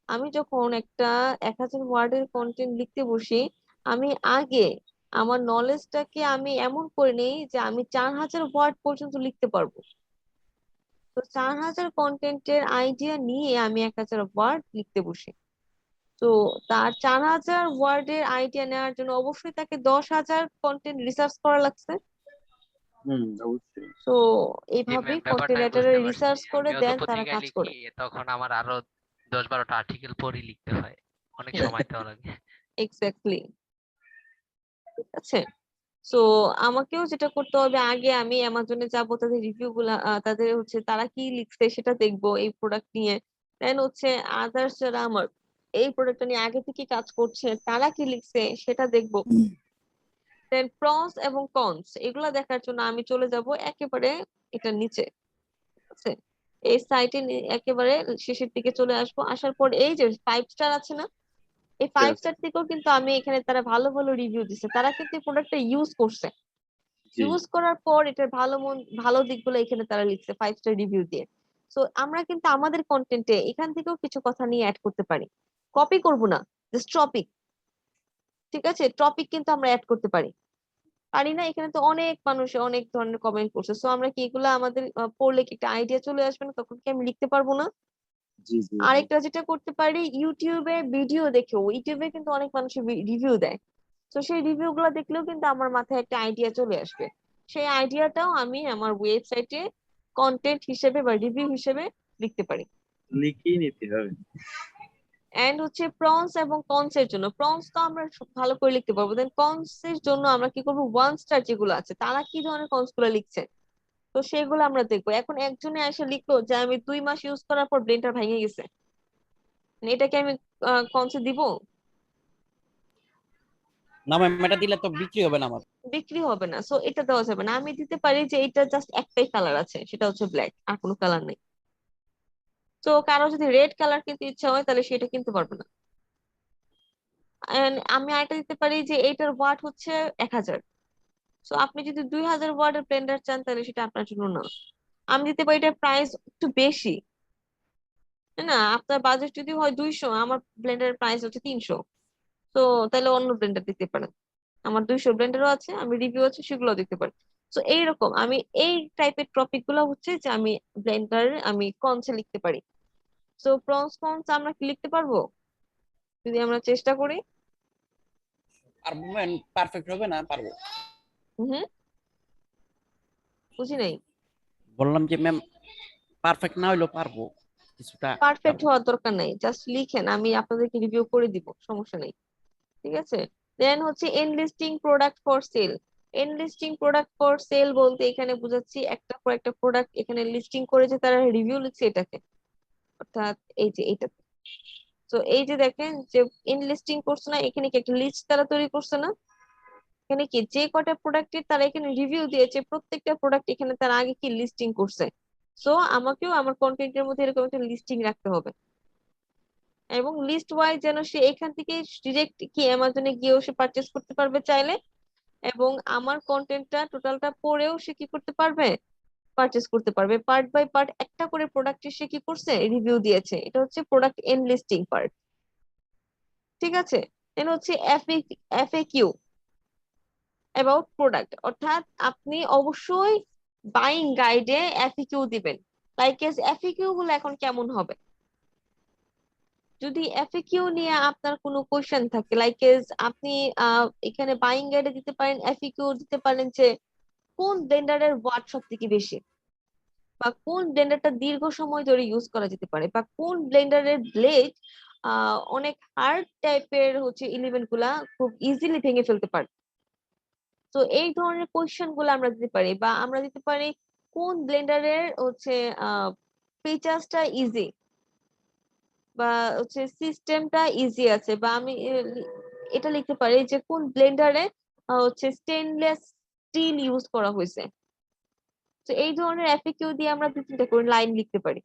আমি যখন একটা 1000 ওয়ার্ডের কন্টেন্ট লিখতে বসি, আমি আগে আমার নলেজটাকে আমি এমন করে নিই যে আমি 4000 ওয়ার্ড পর্যন্ত লিখতে পারবো। তো 4000 কন্টেন্টের আইডিয়া নিয়ে আমি 1000 ওয়ার্ড লিখতে বসি। তো তার 4000 ওয়ার্ডের আইডিয়া নেওয়ার জন্য অবশ্যই তাকে 10,000 কন্টেন্ট রিসার্চ করা লাগছে। অবশ্যই। তো জি এইভাবেই ম্যাম, ব্যাপারটা কন্টেন্ট আমি রাইটাররা বুঝতে পারছি। রিসার্চ করে আমিও তো দেন তারা পত্রিকায় কাজ লিখি, করে। তখন আমার আরো 10-12টা আর্টিকেল পড়ে লিখতে হয়, অনেক সময় দেওয়া লাগে। এক্স্যাক্টলি, ঠিক আছে। তো আমাকেও যেটা করতে হবে, আগে আমি অ্যামাজনে যাবো, তাদের রিভিউ গুলা তাদের হচ্ছে তারা কি লিখছে সেটা দেখবো এই প্রোডাক্ট নিয়ে। দেন হচ্ছে আদার্স যারা আমার এই প্রোডাক্টটা নিয়ে আগে থেকে কাজ করছে তারা কি লিখছে সেটা দেখবো। দেন প্রস এবং কনস এগুলা দেখার জন্য আমি চলে যাব একেবারে এটা নিচে, ঠিক আছে। এই সাইটে একেবারে শেষের দিকে চলে আসবো, আসার পর এই যে 5 স্টার আছে না, এই 5 স্টার থেকেও কিন্তু আমি এখানে তারা ভালো ভালো রিভিউ দিচ্ছে, তারা কিন্তু এই প্রোডাক্টটা ইউজ করছে। জি ইউজ করার পর এটার ভালো দিকগুলো এখানে তারা লিখছে 5 স্টার রিভিউ দিয়ে। তো আমরা কিন্তু আমাদের কন্টেন্টে এখান থেকেও কিছু কথা নিয়ে অ্যাড করতে পারি, কপি করব না, জাস্ট টপিক, ঠিক আছে, টপিক কিন্তু আমরা অ্যাড করতে পারি। পারি না? এখানে তো অনেক মানুষ অনেক ধরনের কমেন্ট করছে, সো আমরা কি এগুলো আমাদের পড়লে কি একটা আইডিয়া চলে আসবে না, তখন কি আমি লিখতে পারবো না? জি জি জি। আরেকটা যেটা করতে পারি, ইউটিউবে ভিডিও দেখেও, ইউটিউবে কিন্তু অনেক মানুষ রিভিউ দেয়, তো সেই রিভিউ গুলো দেখলেও কিন্তু আমার মাথায় একটা আইডিয়া চলে আসবে। সেই আইডিয়াটাও আমি আমার ওয়েবসাইটে কন্টেন্ট হিসেবে বা রিভিউ হিসেবে লিখতে পারি। লিখেই নিতে হবে। এন্ড হচ্ছে প্রনস এবং কনস এর জন্য, প্রনস তো আমরা ভালো করে লিখতে পারবো, দেন কনস এর জন্য আমরা কি করবো, 1 স্টার যেগুলো আছে তারা কি ধরনের কনস গুলো লিখছে, তো সেগুলো আমরা দেখবো। এখন একজনে এসে লিখলো যে আমি 2 মাস ইউজ করার পর ব্লেন্ডার ভেঙে গেছে, এটাকে আমি কনসে দিব? না ম্যাম, এটা দিলে তো বিক্রি হবে না আমার। বিক্রি হবে না, সো এটা দেওয়া যাবে না। আমি দিতে পারি যে এটা জাস্ট একটাই কালার আছে, সেটা হচ্ছে ব্ল্যাক, আর কোনো কালার নেই। তো কারো যদি রেড কালার কিনতে ইচ্ছা হয় তাহলে সেটা কিনতে পারবে না। And আমি আরেকটা দিতে পারি যে এইটার ওয়াট হচ্ছে 1000, সো আপনি যদি 2000 ওয়াটের ব্লেন্ডার চান তাহলে সেটা আপনার জন্য না। আমি দিতে পারি এটার প্রাইস একটু বেশি, তাই না? আপনার বাজেট যদি হয় 200, আমার ব্লেন্ডারের প্রাইস হচ্ছে 300, তো তাহলে অন্য ব্লেন্ডার দিতে পারেন। আমার 200 ব্লেন্ডারও আছে, আমি রিভিউ আছে সেগুলো দিতে পারি। তো এইরকম আমি এই টাইপের টপিক গুলো হচ্ছে যে আমি ব্লেন্ডার আমি কনসে লিখতে পারি। তো প্রনস কনস আমরা কি লিখতে পারবো যদি আমরা চেষ্টা করি? পারবো ম্যাম, পারফেক্ট হবে না পারবো। হুম, বুঝি নাই। বললাম যে ম্যাম, পারফেক্ট না হইলেও পারবো, কিছুটা পারফেক্ট পারবো। হওয়ার দরকার নাই, জাস্ট লিখেন, আমি আপনাদেরকে রিভিউ করে দিব, সমস্যা নেই, ঠিক আছে। দেন হচ্ছে enlisting product for sale. Enlisting product for sale বলতে এখানে বুঝাচ্ছি একটা পর একটা প্রোডাক্ট এখানে লিস্টিং করে যে তারা রিভিউ লিখছে এটাকে, অর্থাৎ এই যে এইটা। তো এই যে দেখেন যে ইনলিস্টিং করছে না, এখানে কি একটা লিস্ট তারা তৈরি করছে না, এখানে কি যে কটা প্রোডাক্টের তারা এখানে রিভিউ দিয়েছে প্রত্যেকটা প্রোডাক্ট এখানে তারা আগে কি লিস্টিং করছে। সো আমাকেও আমার কন্টেন্টের মধ্যে এরকম একটা লিস্টিং রাখতে হবে, এবং লিস্ট ওয়াইজ যেন সে এখান থেকে ডিরেক্ট কি অ্যামাজনে গিয়েও সে পারচেস করতে পারবে চাইলে, এবং আমার কন্টেন্টটা টোটালটা পড়েও সে কি করতে পারবে, পারচেস করতে পারবে। পার্ট বাই পার্ট একটা করে প্রোডাক্টের সে কি করছে, রিভিউ দিয়েছে, এটা হচ্ছে প্রোডাক্ট এনলিস্টিং পার্ট, ঠিক আছে। দেন হচ্ছে এফএকিউ অ্যাবাউট প্রোডাক্ট, অর্থাৎ আপনি অবশ্যই বাইং গাইডে এফএকিউ দিবেন। লাইক এফএকিউ গুলো এখন কেমন হবে, যদি এফএকিউ নিয়ে আপনার কোনো কোয়েশ্চেন থাকে, লাইক আপনি এখানে বাইং গাইডে দিতে পারেন, এফএকিউ দিতে পারেন যে কোন ব্লেন্ডারের ওয়াট সব থেকে বেশি, বা কোন ব্লেন্ডারটা দীর্ঘ সময় ধরে ইউজ করা যেতে পারে, বা কোন ব্লেন্ডারের ব্লেড অনেক হার্ড টাইপের হচ্ছে এলিমেন্ট গুলা খুব ইজিলি ভেঙে ফেলতে পারে। তো এই ধরনের কোয়েশ্চেন গুলো আমরা দিতে পারি, বা আমরা দিতে পারি কোন ব্লেন্ডারের হচ্ছে ফিচার্সটা ইজি, বা হচ্ছে সিস্টেমটা ইজি আছে, বা আমি এটা লিখতে পারি যে কোন ব্লেন্ডারে হচ্ছে স্টেনলেস স্টিল ইউজ করা হয়েছে। তো এই ধরনের এফএকিউ দিয়ে আমরা 2-3টা করে লাইন লিখতে পারি।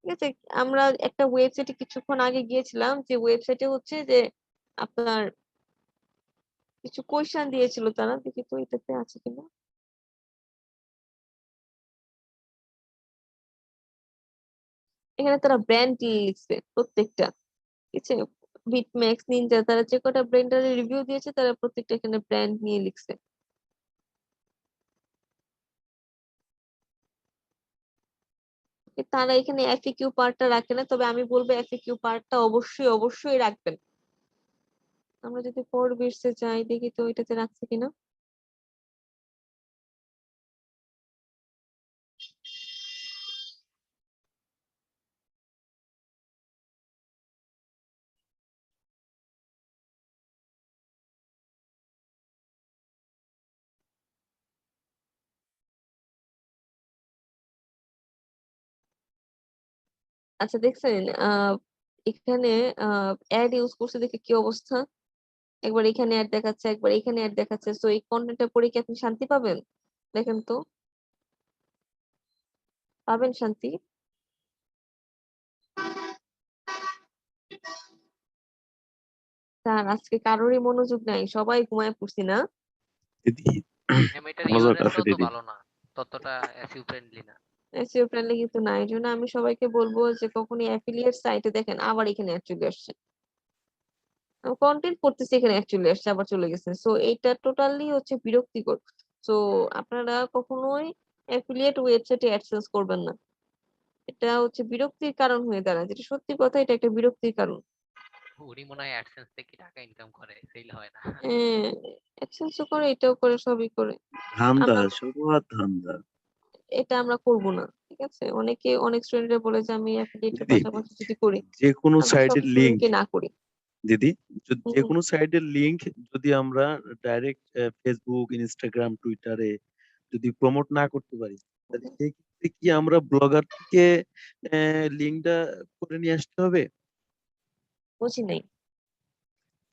ঠিক আছে, আমরা একটা ওয়েবসাইটে কিছুক্ষণ আগে গিয়েছিলাম, যে ওয়েবসাইটে হচ্ছে যে আপনার কিছু কোয়েশ্চেন দিয়েছিল তারা, দেখি তো এটাতে আছে কিনা। এখানে তারা ব্র্যান্ড লিখছে প্রত্যেকটা, ঠিক আছে, বিটম্যাক্স, নিনজা, তারা যে কটা ব্র্যান্ডের রিভিউ দিয়েছে তারা প্রত্যেকটা এখানে ব্র্যান্ড নিয়ে লিখছে। তারা এখানে এফএকিউ পার্টটা রাখে না, তবে আমি বলবো এফএকিউ পার্টটা অবশ্যই অবশ্যই রাখবেন। আমরা যদি ফোর বিটসে যাই, দেখি তো এটাতে রাখছে কিনা। আচ্ছা দেখছেন, এখানে অ্যাড ইউজ করছে দেখে কি অবস্থা, একবার এখানে অ্যাড দেখাচ্ছে, একবার এখানে অ্যাড দেখাচ্ছে। তো এই কন্টেন্টটা পড়ে কি আপনি শান্তি পাবেন? দেখেন তো, পাবেন শান্তি? স্যার আজকে কারোরই মনোযোগ নাই, সবাই ঘুমায় পড়ছি না। দিদি ম্যাম এটার মজার আছে ইউজারটাও তো দিদি। ভালো না, ততটা এসইও ফ্রেন্ডলি না। এসইও ফ্রেন্ডলি কিন্তু না, এই জন্য আমি সবাইকে বলবো যে কখনই অ্যাফিলিয়েট সাইটে দেখেন আবার এখানে অ্যাড চলে আসছে, কন্টেন্ট করতেছি এখানে অ্যাকচুয়ালি আসছে আবার চলে গেছে। সো এইটা টোটালি হচ্ছে বিরক্তিকর। সো আপনারা কখনোই অ্যাফিলিয়েট ওয়েবসাইটে অ্যাডসেন্স করবেন না, এটা হচ্ছে বিরক্তির কারণ হয়ে দাঁড়ায়, যেটা সত্যি কথা, এটা একটা বিরক্তির কারণ। উনি মনে হয় অ্যাডসেন্স থেকে টাকা ইনকাম করে, সেল হয় না। হ্যাঁ, অ্যাডসেন্সও করে, এটাও করে, সবই করে। ধান্দা, আমরা সবার ধান্দা। এটা আমরা করব না, ঠিক আছে। অনেকে, অনেক স্টুডেন্টরা বলে যে আমি অ্যাফিলিয়েটের দিদি পাশাপাশি যদি করি, যে কোনো আমরা সব সাইটের লিংক, স্টুডেন্টকে না করি। দিদি যে হুম, কোনো সাইটের লিংক যদি আমরা ডাইরেক্ট ফেসবুক, ইনস্টাগ্রাম, টুইটারে যদি প্রমোট না করতে পারি, তাহলে সেই ক্ষেত্রে কি আমরা ব্লগার থেকে লিঙ্কটা করে নিয়ে আসতে হবে? বুঝি নাই।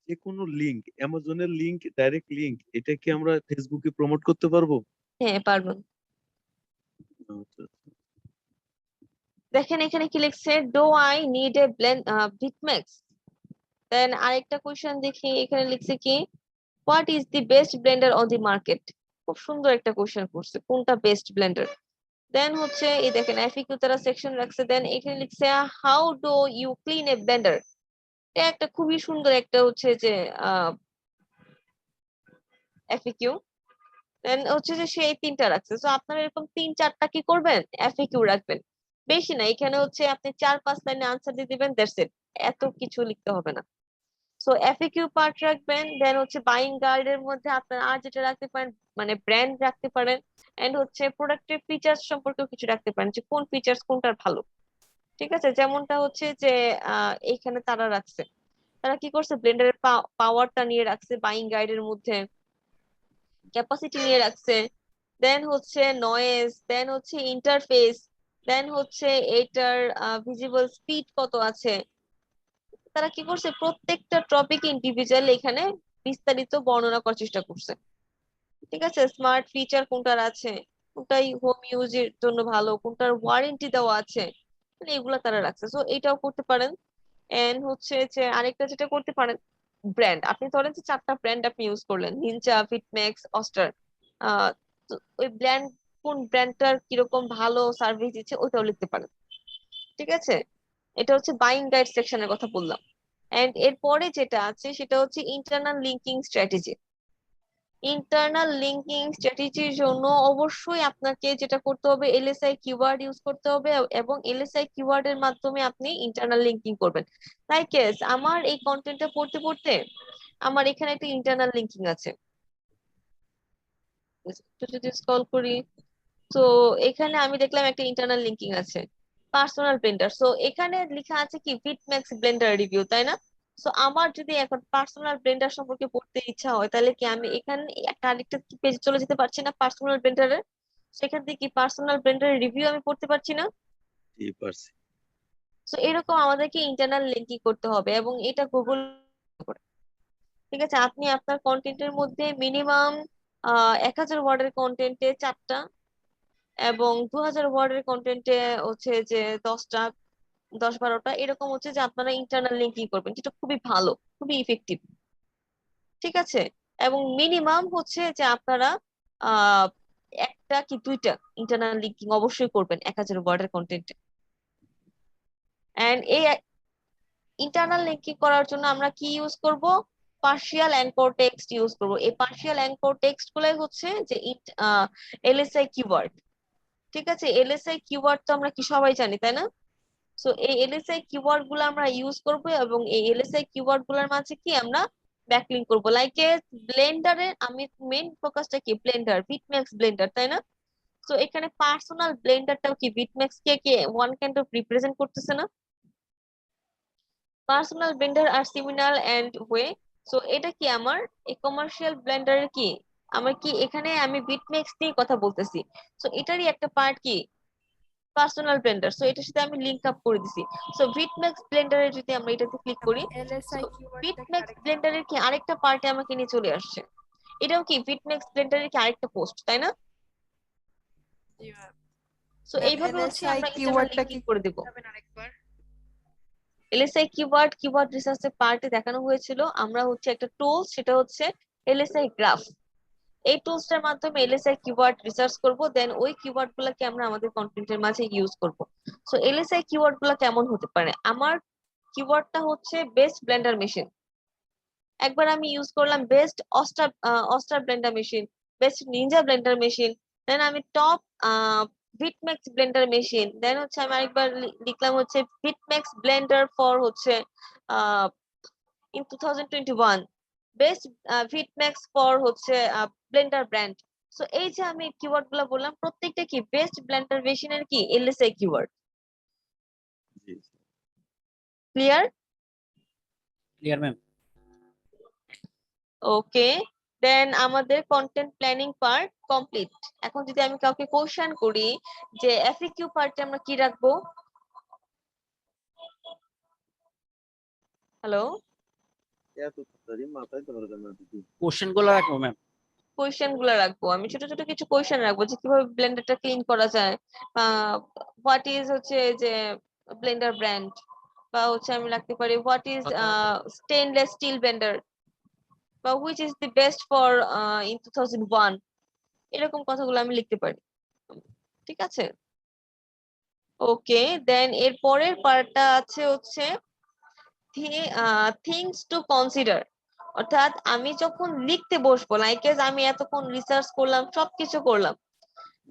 যে কোনো লিংক, অ্যামাজনের লিংক, ডাইরেক্ট লিংক, এটা কি আমরা ফেসবুকে প্রমোট করতে পারবো? হ্যাঁ পারবেন। আচ্ছা, দেখেন এখানে কি লিখছে, do I need a blend Beatmax. Then আরেকটা কোয়েশ্চেন দেখি, এখানে লিখছে কি, what is the best blender on the market. খুব সুন্দর একটা কোয়েশ্চেন করছে, কোনটা বেস্ট ব্লেন্ডার। দেন হচ্ছে এই দেখেন এফিকিউ তারা সেকশন রাখছে, দেন এখানে লিখছে how do you clean a blender. এটা একটা খুবই সুন্দর একটা হচ্ছে যে এফিকিউ। দেন হচ্ছে যে সেই তিনটা রাখছে, তো আপনারা এরকম 3-4টা কি করবেন, এফিকিউ রাখবেন। বেশি না, এখানে হচ্ছে আপনি 4-5 লাইনে আনসার দিয়ে দিবেন, দ্যাটস ইট, এত কিছু লিখতে হবে না। সো এফএকিউ পার্ট রাখবেন, দেন হচ্ছে বাইং গাইডের মধ্যে আপনারা আর যেটা রাখতে পারেন, মানে ব্র্যান্ড রাখতে পারেন, এন্ড হচ্ছে প্রোডাক্টের ফিচার্স সম্পর্কেও কিছু রাখতে পারেন, যে কোন ফিচার্স কোনটার ভালো। ঠিক আছে, যেমনটা হচ্ছে যে এইখানে তারা রাখছে, তারা কি করছে, ব্লেন্ডারের পাওয়ারটা নিয়ে রাখছে বাইং গাইডের মধ্যে, ক্যাপাসিটি নিয়ে রাখছে, দেন হচ্ছে নয়েজ, দেন হচ্ছে ইন্টারফেস, দেন হচ্ছে এটার ভিজিবল স্পিড কত আছে। তারা কি করছে, প্রত্যেকটা টপিক ইন্ডিভিজুয়াল এখানে বিস্তারিত বর্ণনা করার চেষ্টা করছে। ঠিক আছে, স্মার্ট ফিচার কোনটার আছে, কোনটাই হোম ইউজের জন্য ভালো, কোনটার ওয়ারেন্টি দেওয়া আছে, মানে এগুলা তারা রাখছে। সো এটাও করতে পারেন। এন্ড হচ্ছে যে আরেকটা যেটা করতে পারেন, ব্র্যান্ড, আপনি ধরেন যে 4টা ব্র্যান্ড আপনি ইউজ করলেন, নিনজা, ফিটম্যাক্স, অস্টার। আহ তো ওই ব্র্যান্ড, কোন ব্র্যান্ডটার কিরকম ভালো সার্ভিস দিচ্ছে ওইটাও লিখতে পারেন। ঠিক আছে, এটা হচ্ছে বাইং গাইড সেকশনের কথা বললাম। এন্ড এরপরে যেটা আছে সেটা হচ্ছে internal linking strategy. Internal linking স্ট্র্যাটেজির জন্য অবশ্যই আপনাকে যেটা করতে হবে, এলএসআই কিওয়ার্ড ইউজ করতে হবে, এবং এলএসআই কিওয়ার্ড এর মাধ্যমে আপনি ইন্টারনাল লিঙ্কিং করবেন। তাই কেস আমার এই কন্টেন্টটা পড়তে পড়তে আমার এখানে একটা ইন্টারনাল লিঙ্কিং আছে, একটু যদি স্ক্রল করি, তো এখানে আমি দেখলাম একটা ইন্টারনাল লিঙ্কিং আছে, পার্সোনাল ব্লেন্ডার। সো এখানে লেখা আছে কি, বিটম্যাক্স ব্লেন্ডার রিভিউ, তাই না? সো আমার যদি এখন পার্সোনাল ব্লেন্ডার সম্পর্কে পড়তে ইচ্ছা হয়, তাহলে কি আমি এখানে একটা আরেকটা পেজে চলে যেতে পারছি না পার্সোনাল ব্লেন্ডারের, সেখান থেকে কি পার্সোনাল ব্লেন্ডারের রিভিউ আমি পড়তে পারছি না? জি পারছি। সো এরকম আমাদেরকে ইন্টারনাল লিঙ্কিং করতে হবে, এবং এটা গুগল করে। ঠিক আছে, আপনি আপনার কন্টেন্টের মধ্যে মিনিমাম 1000 ওয়ার্ডের কন্টেন্টে 4টা, এবং 2000 ওয়ার্ডের কন্টেন্টে হচ্ছে যে 10টা, 10-12টা এরকম হচ্ছে যে আপনারা ইন্টারনাল লিঙ্কিং করবেন, যেটা খুবই ভালো, খুবই ইফেক্টিভ। ঠিক আছে, এবং মিনিমাম হচ্ছে যে আপনারা আহ একটা কি দুইটা ইন্টারনাল লিঙ্কিং অবশ্যই করবেন 1000 ওয়ার্ডের কন্টেন্টে। এন্ড এই ইন্টারনাল লিঙ্কিং করার জন্য আমরা কি ইউজ করব? পার্শিয়াল অ্যাঙ্কর টেক্সট ইউজ করব। এই পার্শিয়াল অ্যাঙ্কর টেক্সট গুলাই হচ্ছে যে এলএসআই কিওয়ার্ড। ঠিক আছে, এলএসআই কিওয়ার্ড তো আমরা কি সবাই জানি, তাই না? সো এই এলএসআই কিওয়ার্ড গুলো আমরা ইউজ করব, এবং এই এলএসআই কিওয়ার্ড গুলোর মাঝে কি আমরা ব্যাকলিংক করব। লাইক ব্লেন্ডারে আমি মেইন ফোকাসটা কি ব্লেন্ডার, বিটম্যাক্স ব্লেন্ডার, তাই না? সো এখানে পার্সোনাল ব্লেন্ডারটাও কি বিটম্যাক্স কে কি ওয়ান কাইন্ড অফ রিপ্রেজেন্ট করতেছে না? পার্সোনাল ব্লেন্ডার আর সিমিলার এন্ড ওয়ে। সো এটা কি আমার এই কমার্শিয়াল ব্লেন্ডারের কি আমার কি এখানে আমি বিটম্যাক্স নিয়ে কথা বলতেছি। সো এটারই একটা পার্ট কি পার্সোনাল ব্লেন্ডার। সো এটার সাথে আমি লিংক আপ করে দিছি। সো বিটম্যাক্স ব্লেন্ডারে যদি আমরা এটাতে ক্লিক করি, এলএসআই কিওয়ার্ডটা কি বিটম্যাক্স আরেকটা? ব্লেন্ডারের কি আরেকটা পার্টে আমাকে নিয়ে চলে আসছে। এটাও কি বিটম্যাক্স ব্লেন্ডারের কি আরেকটা পোস্ট, তাই না? জি ম্যাম। সো ম্যাম এইভাবে হচ্ছে এলএসআই আমরা ইন্টারনাল কিওয়ার্ডটা লিংকিং কি করে দেব। যাবেন আরেকবার? এলএসআই কিওয়ার্ড রিসার্চের পার্টে দেখানো হয়েছিল আমরা হচ্ছে একটা টুলস, সেটা হচ্ছে এলএসআই গ্রাফ। এই টুলসটার মাধ্যমে এলএসআই কিওয়ার্ড রিসার্চ করব, দেন ওই কিওয়ার্ড গুলাকে আমরা আমাদের কন্টেন্টের মাঝে ইউজ করব। সো এলএসআই কিওয়ার্ড গুলা কেমন হতে পারে? আমার কিওয়ার্ডটা হচ্ছে বেস্ট ব্লেন্ডার মেশিন। একবার আমি ইউজ করলাম best Oster blender machine, best Ninja blender machine, then আমি top Beatmax blender machine, then হচ্ছে আমি আরেকবার লিখলাম হচ্ছে বিটম্যাক্স ব্লেন্ডার ফর হচ্ছে ইন 2021, বেস্ট বিটম্যাক্স ফর হচ্ছে ব্লেন্ডার ব্র্যান্ড। সো এই যে আমি কিওয়ার্ড গুলো বললাম প্রত্যেকটা কি বেস্ট ব্লেন্ডার মেশিনের কি LSI keyword. Clear? Clear ma'am. Okay, then আমাদের কন্টেন্ট প্ল্যানিং পার্ট কমপ্লিট। এখন যদি আমি কাউকে কোশ্চেন করি যে এফএকিউ পার্টে আমরা কি রাখবো? হ্যালো, এত তাড়াতাড়ি মাথায় ধরে না দিদি। কোশ্চেন গুলো রাখবো ম্যাম। কোয়েশ্চেন গুলো রাখবো, আমি ছোট ছোট কিছু কোয়েশ্চেন রাখবো যে কিভাবে ব্লেন্ডারটা ক্লিন করা যায়, হোয়াট ইজ হচ্ছে যে ব্লেন্ডার ব্র্যান্ড, বা হচ্ছে আমি রাখতে পারি what is stainless steel blender, বা which is the best for in 2001, এরকম কথাগুলো আমি লিখতে পারি। ঠিক আছে, ওকে। দেন এর পরের পার্টটা আছে হচ্ছে থিংস টু কনসিডার। অর্থাৎ আমি যখন লিখতে বসবো, লাইক আমি এতক্ষণ রিসার্চ করলাম, সবকিছু করলাম,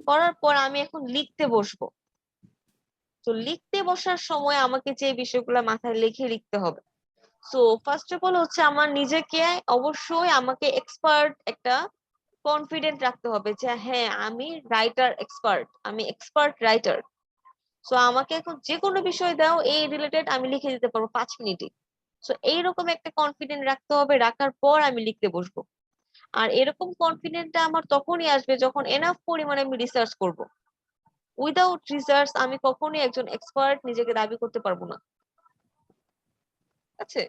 করার পর আমি এখন লিখতে বসবো। তো লিখতে বসার সময় আমাকে যে বিষয়গুলো মাথায় লিখে লিখতে হবে। সো ফার্স্ট অফ অল হচ্ছে আমার নিজেকে অবশ্যই আমাকে এক্সপার্ট একটা কনফিডেন্ট রাখতে হবে যে হ্যাঁ আমি রাইটার এক্সপার্ট, আমি এক্সপার্ট রাইটার। সো আমাকে এখন যে কোনো বিষয় দাও এই রিলেটেড আমি লিখে দিতে পারবো 5 মিনিটে। সো এইরকম একটা কনফিডেন্ট রাখতে হবে, রাখার পর আমি লিখতে বসবো। আর এরকম কনফিডেন্টটা আমার তখনই আসবে যখন এনাফ পরিমাণে আমি রিসার্চ করব। উইদাউট রিসার্চ আমি কখনোই একজন এক্সপার্ট নিজেকে দাবি করতে পারবো না। আছে,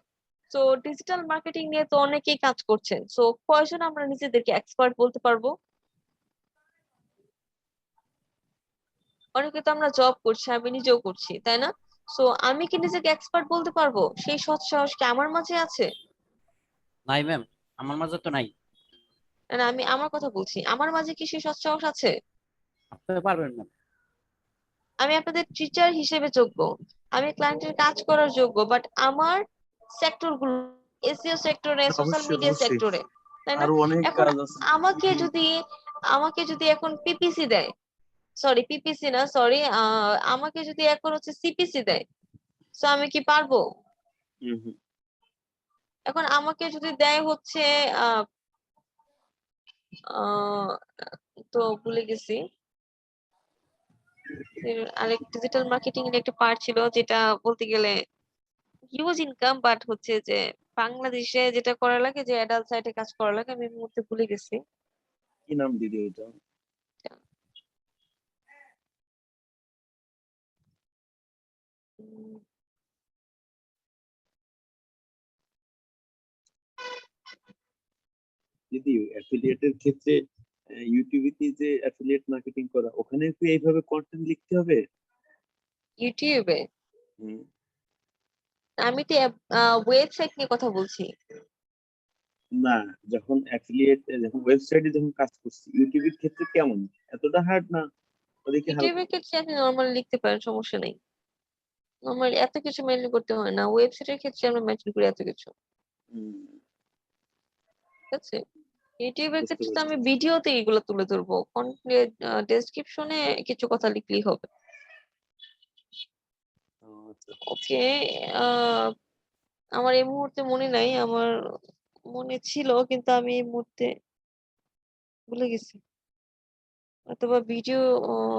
তো ডিজিটাল মার্কেটিং নিয়ে তো অনেকেই কাজ করছেন। সো কয়জন আমরা নিজেদেরকে এক্সপার্ট বলতে পারবো? অনেকে তো আমরা জব করছি, আমি নিজেও করছি, তাই না? সো আমি কি নিজেকে এক্সপার্ট বলতে পারবো? সেই সৎ সাহস কি আমার মাঝে আছে? নাই ম্যাম, আমার মাঝে তো নাই। না, আমি আমার কথা বলছি, আমার মাঝে কি সেই সৎ সাহস আছে? আপনি পারবেন ম্যাম। আমি আপনাদের টিচার হিসেবে যোগ্য, আমি ক্লায়েন্টের কাজ করার যোগ্য, বাট আমার সেক্টর গুলো এসইও সেক্টরে, সোশ্যাল অবশ্যই মিডিয়া অবশ্যই সেক্টরে, তাই না? আরো অনেক এখন কাজ আছে। আমাকে যদি আমাকে যদি এখন পিপিসি দেয়, সরি পিপিসি না, সরি, আমাকে যদি এখন হচ্ছে সিপিসি দেয়, তো আমি কি পারবো? হুম হুম। এখন আমাকে যদি দেয় হচ্ছে আহ আহ, তো ভুলে গেছি, আরেক ডিজিটাল মার্কেটিং এর একটা পার্ট ছিল যেটা বলতে গেলে হিউজ ইনকাম, বাট হচ্ছে যে বাংলাদেশে যেটা করা লাগে, যে অ্যাডাল্ট সাইটে কাজ করা লাগে, আমি এই মুহূর্তে ভুলে গেছি। কি নাম দিদি এটা? উম, দিদি অ্যাফিলিয়েটের ক্ষেত্রে ইউটিউবে যে অ্যাফিলিয়েট মার্কেটিং করা, ওখানে কি এইভাবে কন্টেন্ট লিখতে হবে? ইউটিউবে হুম। আমি তো ওয়েবসাইট নিয়ে কথা বলছি। না, যখন অ্যাফিলিয়েট যখন ওয়েবসাইটে যখন কাজ করছি ইউটিউবের ক্ষেত্রে কেমন, এতটা হার্ড না, ওদিকে হালকা। ইউটিউবের ক্ষেত্রে আপনি নর্মালি লিখতে পারেন, সমস্যা নেই। নর্মালি এত কিছু মেনটেন করতে হয় না, ওয়েবসাইটের ক্ষেত্রে আমরা মেনটেন করি এত কিছু, হুম, ঠিক আছে। ইউটিউবের বুঝতে ক্ষেত্রে তো পারছি। আমি ভিডিওতে এগুলো তুলে ধরবো, ডেসক্রিপশনে কিছু কথা লিখলেই হবে। আচ্ছা। ওকে। আমার এই মুহূর্তে মনে নাই, আমার মনে ছিল কিন্তু আমি এই মুহূর্তে ভুলে গেছি। অথবা ভিডিও,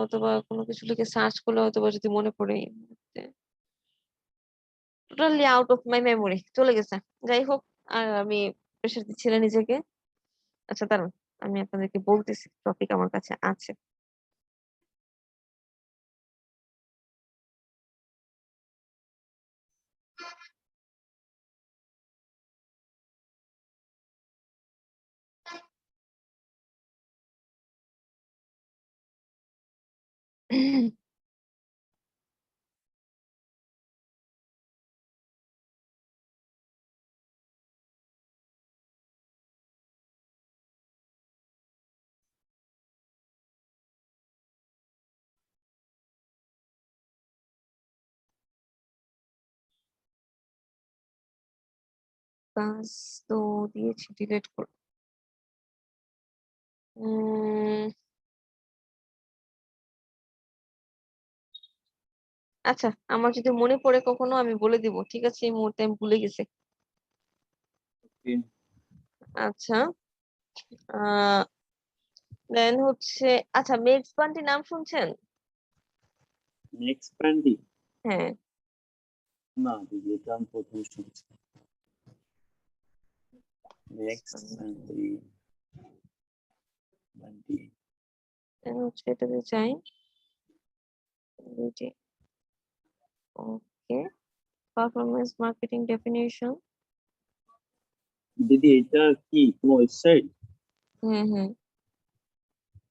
অথবা কোনো কিছু লিখে সার্চ করলে অথবা যদি মনে পড়ে এই মুহূর্তে। Totally out of my memory, চলে গেছে। যাই হোক, আর আমি প্রেশার দিচ্ছি না নিজেকে। আচ্ছা দাঁড়ান, আমি আপনাদেরকে বলতেছি, টপিক আমার কাছে আছে। কাজ তো দিয়েছি, ডিলিট কর। আচ্ছা, আমার যদি মনে পড়ে কখনো আমি বলে দিব, ঠিক আছে। এই মুহূর্তে আমি ভুলে গেছি। আচ্ছা, দেন হচ্ছে, আচ্ছা মেক্স বান্টি নাম শুনছেন? নেক্সট প্যান্ডি? হ্যাঁ। না দিদি, এটা আমি প্রথম শুনছি। নেক্সট প্যান্ডি প্যান্ডি দেন হচ্ছে এটাতে চাই। ওকে, পারফরমেন্স মার্কেটিং ডেফিনিশন। দিদি এটা কি কোনো ওয়েবসাইট? হুম।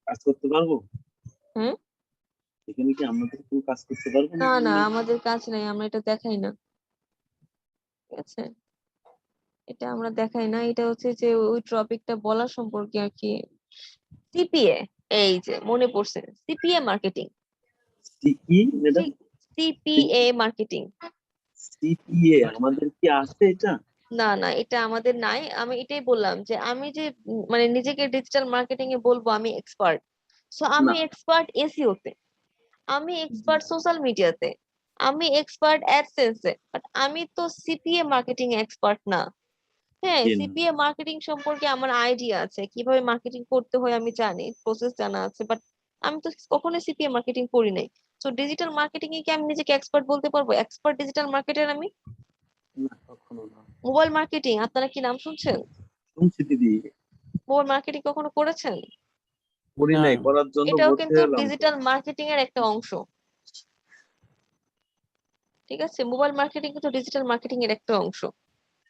কাজ করতে পারবো? হুম। এখানে কি আমাদের কোনো কাজ করতে পারবো না না? না, আমাদের কাজ নাই, আমরা এটা দেখাই না, ঠিক আছে। এটা আমরা দেখাই না, এটা হচ্ছে যে ওই টপিকটা বলা সম্পর্কে আর কি। সিপিএ, এই যে মনে পড়ছে, সিপিএ মার্কেটিং। কি ম্যাডাম? CPA marketing. সিপিএ আমাদের কি আছে এটা? না না, এটা আমাদের নাই। আমি এটাই বললাম যে আমি যে মানে নিজেকে ডিজিটাল মার্কেটিং এ বলবো আমি এক্সপার্ট, সো আমি না। এক্সপার্ট এসইও তে, আমি এক্সপার্ট সোশ্যাল মিডিয়াতে, আমি এক্সপার্ট অ্যাডসেন্সে, বাট আমি তো সিপিএ মার্কেটিং এক্সপার্ট না। হ্যাঁ, জি না। সিপিএ মার্কেটিং সম্পর্কে আমার আইডিয়া আছে, কিভাবে মার্কেটিং করতে হয় আমি জানি, প্রসেস জানা আছে, বাট আমি তো কখনোই সিপিএ মার্কেটিং করি নাই। সো ডিজিটাল মার্কেটিং এ কি আমি নিজেকে এক্সপার্ট বলতে পারবো? এক্সপার্ট ডিজিটাল মার্কেটার আমি। না, কখনো না। মোবাইল মার্কেটিং, আপনারা কি নাম শুনছেন? শুনছি দিদি। মোবাইল মার্কেটিং কখনো করেছেন? করি না। নাই, করার জন্য এটাও ভর্তি কিন্তু হলাম তো। ডিজিটাল মার্কেটিং এর একটা অংশ, ঠিক আছে। মোবাইল মার্কেটিং কিন্তু ডিজিটাল মার্কেটিং এর একটা অংশ।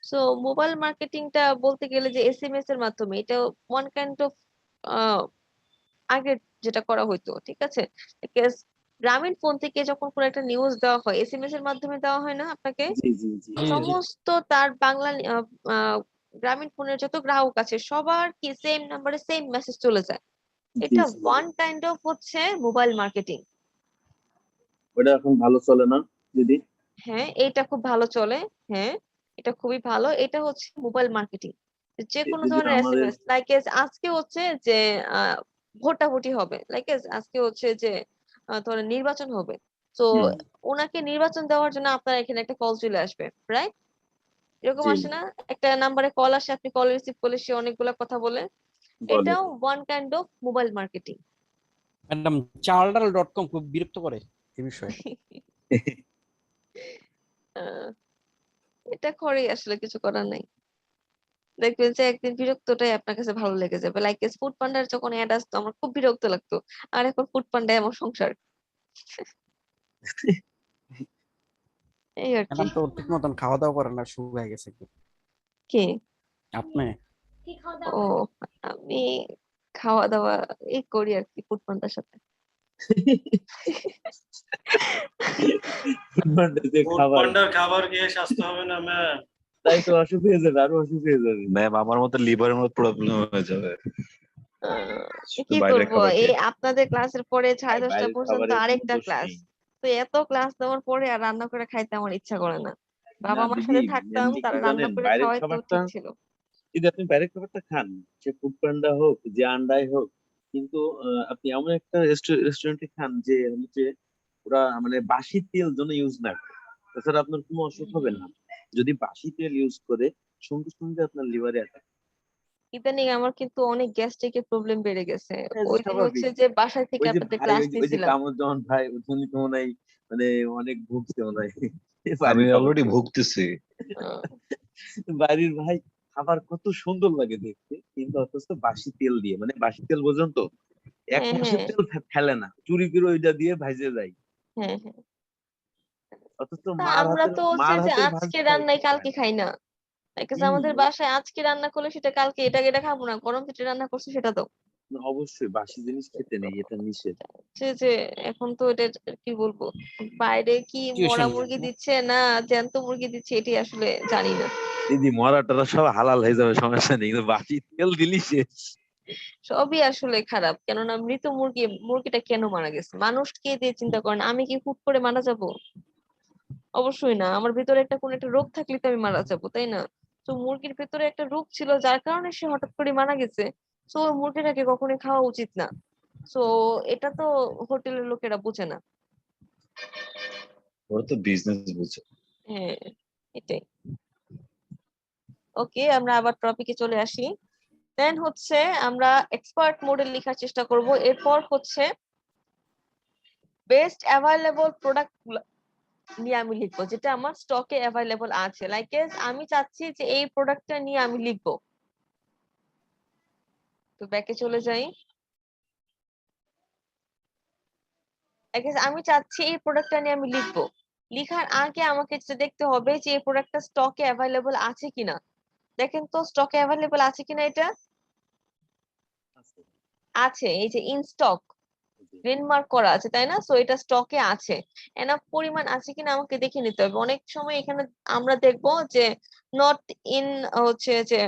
সো মোবাইল মার্কেটিংটা বলতে গেলে যে এসএমএস এর মাধ্যমে, এটা ওয়ান কাইন্ড অফ আগে যেটা করা হইতো, ঠিক আছে। Because গ্রামীণ ফোন থেকে যখন কোনো একটা নিউজ দেওয়া হয়, এসএমএস এর মাধ্যমে দেওয়া হয় না আপনাকে, জি জি জি। সমস্ত তার বাংলা গ্রামীণ ফোনের যত গ্রাহক আছে সবার কি সেম নাম্বারে সেম মেসেজ চলে যায়। জি এটা জি। ওয়ান কাইন্ড অফ হচ্ছে মোবাইল মার্কেটিং। ওটা এখন ভালো চলে না দিদি? হ্যাঁ, এটা খুব ভালো চলে। হ্যাঁ, এটা খুবই ভালো। এটা হচ্ছে মোবাইল মার্কেটিং। যে কোনো দিদি ধরনের আমাদের। এসএমএস, লাইক আজকে হচ্ছে যে ভোটাভুটি হবে, লাইক আজকে হচ্ছে যে ধরেন নির্বাচন হবে, তো হুম। ওনাকে নির্বাচন দেওয়ার জন্য আপনার এখানে একটা কল চলে আসবে, রাইট? এরকম জি আসে না? একটা নাম্বারে কল আসে, আপনি কল রিসিভ করলে সে অনেকগুলা কথা বলে। বলে। এটাও one kind of mobile marketing. Madam Chaldal dot com খুব বিরক্ত করে এই বিষয়ে। এটা করে আসলে কিছু করার নাই। দেখবেন যে একদিন বিরক্তটাই আপনার কাছে ভালো লেগে যাবে, লাইক ফুড পান্ডার যখন অ্যাড আসতো আমার খুব বিরক্ত লাগতো, আর এখন ফুড পান্ডায় আমার সংসার, এই আর কি। ম্যাডাম তো ঠিক মতন খাওয়া দাওয়া করে না, শুরু হয়ে গেছে একটু। কে? আপনি? ও, আমি খাওয়া দাওয়া এই করি আর কি ফুড পান্ডার সাথে। যে ফুড খাবার পান্ডার খাবার খেয়ে স্বাস্থ্য হবে না ম্যাম। তাই তো অসুখ হয়ে যাবে, আরো অসুখ হয়ে যাবে। ম্যাম আমার মতো লিভারের মতো প্রবলেম হয়ে যাবে শুধু কি বাইরের করবো, খাবার এই খেয়ে। আপনাদের ক্লাসের পরে 10:30 বাইরের পর্যন্ত খাবারের কোনো আরেকটা দোষ ক্লাস। নেই। তো এত ক্লাস দেওয়ার পরে আর রান্না করে খাইতে আমার ইচ্ছা করে না। বাবা না মার দিদি, সাথে থাকতাম, মেনলি তারা কি রান্না জানেন, করে বাইরের খাওয়াইতো, খাবারটা ঠিক ছিল। যদি আপনি বাইরের খাবারটা খান, সে ফুড পান্ডা হোক, যে আন্ডাই হোক, কিন্তু আপনি এমন একটা রেস্টুরেন্টে খান যে হচ্ছে ওরা মানে বাসি তেল যেন ইউজ না করে, তাছাড়া আপনার কোনো অসুখ হবে না। যদি বাসি তেল ইউজ করে সঙ্গে সঙ্গে আপনার লিভারে অ্যাটাক, ইদানিং আমার কিন্তু অনেক গ্যাস্ট্রিকের প্রবলেম বেড়ে গেছে। এটা ওই দিন স্বাভাবিক। হচ্ছে যে বাসায় থেকে ওই যে আপনাদের ভাই, ক্লাস ওই যে নিছিলাম। কামরুজ্জামান ভাই, উনি তো মনে হয় মানে অনেক ভুগছে মনে হয় আমি বাড়ির খাবার অলরেডি খেয়ে। ভুগতেছি। আহ, বাড়ির ভাই খাবার কত সুন্দর লাগে দেখতে, কিন্তু অথচ বাসি তেল দিয়ে, মানে বাসি তেল বোঝেন তো, এক হ্যাঁ মাসের হ্যাঁ তেল ফেলে না, চুরি করে ওইটা দিয়ে ভাইজে যায়। হ্যাঁ হ্যাঁ। অথচ তা মার আমরা হাতের তো হচ্ছে মার যে হাতের আজকে ভাজিটা রান্নাই কালকে খাই না। Because হম আমাদের বাসায় আজকে রান্না করলে সেটা কালকে এটা এটা খাবো না, গরম যেটা রান্না করছে সেটা দাও। অবশ্যই বাসি জিনিস খেতে নেই, এটা নিষেধ। যে এখন তো এটা কি বলবো, বাইরে কি মরা সিচুয়েশন। মুরগি দিচ্ছে না জ্যান্ত মুরগি দিচ্ছে এটি আসলে জানি না। দিদি মরা টরা সব হালাল হয়ে যাবে, সমস্যা নেই, কিন্তু বাসি তেল দিলি শেষ। সবই আসলে খারাপ, কেননা মৃত মুরগিটা কেন মারা গেছে মানুষ কে দিয়ে চিন্তা করেন, আমি কি হুট করে মারা যাব? অবশ্যই না। আমার ভিতরে একটা কোন একটা রোগ থাকলে তো আমি মারা যাবো, তাই না? তো মুরগির ভিতরে একটা রোগ ছিল যার কারণে সে হঠাৎ করে মারা গেছে। তো ওই মুরগিটাকে কখনোই খাওয়া উচিত না। তো এটা তো হোটেলের লোকেরা বোঝে না। ওরা তো বিজনেস বুঝে। হ্যাঁ, এটাই। ওকে, আমরা আবার টপিকে চলে আসি। দেন হচ্ছে আমরা এক্সপার্ট মডেল লেখার চেষ্টা করব। এরপর হচ্ছে বেস্ট অ্যাভেলেবল প্রোডাক্ট নিয়ে আমি লিখবো, যেটা আমার স্টকে অ্যাভেলেবল আছে। লাইক আমি চাচ্ছি যে এই প্রোডাক্টটা নিয়ে আমি লিখবো। তো ব্যাকে চলে যাই। আমি চাচ্ছি এই প্রোডাক্টটা নিয়ে আমি লিখবো। লিখার আগে আমাকে যেটা দেখতে হবে যে এই প্রোডাক্টটা স্টকে অ্যাভেলেবল আছে কিনা। দেখেন তো স্টকে অ্যাভেলেবল আছে কিনা। এটা আছে, এই যে ইন স্টক গ্রিন মার্ক করা আছে, তাই না? সো এটা স্টকে আছে, এনাফ পরিমাণ আছে কিনা আমাকে দেখে নিতে হবে। অনেক সময় এখানে আমরা দেখবো যে নট ইন হচ্ছে যে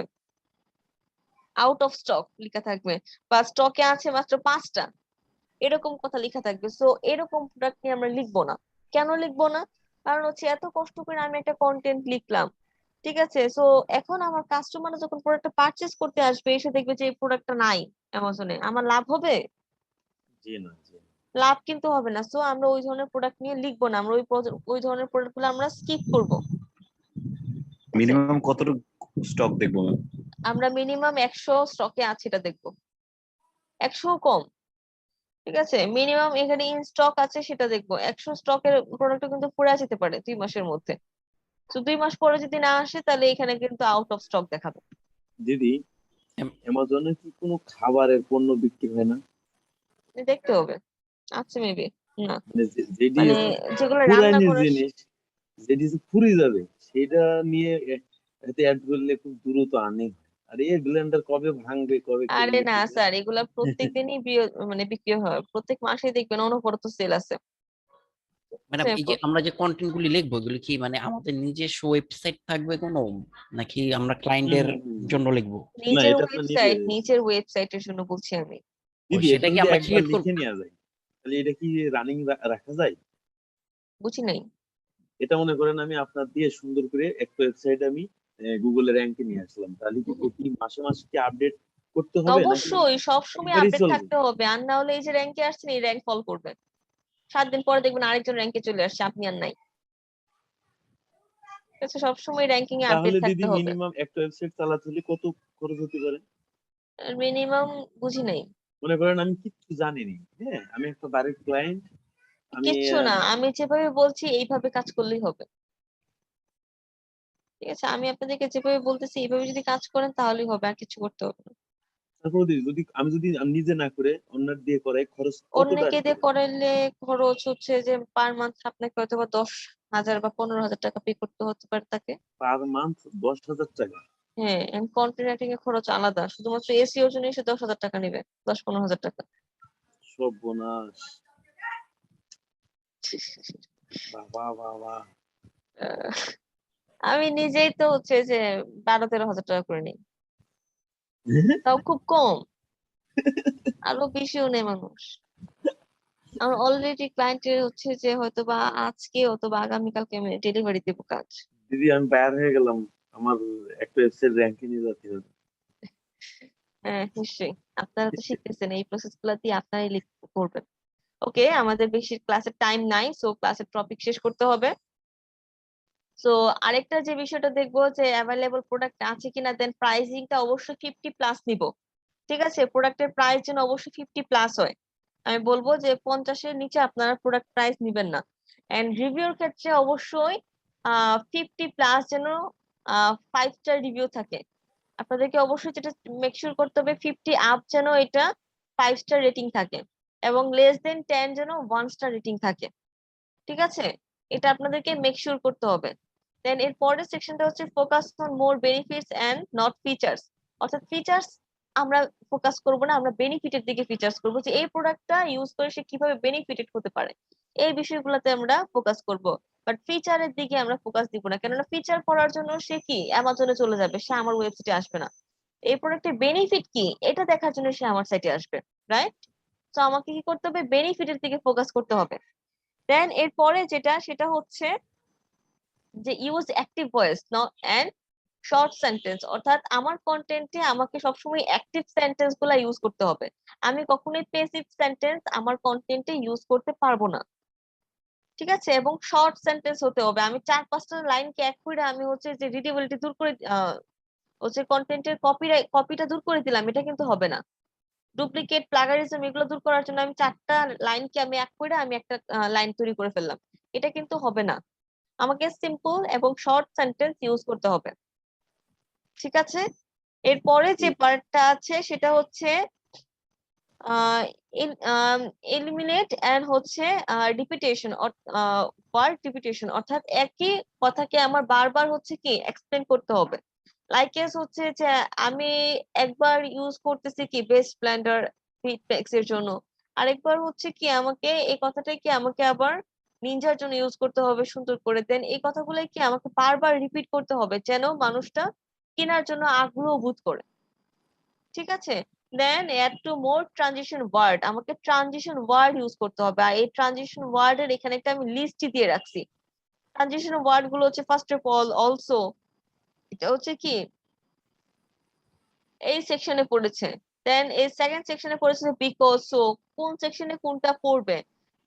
আউট অফ স্টক লেখা থাকবে, বা স্টকে আছে মাত্র 5টা, এরকম কথা লেখা থাকবে। সো এরকম প্রোডাক্ট নিয়ে আমরা লিখবো না। কেন লিখবো না? কারণ হচ্ছে এত কষ্ট করে আমি একটা কন্টেন্ট লিখলাম, ঠিক আছে? সো এখন আমার কাস্টমার যখন প্রোডাক্টটা পারচেজ করতে আসবে, এসে দেখবে যে এই প্রোডাক্টটা নাই অ্যামাজনে, আমার লাভ হবে? জি না, জি না। লাভ কিন্তু হবে না। সো আমরা ওই ধরনের প্রোডাক্ট নিয়ে লিখবো না, আমরা ওই ধরনের প্রোডাক্ট গুলো আমরা স্কিপ করবো। মিনিমাম কতটুকু স্টক দেখবো ম্যাম? আমরা মিনিমাম 100 স্টকে আছে এটা দেখবো, 100 কম, ঠিক আছে? মিনিমাম এখানে ইন স্টক আছে সেটা দেখবো। 100 স্টকের প্রোডাক্ট কিন্তু ফুরে যেতে পারে 2 মাসের মধ্যে। তো 2 মাস পরে যদি না আসে তাহলে এখানে কিন্তু আউট অফ স্টক দেখাবে। দিদি অ্যামাজনে কি কোনো খাবারের পণ্য বিক্রি হয় না? দেখতে হবে, আছে মেবি। না, মানে যেটি মানে যেগুলো রান্না পুরানি করে জিনিস, যেটি ফুরিয়ে যাবে, সেটা নিয়ে এতে অ্যাড করলে খুব দ্রুত আর্নিং হয়। আর এই ব্লেন্ডার কবে ভাঙবে, কবে আরে করবে না কি স্যার, এগুলা প্রত্যেকদিনই মানে বিক্রি হয়, প্রত্যেক মাসেই দেখবেন অনবরত সেল আছে। ম্যাডাম এই যে আমরা যে কন্টেন্ট গুলি লিখবো, এগুলো কি মানে আমাদের নিজস্ব ওয়েবসাইট থাকবে কোনো, নাকি আমরা ক্লায়েন্টের জন্য লিখবো? না, নিজের এটা তো ওয়েবসাইট, নিজের ওয়েবসাইটের জন্য বলছি আমি। দিদি এটা সেটা কি যদি আমরা একবার ক্রিয়েট করব? লিখে নেওয়া যায়, তাহলে এটা কি রানিং রাখা যায়? বুঝি নাই। এটা মনে করেন আমি আপনার দিয়ে সুন্দর করে একটা ওয়েবসাইট আমি গুগলে র্যাঙ্কে নিয়ে আসলাম, তাহলে কি প্রতি মাসে মাসে কি আপডেট করতে হবে, নাকি অবশ্যই সবসময় একবারই আপডেট চলবে? থাকতে হবে, আর না হলে এই যে র্যাঙ্কে আসছেন এই র্যাঙ্ক ফল করবে। 7 দিন পরে দেখবেন আরেকজন র্যাঙ্কে চলে আসছে, আপনি আর নাই। ঠিক আছে, সবসময় র্যাঙ্কিং এ আপডেট তাহলে দিদি থাকতে হবে। মিনিমাম একটা ওয়েবসাইট চালাতে হলে কত খরচ হতে পারে? মিনিমাম বুঝি নাই। মনে করেন আমি কিচ্ছু জানি না, হ্যাঁ, আমি একটা বাড়ির ক্লায়েন্ট, আমি কিচ্ছু না, আমি যেভাবে বলছি এইভাবে কাজ করলেই হবে। ঠিক আছে, আমি আপনাদেরকে যেভাবে বলতেছি এইভাবে যদি কাজ করেন তাহলেই হবে, আর কিছু করতে হবে না। তারপর যদি আমি নিজে না করে অন্যের দিয়ে করাই, খরচ কতটা অন্যকে আসতে দিয়ে পারে? করাইলে খরচ হচ্ছে যে পার মান্থ আপনাকে হয়তো বা 10,000 বা 15,000 টাকা পে করতে হতে পারে তাকে। পার মান্থ 10,000 টাকা? হ্যাঁ, কন্টেন্ট রাইটিং এর খরচ আলাদা, শুধুমাত্র এসইওর জন্য এসে 10,000 টাকা নেবে, 10-15,000 টাকা। সর্বনাশ। বাহ বাহ বাহ। আহ, আমি নিজেই তো হচ্ছে যে 12-13 হাজার টাকা করে নিই, তাও খুব কম, আরো বেশিও নেই মানুষ। আমার অলরেডি ক্লায়েন্টের হচ্ছে যে হয়তো বা আজকে অথবা আগামীকালকে আমি ডেলিভারি দেবো কাজ। দিদি আমি বাইর হয়ে গেলাম, আমার একটা ওয়েবসাইট র্যাঙ্কে নিয়ে যাচ্ছে। হ্যাঁ নিশ্চয়ই, আপনারা তো শিখতেছেন, এই প্রসেস গুলা দিয়ে আপনারাই করবেন। ওকে, আমাদের বেশি ক্লাসের টাইম নাই, সো ক্লাসের টপিক শেষ করতে হবে। সো আরেকটা যে বিষয়টা দেখবো যে অ্যাভেলেবল প্রোডাক্ট আছে কিনা, দেন প্রাইসিংটা অবশ্যই 50+ নিব। ঠিক আছে, প্রোডাক্টের প্রাইস যেন অবশ্যই 50+ হয়। আমি বলবো যে 50-এর নিচে আপনারা প্রোডাক্ট প্রাইস নিবেন না। এন্ড রিভিউর ক্ষেত্রে অবশ্যই 50+ যেন 5 স্টার রিভিউ থাকে। আপনাদেরকে অবশ্যই যেটা মেক শিওর করতে হবে 50 আপ যেন এটা 5 স্টার রেটিং থাকে, এবং less than 10 যেন 1 স্টার রেটিং থাকে। ঠিক আছে, এটা আপনাদেরকে মেক শিওর করতে হবে। দেন এর পরের সেকশনটা হচ্ছে focus on more benefits and not features. অর্থাৎ ফিচার্স আমরা ফোকাস করব না, আমরা বেনিফিটের দিকে ফিচার্স করব, যে এই প্রোডাক্টটা ইউজ করে সে কিভাবে বেনিফিটেড হতে পারে, এই বিষয়গুলোতে আমরা ফোকাস করব। বাট ফিচারের দিকে আমরা ফোকাস দিব না, কেননা ফিচার পড়ার জন্য সে কি অ্যামাজনে চলে যাবে, সে আমার ওয়েবসাইটে আসবে না। এই প্রোডাক্টের বেনিফিট কি এটা দেখার জন্য সে আমার সাইটে আসবে, রাইট? তো আমাকে কি করতে হবে, বেনিফিটের দিকে ফোকাস করতে হবে। দেন এরপরে যেটা সেটা হচ্ছে যে use active voice and short sentence. অর্থাৎ আমার কন্টেন্টে আমাকে সবসময় অ্যাক্টিভ সেন্টেন্স গুলা ইউজ করতে হবে। আমি কখনোই প্যাসিভ সেন্টেন্স আমার কন্টেন্টে ইউজ করতে পারবো না। ঠিক আছে, এবং শর্ট সেন্টেন্স হতে হবে। আমি 4-5টা লাইনকে এক করে আমি হচ্ছে যে রিডেবিলিটি দূর করে হচ্ছে কন্টেন্টের কপিটা দূর করে দিলাম, এটা কিন্তু হবে না। ডুপ্লিকেট প্লাগারিজম এগুলো দূর করার জন্য আমি 4টা লাইনকে আমি এক করে আমি একটা লাইন তৈরি করে ফেললাম, এটা কিন্তু হবে না। আমাকে সিম্পল এবং শর্ট সেন্টেন্স ইউজ করতে হবে। ঠিক আছে, এরপরে যে পার্টটা আছে সেটা হচ্ছে এলিমিনেট এন্ড হচ্ছে রিপিটেশন, ওয়ার্ড রিপিটেশন। অর্থাৎ একই কথাকে আমার বারবার হচ্ছে কি এক্সপ্লেন করতে হবে। লাইক এস হচ্ছে যে আমি একবার ইউজ করতেছি কি বেস্ট ব্লেন্ডার ফিটপ্যাক্স এর জন্য, আরেকবার হচ্ছে কি আমাকে এই কথাটাই কি আমাকে আবার নিনজার জন্য ইউজ করতে হবে সুন্দর করে। দেন এই কথাগুলো কি আমাকে বারবার রিপিট করতে হবে যেন মানুষটা কেনার জন্য আগ্রহ বোধ করে। ঠিক আছে, then add to more transition word, আমাকে ট্রানজিশন ওয়ার্ড ইউজ করতে হবে। আর এই ট্রানজিশন ওয়ার্ড এর এখানে একটা আমি লিস্ট দিয়ে রাখছি। ট্রানজিশন ওয়ার্ড গুলো হচ্ছে ফার্স্ট অফ অল, অলসো, এটা হচ্ছে কি এই সেকশনে পড়েছে। দেন এই সেকেন্ড সেকশনে পড়েছে বিকজ, সো কোন সেকশনে কোনটা পড়বে।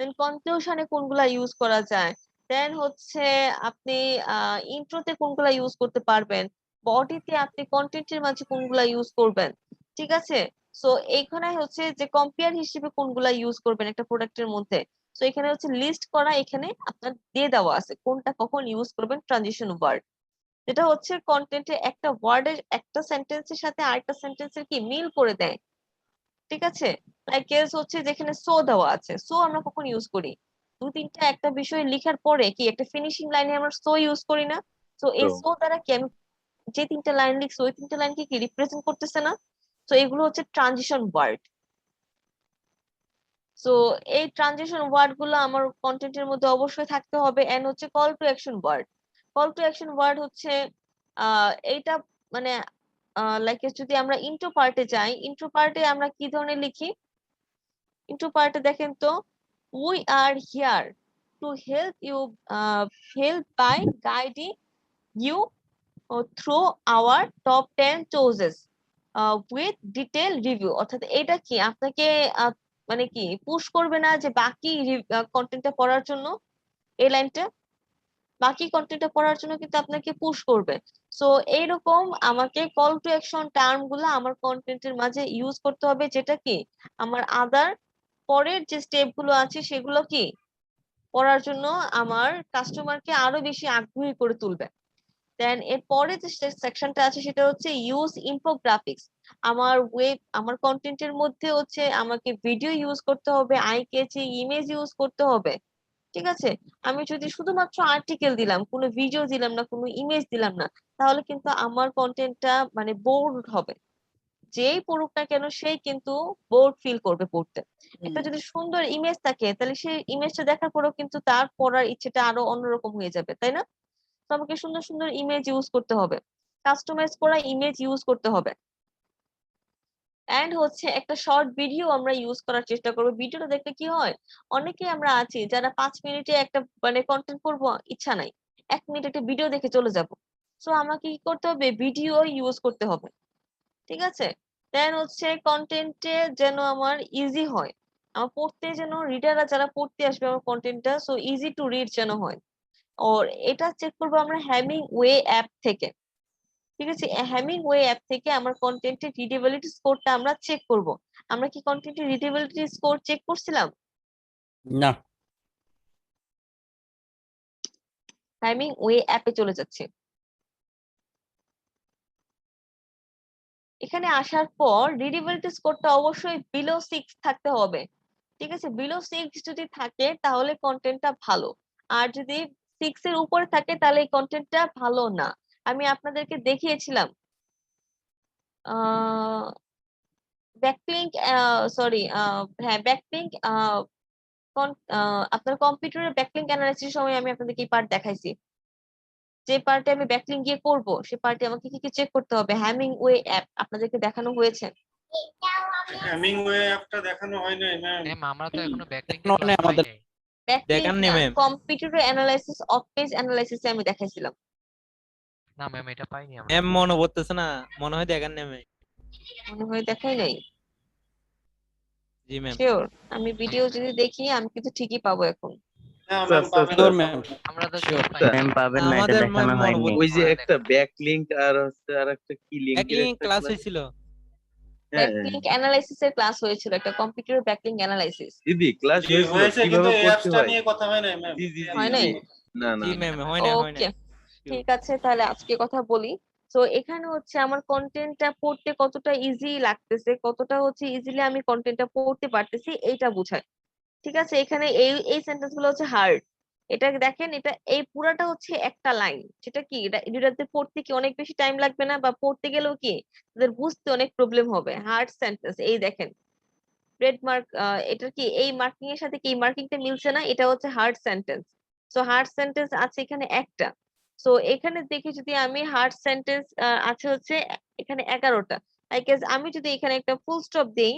দেন কনক্লুশনে কোনগুলা ইউজ করা যায়। দেন হচ্ছে আপনি ইন্ট্রোতে কোনগুলা ইউজ করতে পারবেন, বডিতে আপনি কন্টেন্টের মাঝে কোনগুলা ইউজ করবেন। ঠিক আছে, সো এইখানে হচ্ছে যে কম্পেয়ার হিসেবে কোনগুলা ইউজ করবেন একটা প্রোডাক্টের মধ্যে। সো এখানে হচ্ছে লিস্ট করা, এখানে আপনার দিয়ে দেওয়া আছে কোনটা কখন ইউজ করবেন ট্রানজিশন ওয়ার্ড, যেটা হচ্ছে কন্টেন্টে একটা ওয়ার্ডের একটা সেন্টেন্সের সাথে আরেকটা সেন্টেন্সের কি মিল করে দেয়। ঠিক আছে, লাইক কেস হচ্ছে যেখানে সো দেওয়া আছে, সো আমরা কখন ইউজ করি, 2-3টা একটা বিষয় লেখার পরে কি একটা ফিনিশিং লাইনে আমরা সো ইউজ করি না। তো এই সো দ্বারা কি আমি যে 3টা লাইন লিখছি ওই 3টা লাইনকে কি রিপ্রেজেন্ট করতেছে না। তো এগুলো হচ্ছে ট্রানজিশন ওয়ার্ড। সো এই ট্রানজিশন ওয়ার্ড গুলো আমার কন্টেন্টের মধ্যে অবশ্যই থাকতে হবে। এন্ড হচ্ছে call to action word. Call to action word হচ্ছে এইটা মানে লাইক যদি আমরা ইন্ট্রো পার্টে যাই, ইন্ট্রো পার্টে আমরা কি ধরনের লিখি, ইন্ট্রো পার্টে দেখেন তো, we are here to help you, help by guiding you through our top 10 choices with detail review. অর্থাৎ এটা কি আপনাকে মানে কি পুশ করবে না যে বাকি কন্টেন্টটা পড়ার জন্য, এই লাইনটা বাকি কন্টেন্টটা পড়ার জন্য কিন্তু আপনাকে পুশ করবে। সো এইরকম আমাকে কল টু অ্যাকশন টার্ম গুলো আমার কন্টেন্টের মাঝে ইউজ করতে হবে, যেটা কি আমার আদার পরের যে স্টেপ গুলো আছে সেগুলো কি পড়ার জন্য আমার কাস্টমারকে আরো বেশি আগ্রহী করে তুলবে। দেন এর পরে যে সেকশনটা আছে সেটা হচ্ছে ইউজ ইনফোগ্রাফিক্স। আমার কন্টেন্টের মধ্যে হচ্ছে আমাকে ভিডিও ইউজ করতে হবে, আই ক্যাচি ইমেজ ইউজ করতে হবে। ঠিক আছে, আমি যদি শুধুমাত্র আর্টিকেল দিলাম, কোনো ভিডিও দিলাম না, কোনো ইমেজ দিলাম না, তাহলে কিন্তু আমার কন্টেন্টটা মানে বোর্ড হবে। যেই পড়ুক না কেন সেই কিন্তু বোর ফিল করবে পড়তে। একটা যদি সুন্দর ইমেজ থাকে তাহলে সেই ইমেজটা দেখার পরেও কিন্তু তার পড়ার ইচ্ছেটা আরো অন্যরকম হয়ে যাবে, তাই না? তো আমাকে সুন্দর সুন্দর ইমেজ ইউজ করতে হবে, কাস্টমাইজ করা ইমেজ ইউজ করতে হবে। এন্ড হচ্ছে একটা শর্ট ভিডিও আমরা ইউজ করার চেষ্টা করবো। ভিডিওটা দেখতে কি হয়, অনেকেই আমরা আছি যারা 5 মিনিটে একটা মানে কন্টেন্ট করবো ইচ্ছা নাই, 1 মিনিট একটা ভিডিও দেখে চলে যাব। সো আমাকে কি করতে হবে, ভিডিও ইউজ করতে হবে, ঠিক আছে? দেন হচ্ছে কন্টেন্টে যেন আমার ইজি হয়, আমার পড়তে যেন রিডাররা যারা পড়তে আসবে আমার কন্টেন্টটা সো ইজি টু রিড যেন হয়। আর এটা চেক করবো আমরা হ্যামিং ওয়ে অ্যাপ থেকে, ঠিক আছে? হ্যামিং ওয়ে অ্যাপ থেকে আমার কন্টেন্টের রিডেবিলিটি স্কোরটা আমরা চেক করব। আমরা কি কন্টেন্টের রিডেবিলিটি স্কোর চেক করছিলাম? না। হ্যামিং ওয়ে অ্যাপে চলে যাচ্ছে। এখানে আসার পর রিডেবিলিটি স্কোরটা অবশ্যই বিলো 6 থাকতে হবে, ঠিক আছে? বিলো 6 যদি থাকে তাহলে কন্টেন্টটা ভালো, আর যদি 6 এর উপরে থাকে তাহলে এই কন্টেন্টটা ভালো না। আমি আপনাদেরকে দেখিয়েছিলাম ব্যাকলিংক, সরি, হ্যাঁ ব্যাকলিংক, আপনার কম্পিউটারের ব্যাকলিংক অ্যানালাইসিস সময় আমি আপনাদেরকে এই পার্ট দেখাইছি। যে পার্টে আমি ব্যাকলিংক গিয়ে করব সে পার্টে আমাকে কি কি চেক করতে হবে, হ্যামিং ওয়ে অ্যাপ আপনাদেরকে দেখানো হয়েছে। হ্যামিং ওয়ে অ্যাপটা দেখানো হয় নাই ম্যাম। ম্যাম আমরা তো এখনো ব্যাকলিংক দেখানো ক্লাস নেই পাই আমাদের। নাই। ব্যাকলিংক না, কম্পিউটার অ্যানালাইসিস অফ পেজ অ্যানালাইসিসে আমি দেখাইছিলাম। না ম্যাম এটা পাইনি আমরা। ম্যাম মনে পড়তেছে না, মনে হয় দেখেন না ম্যাম। মনে হয় দেখাই নাই। জি ম্যাম। শিওর? আমি ভিডিও যদি দেখি আমি কিন্তু ঠিকই পাবো এখন। হ্যাঁ ম্যাম পাবেন। শিওর ম্যাম, আমরা তো শিওর। পাই নাই। ম্যাম পাবেন না, এটা আমাদের ম্যাম দেখানো মনে হয়নি। পড়ছে ওই যে একটা ব্যাক লিংক আর হচ্ছে আর একটা কি লিংকের ব্যাকলিংক একটা ক্লাস class- হয়েছিল। হ্যাঁ ব্যাকলিংক অ্যানালাইসিসের ক্লাস হয়েছিল, একটা কম্পিউটার ব্যাকলিংক অ্যানালাইসিস। দিদি ক্লাস জি হয়েছিল হয়েছে, কিন্তু কিভাবে এই করতে অ্যাপসটা হয়। নিয়ে কথা হয় নাই ম্যাম। জি জি জি হয় নাই? জি। না না জি না। ম্যাম হয় না, হয় না। ওকে, ঠিক আছে, তাহলে আজকে কথা বলি। তো এখানে হচ্ছে আমার কন্টেন্টটা পড়তে কতটা ইজি লাগতেছে, কতটা হচ্ছে ইজিলি আমি কন্টেন্টটা পড়তে পারতেছি এইটা বোঝায়, ঠিক আছে? এখানে এই এই সেন্টেন্স গুলো হচ্ছে হার্ড। এটা দেখেন, এটা এই পুরাটা হচ্ছে একটা লাইন, সেটা কি এটাতে পড়তে কি অনেক বেশি টাইম লাগবে না, বা পড়তে গেলেও কি তাদের বুঝতে অনেক প্রবলেম হবে। হার্ড সেন্টেন্স, এই দেখেন রেড মার্ক, এটা কি এই মার্কিং এর সাথে কি এই মার্কিংটা মিলছে না, এটা হচ্ছে hard sentence. So hard sentence আছে এখানে একটা। সো এখানে দেখি যদি আমি হার্ড সেন্টেন্স আছে হচ্ছে এখানে 11টা। আই গেস আমি যদি এখানে একটা ফুল স্টপ দেই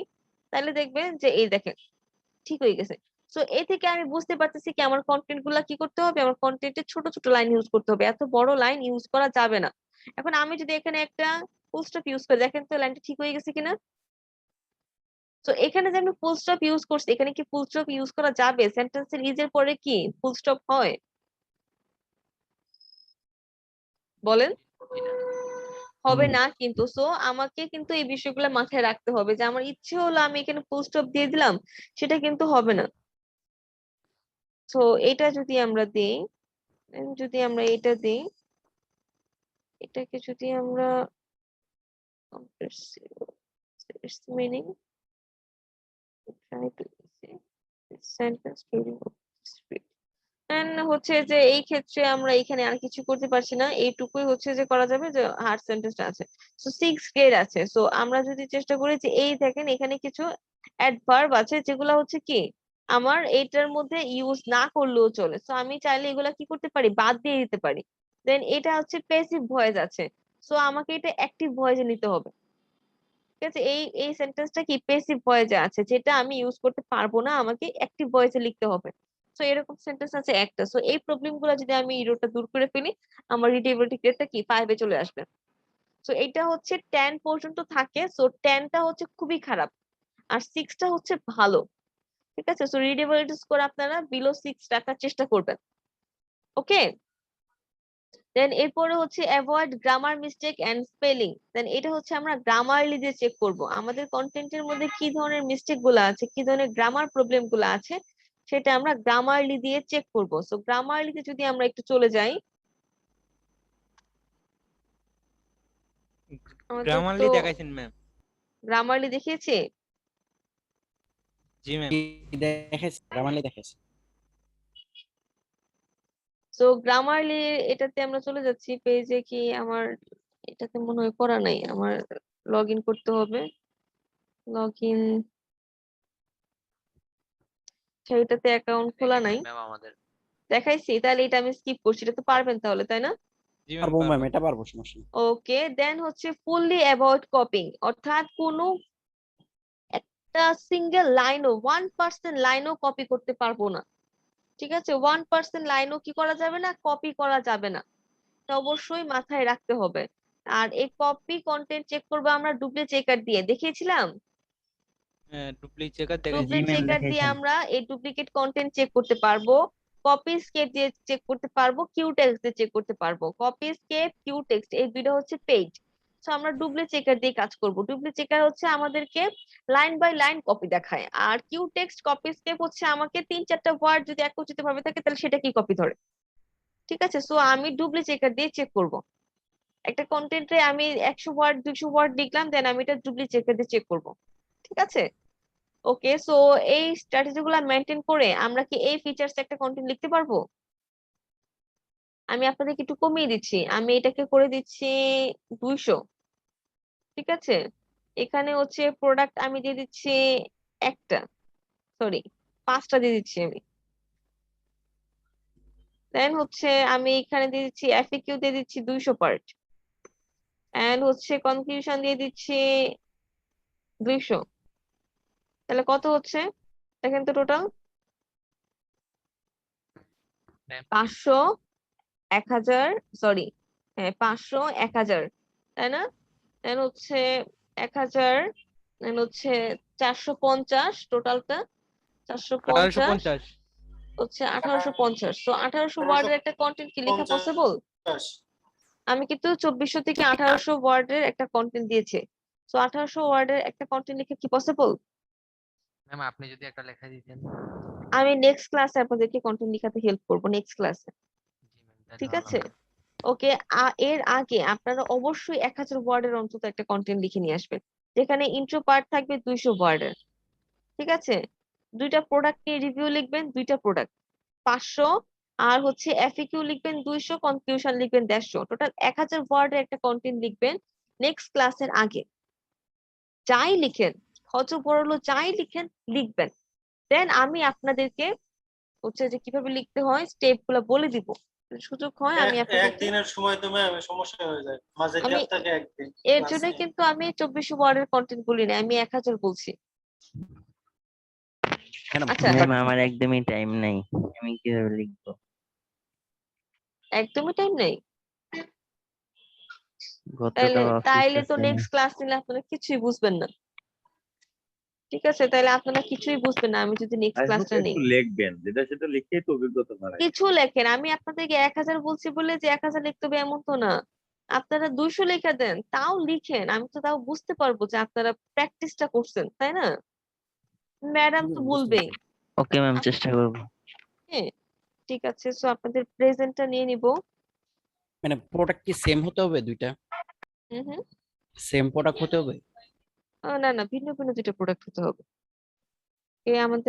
তাহলে দেখবেন যে এই দেখেন ঠিক হয়ে গেছে। সো এই থেকে আমি বুঝতে পারতেছি কি আমার কন্টেন্ট গুলা কি করতে হবে, আমার কন্টেন্টে ছোট ছোট লাইন ইউজ করতে হবে, এত বড় লাইন ইউজ করা যাবে না। এখন আমি যদি এখানে একটা ফুল স্টপ ইউজ করি, দেখেন তো লাইনটা ঠিক হয়ে গেছে কিনা। তো এখানে যে আমি ফুল স্টপ ইউজ করছি, এখানে কি ফুল স্টপ ইউজ করা যাবে? সেন্টেন্সের ইজের পরে কি ফুল স্টপ হয় বলেন? হবে না কিন্তু। সো আমাকে কিন্তু এই বিষয়গুলো মাথায় রাখতে হবে যে আমার ইচ্ছে হলো আমি এখানে ফুল স্টপ দিয়ে দিলাম, সেটা কিন্তু হবে না। তো এটা যদি আমরা দিই, যদি আমরা এটা দিই, এটাকে যদি আমরা মিনিং সেন্টেন্স হচ্ছে যে এই ক্ষেত্রে আমরা এখানে আর কিছু করতে পারছি না, এইটুকুই হচ্ছে যে করা যাবে, যে হার্ড সেন্টেন্সটা আছে। সো 6 গ্রেড আছে। সো আমরা যদি চেষ্টা করি যে এই দেখেন এখানে কিছু অ্যাডভার্ব আছে যেগুলো হচ্ছে কি আমার এইটার মধ্যে ইউজ না করলেও চলে। সো আমি চাইলে এগুলা কি করতে পারি, বাদ দিয়ে দিতে পারি। দেন এটা হচ্ছে প্যাসিভ ভয়েস আছে, সো আমাকে এটা অ্যাক্টিভ ভয়েসে নিতে হবে, ঠিক আছে? এই এই সেন্টেন্সটা কি প্যাসিভ ভয়েসে আছে, যেটা আমি ইউজ করতে পারবো না, আমাকে অ্যাক্টিভ ভয়েসে লিখতে হবে। সো এরকম সেন্টেন্স আছে একটা। সো এই প্রবলেম গুলো যদি আমি ইরোটা দূর করে ফেলি আমার রিডেবিলিটি গ্রেডটা কি 5 এ চলে আসবে। সো এটা হচ্ছে 10 পর্যন্ত থাকে। সো 10টা হচ্ছে খুবই খারাপ আর 6টা হচ্ছে ভালো, ঠিক আছে? সো রিডেবিলিটি স্কোর আপনারা বিলো 6 রাখার চেষ্টা করবেন। ওকে, দেন এরপরে হচ্ছে avoid grammar mistake and spelling. Then এটা হচ্ছে আমরা গ্রামারলি দিয়ে চেক করব আমাদের কন্টেন্টের মধ্যে কি ধরনের মিস্টেক গুলো আছে, কি ধরনের গ্রামার প্রবলেম গুলো আছে, সেটা আমরা গ্রামারলি দিয়ে চেক করব। সো গ্রামারলিতে যদি আমরা একটু চলে যাই, আমাদের গ্রামারলি তো দেখাইছেন ম্যাম। গ্রামারলি দেখিয়েছি। জি ম্যাম। দেখাইছি, গ্রামারলি দেখাইছি। সো গ্রামারলি এটাতে আমরা চলে যাচ্ছি পেজে, কি আমার এটাতে মনে হয় করা নাই আমার। লগ ইন করতে হবে, লগ ইন, সেইটাতে অ্যাকাউন্ট খোলা নাই, ম্যাম আমাদের দেখাইছি, তাহলে এটা আমি স্কিপ করছি, এটা তো পারবেন তাহলে, তাই না? জি ম্যাম পারবো ম্যাম, পারবো। এটা পারবো, সমস্যা নেই। ওকে, দেন হচ্ছে ফুললি অ্যাভয়েড কপিং, অর্থাৎ কোনো একটা সিঙ্গেল লাইনও 1% লাইনও কপি করতে পারবো না। ঠিক আছে, 1% লাইনও কি করা যাবে না, কপি করা যাবে না, এটা অবশ্যই মাথায় রাখতে হবে। আর এই কপি কন্টেন্ট চেক করবো আমরা ডুপ্লি চেকার দিয়ে, দেখিয়েছিলাম। হ্যাঁ ডুপ্লিকেট চেকার দেখাইছি। ডুপ্লি চেকার দিয়ে আমরা এই ডুপ্লিকেট কন্টেন্ট চেক করতে পারবো, কপি স্কেপ দিয়ে চেক করতে পারবো, কিউ টেক্সট দিয়ে চেক করতে পারবো। কপি স্কেপ, কিউ টেক্সট, এই দুইটা হচ্ছে পেইড। সো আমরা ডুপ্লি চেকার দিয়ে কাজ করব। ডুপ্লি চেকার হচ্ছে আমাদেরকে লাইন বাই লাইন কপি দেখায়, আর কিউ টেক্সট কপি স্কেপ হচ্ছে আমাকে 3-4টা ওয়ার্ড যদি একত্রিত ভাবে থাকে তাহলে সেটা কি কপি ধরে। ঠিক আছে, সো আমি ডুপ্লি চেকার দিয়ে চেক করব। একটা কন্টেন্টে আমি 100 ওয়ার্ড 200 ওয়ার্ড লিখলাম, দেন আমি এটা ডুপ্লি চেকার দিয়ে চেক করব। ঠিক আছে, ওকে। সো এই স্ট্র্যাটেজি গুলা মেনটেন করে আমরা কি এই ফিচার্স একটা কন্টেন্ট লিখতে পারবো? আমি আপনাদেরকে একটু কমিয়ে দিচ্ছি, আমি এটাকে করে দিচ্ছি 200। ঠিক আছে, এখানে হচ্ছে প্রোডাক্ট আমি দিয়ে দিচ্ছি একটা, সরি 5টা দিয়ে দিচ্ছি আমি। দেন হচ্ছে আমি এখানে দিয়ে দিচ্ছি এফএকিউ দিয়ে দিচ্ছি 200 পার্ট, এন্ড হচ্ছে কনক্লুশন দিয়ে দিচ্ছি 200। তাহলে কত হচ্ছে দেখেন তো, টোটাল 500, 1000, সরি, হ্যাঁ 500, 1000, তাই না? দেন হচ্ছে 1000, দেন হচ্ছে 450, টোটালটা 450 1850। হচ্ছে 1850। তো 1800 ওয়ার্ডের একটা কন্টেন্ট কি লেখা পসিবল? আমি কিন্তু 2400 থেকে 1800 ওয়ার্ডের একটা কন্টেন্ট দিয়েছি, তো 1800 ওয়ার্ডের একটা কন্টেন্ট লেখা কি পসিবল? ম্যাম আপনি যদি একটা লেখা দিতেন। আমি নেক্সট ক্লাসে আপনাদেরকে কন্টেন্ট লেখাতে হেল্প করব, নেক্সট ক্লাসে। ঠিক আছে, ওকে। এর আগে আপনারা অবশ্যই 1000 ওয়ার্ডের অন্তত একটা কন্টেন্ট লিখে নিয়ে আসবেন, যেখানে ইন্ট্রো পার্ট থাকবে 200 ওয়ার্ডের। ঠিক আছে, 2টা প্রোডাক্ট নিয়ে রিভিউ লিখবেন, 2টা প্রোডাক্ট 500, আর হচ্ছে এফএকিউ লিখবেন 200, কনক্লুশন লিখবেন 150, টোটাল 1000 ওয়ার্ডের একটা কন্টেন্ট লিখবেন নেক্সট ক্লাসের আগে। যাই লিখেন, হজ বড়লো যাই লিখেন লিখবেন, দেন আমি আপনাদেরকে হচ্ছে যে কিভাবে লিখতে হয় স্টেপ গুলো বলে দিব, সুযোগ হয় আমি আপনাদেরকে। একদিনের সময় তো ম্যাম সমস্যা হয়ে যায়, মাঝে গ্যাপ থাকে একদিন। এর জন্য কিন্তু আমি 2400 ওয়ার্ডের কন্টেন্ট বলি না, আমি 1000 বলছি। আচ্ছা, ম্যাম আমার একদমই টাইম নাই, আমি কিভাবে লিখবো? একদমই টাইম নেই? গতকাল অফিস তাইলে তো আছে। নেক্সট ক্লাস নিলে আপনারা কিছুই বুঝবেন না। ঠিক আছে, তাহলে আপনারা কিছুই বুঝবেন না আমি যদি নেক্সট ক্লাসটা নেই। একটু লিখবেন, যেটা সেটা লিখেই তো অভিজ্ঞতা বাড়ায়। কিছু লেখেন, আমি আপনাদেরকে 1000 বলছি বলে যে 1000 লিখতে হবে এমন তো না। আপনারা 200 লেখা দেন, তাও লিখেন, আমি তো তাও বুঝতে পারবো যে আপনারা প্র্যাকটিসটা করছেন, তাই না? ম্যাডাম তো বলবেই। ওকে ম্যাম, চেষ্টা করব। হ্যাঁ, ঠিক আছে, সো আপনাদের প্রেজেন্টটা নিয়ে নিব। মানে প্রোডাক্ট কি সেম হতে হবে দুইটা? হুম। সেম প্রোডাক্ট হতে হবে? না না, ভিন্ন ভিন্ন 2টা প্রোডাক্ট হতে হবে। আমাদের